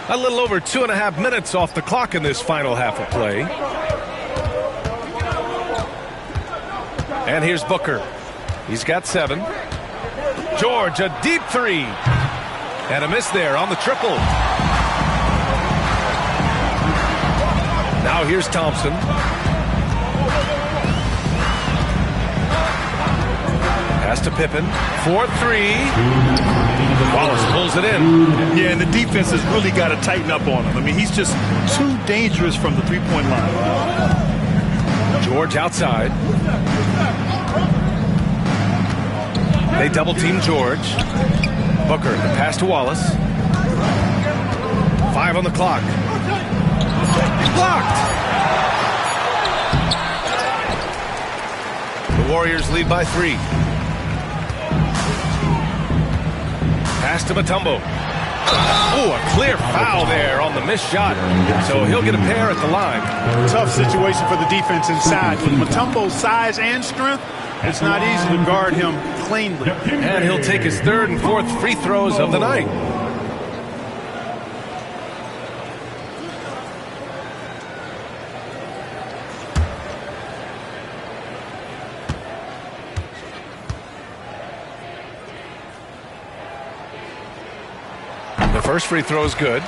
A little over 2.5 minutes off the clock in this final half of play. And here's Booker. He's got 7. George, a deep 3. And a miss there on the triple. Now here's Thompson. Pass to Pippen. 4-3. Wallace pulls it in. Yeah, and the defense has really got to tighten up on him. I mean, he's just too dangerous from the three-point line. George outside. They double-team George. Booker, the pass to Wallace. 5 on the clock. Blocked! The Warriors lead by 3. Pass to Mutombo. Oh, a clear foul there on the missed shot. So he'll get a pair at the line. Tough situation for the defense inside. With Mutombo's size and strength, it's not easy to guard him cleanly. And he'll take his third and fourth free throws of the night. The first free throw is good.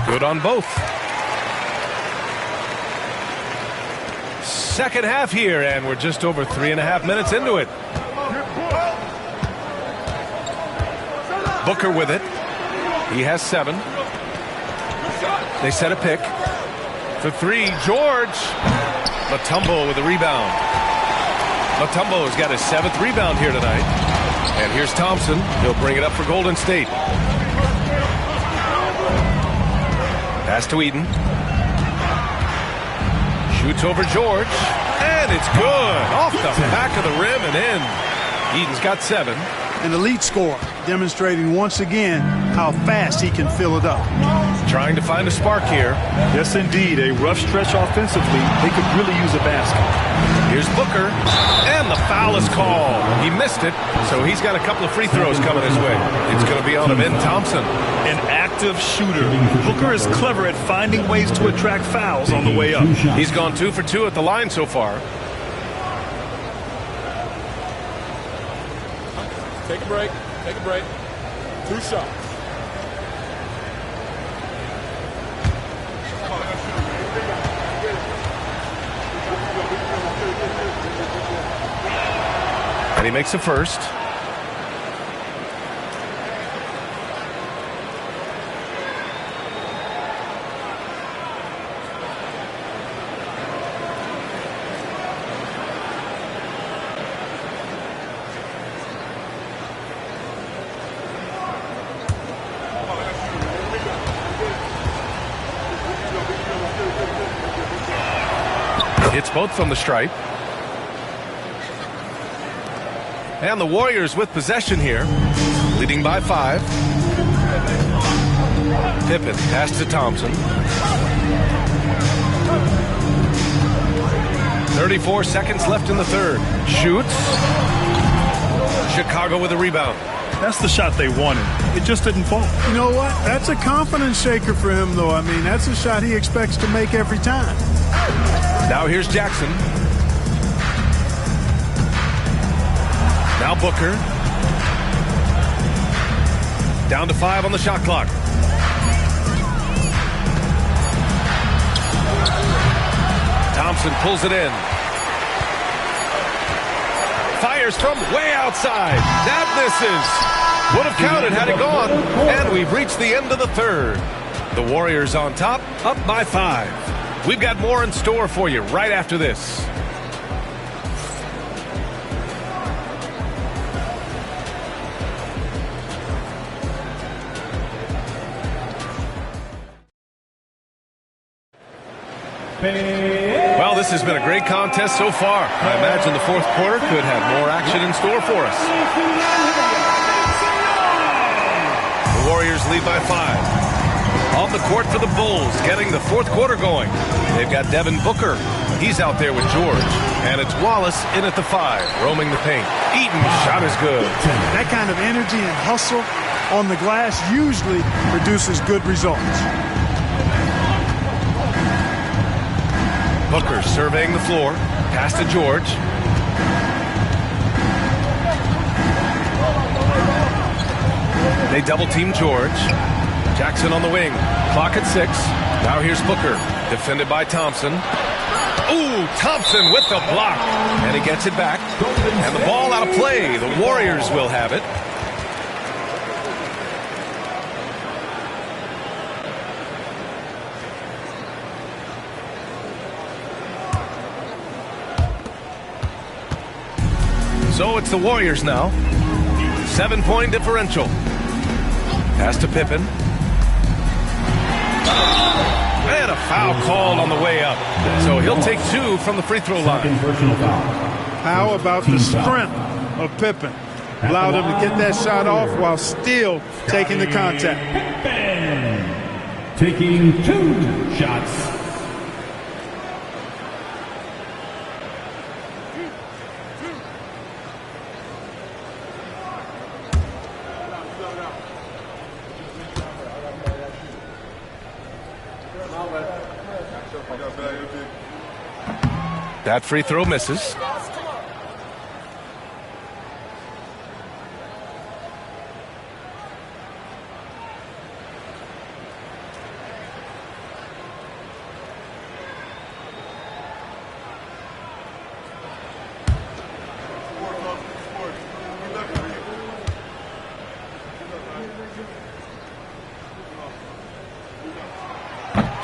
Good on both. Second half here, and we're just over 3.5 minutes into it. Booker with it. He has 7. They set a pick. For 3, George. Mutombo with a rebound. Mutombo's got his 7th rebound here tonight. And here's Thompson. He'll bring it up for Golden State. Pass to Eden. Shoots over George, and it's good. Off the back of the rim and in. Eden's got 7. An elite scorer, demonstrating once again how fast he can fill it up. Trying to find a spark here. Yes, indeed. A rough stretch offensively. They could really use a basket. Here's Booker, and the foul is called. He missed it, so he's got a couple of free throws coming his way. It's going to be on Ben Thompson. An active shooter. Booker is clever at finding ways to attract fouls on the way up. He's gone 2 for 2 at the line so far. Take a break. Take a break. 2 shots. And he makes the first. Hits both from the stripe. And the Warriors with possession here, leading by 5. Pippen pass to Thompson. 34 seconds left in the third. Shoots. Chicago with a rebound. That's the shot they wanted. It just didn't fall. You know what? That's a confidence shaker for him, though. I mean, that's a shot he expects to make every time. Now here's Jackson. Now Booker. Down to 5 on the shot clock. Thompson pulls it in. Fires from way outside. That misses. Would have counted had it gone. And we've reached the end of the third. The Warriors on top, up by 5. We've got more in store for you right after this. Well, this has been a great contest so far. I imagine the fourth quarter could have more action in store for us. The Warriors lead by 5. On the court for the Bulls, getting the fourth quarter going. They've got Devin Booker. He's out there with George. And it's Wallace in at the 5, roaming the paint. Eaton's shot is good. That kind of energy and hustle on the glass usually produces good results. Booker surveying the floor. Pass to George. They double-team George. Jackson on the wing. Clock at 6. Now here's Booker. Defended by Thompson. Ooh, Thompson with the block. And he gets it back. And the ball out of play. The Warriors will have it. So it's the Warriors now. 7-point differential. Pass to Pippen. And a foul called on the way up. So he'll take 2 from the free throw line. How about the strength of Pippen? Allowed him to get that shot off while still taking the contact. Pippen taking 2 shots. That free throw misses.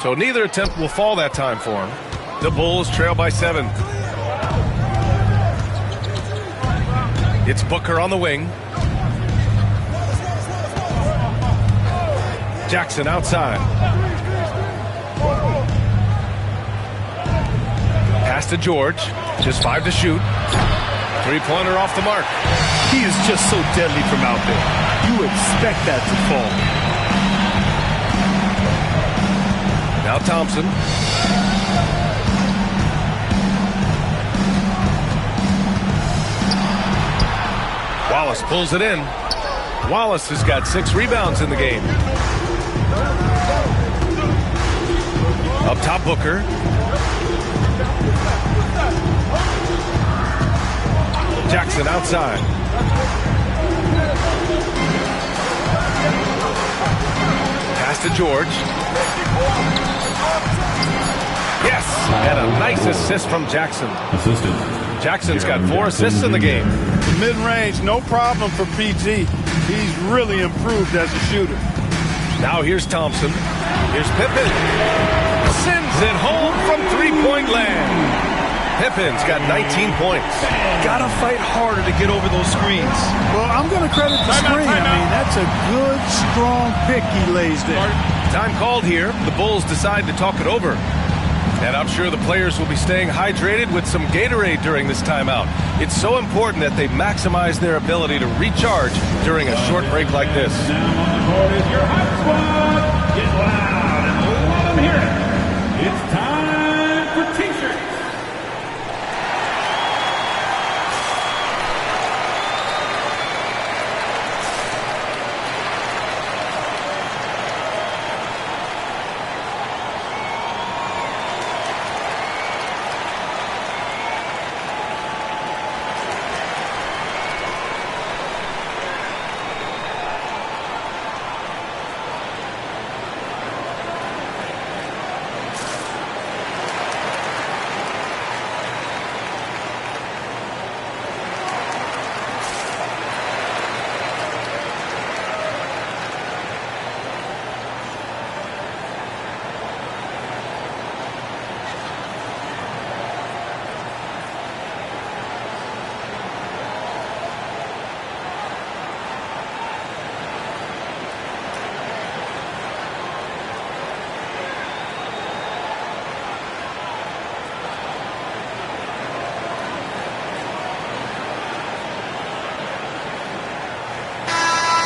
So neither attempt will fall that time for him. The Bulls trail by 7. It's Booker on the wing. Jackson outside. Pass to George. Just 5 to shoot. 3-pointer off the mark. He is just so deadly from out there. You expect that to fall. Now Thompson. Wallace pulls it in. Wallace has got 6 rebounds in the game. Up top, Booker. Jackson outside. Pass to George. Yes, and a nice assist from Jackson. Jackson's got 4 assists in the game. Mid-range, no problem for PG. He's really improved as a shooter. Now here's Thompson. Here's Pippen. Sends it home from 3-point land. Pippen's got 19 points. Gotta fight harder to get over those screens. Well, I'm going to credit the screen. I mean, that's a good, strong pick he lays there. Time called here. The Bulls decide to talk it over. And I'm sure the players will be staying hydrated with some Gatorade during this timeout. It's so important that they maximize their ability to recharge during a short break like this. Now on the court is your hot squad. Get loud and let them hear it. It's time for T-shirts.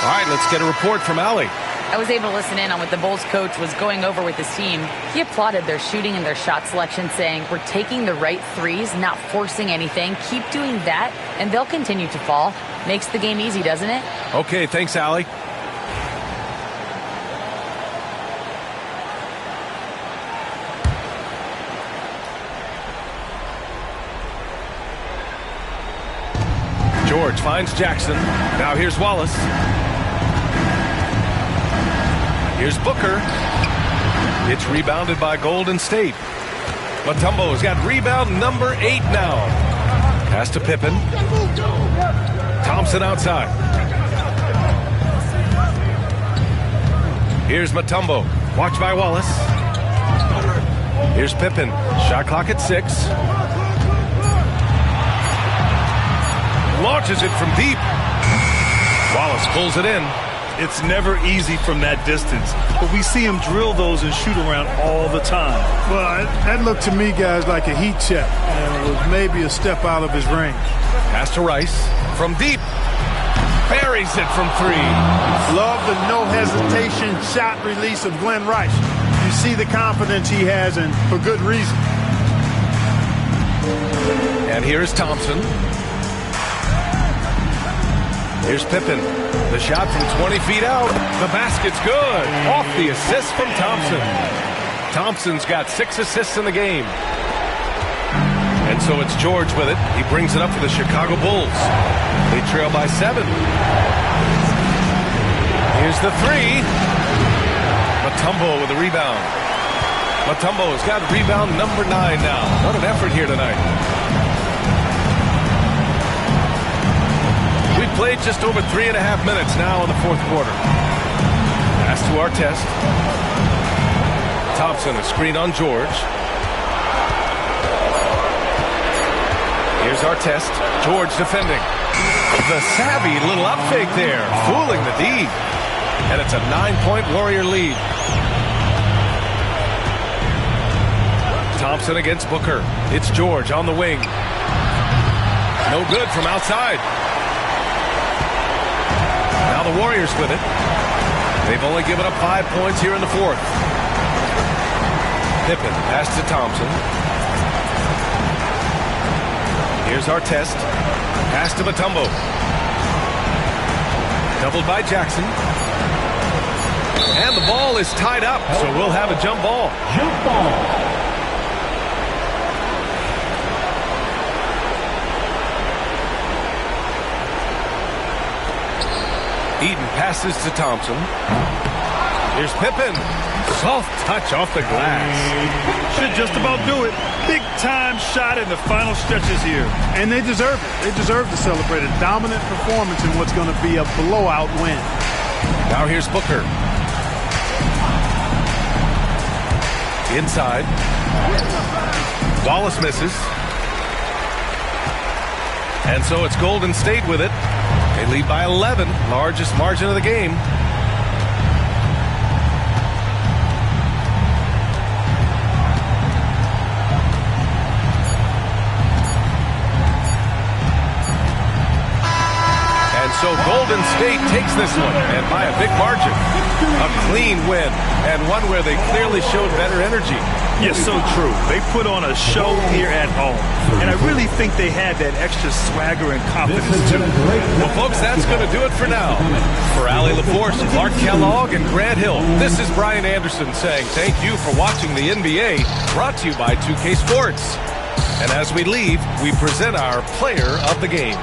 All right, let's get a report from Allie. I was able to listen in on what the Bulls coach was going over with his team. He applauded their shooting and their shot selection, saying, "We're taking the right threes, not forcing anything. Keep doing that, and they'll continue to fall." Makes the game easy, doesn't it? Okay, thanks, Allie. George finds Jackson. Now here's Wallace. Here's Booker. It's rebounded by Golden State. Mutombo's got rebound number 8 now. Pass to Pippen. Thompson outside. Here's Mutombo. Watched by Wallace. Here's Pippen. Shot clock at 6. launches it from deep. Wallace pulls it in. It's never easy from that distance, but we see him drill those and shoot around all the time. Well, that looked to me, guys, like a heat check, and it was maybe a step out of his range. Pass to Rice from deep. Buries it from 3. Love the no-hesitation shot release of Glenn Rice. You see the confidence he has, and for good reason. And here's Thompson. Here's Pippen. The shot from 20 feet out. The basket's good. Off the assist from Thompson. Thompson's got 6 assists in the game. And so it's George with it. He brings it up for the Chicago Bulls. They trail by 7. Here's the 3. Mutombo with a rebound. Mutombo's got rebound number 9 now. What an effort here tonight. We've played just over 3.5 minutes now in the 4th quarter. Pass to Artest. Thompson a screen on George. Here's Artest. George defending. The savvy little up fake there, fooling the D. And it's a 9-point Warrior lead. Thompson against Booker. It's George on the wing. No good from outside. Now the Warriors with it. They've only given up 5 points here in the 4th. Pippen pass to Thompson. Here's Artest. Pass to Mutombo. Doubled by Jackson. And the ball is tied up, so we'll have a jump ball. Jump ball. Eden passes to Thompson. Here's Pippen. Soft touch off the glass. Should just about do it. Big time shot in the final stretches here. And they deserve it. They deserve to celebrate a dominant performance in what's going to be a blowout win. Now here's Booker. Inside. Wallace misses. And so it's Golden State with it. They lead by 11, largest margin of the game. And so Golden State takes this one, and by a big margin. A clean win, and one where they clearly showed better energy. Yes, so true. They put on a show here at home, and I really think they had that extra swagger and confidence, too. Well, folks, that's going to do it for now. For Allie LaForce, Clark Kellogg, and Grant Hill, this is Brian Anderson saying thank you for watching the NBA, brought to you by 2K Sports. And as we leave, we present our player of the game.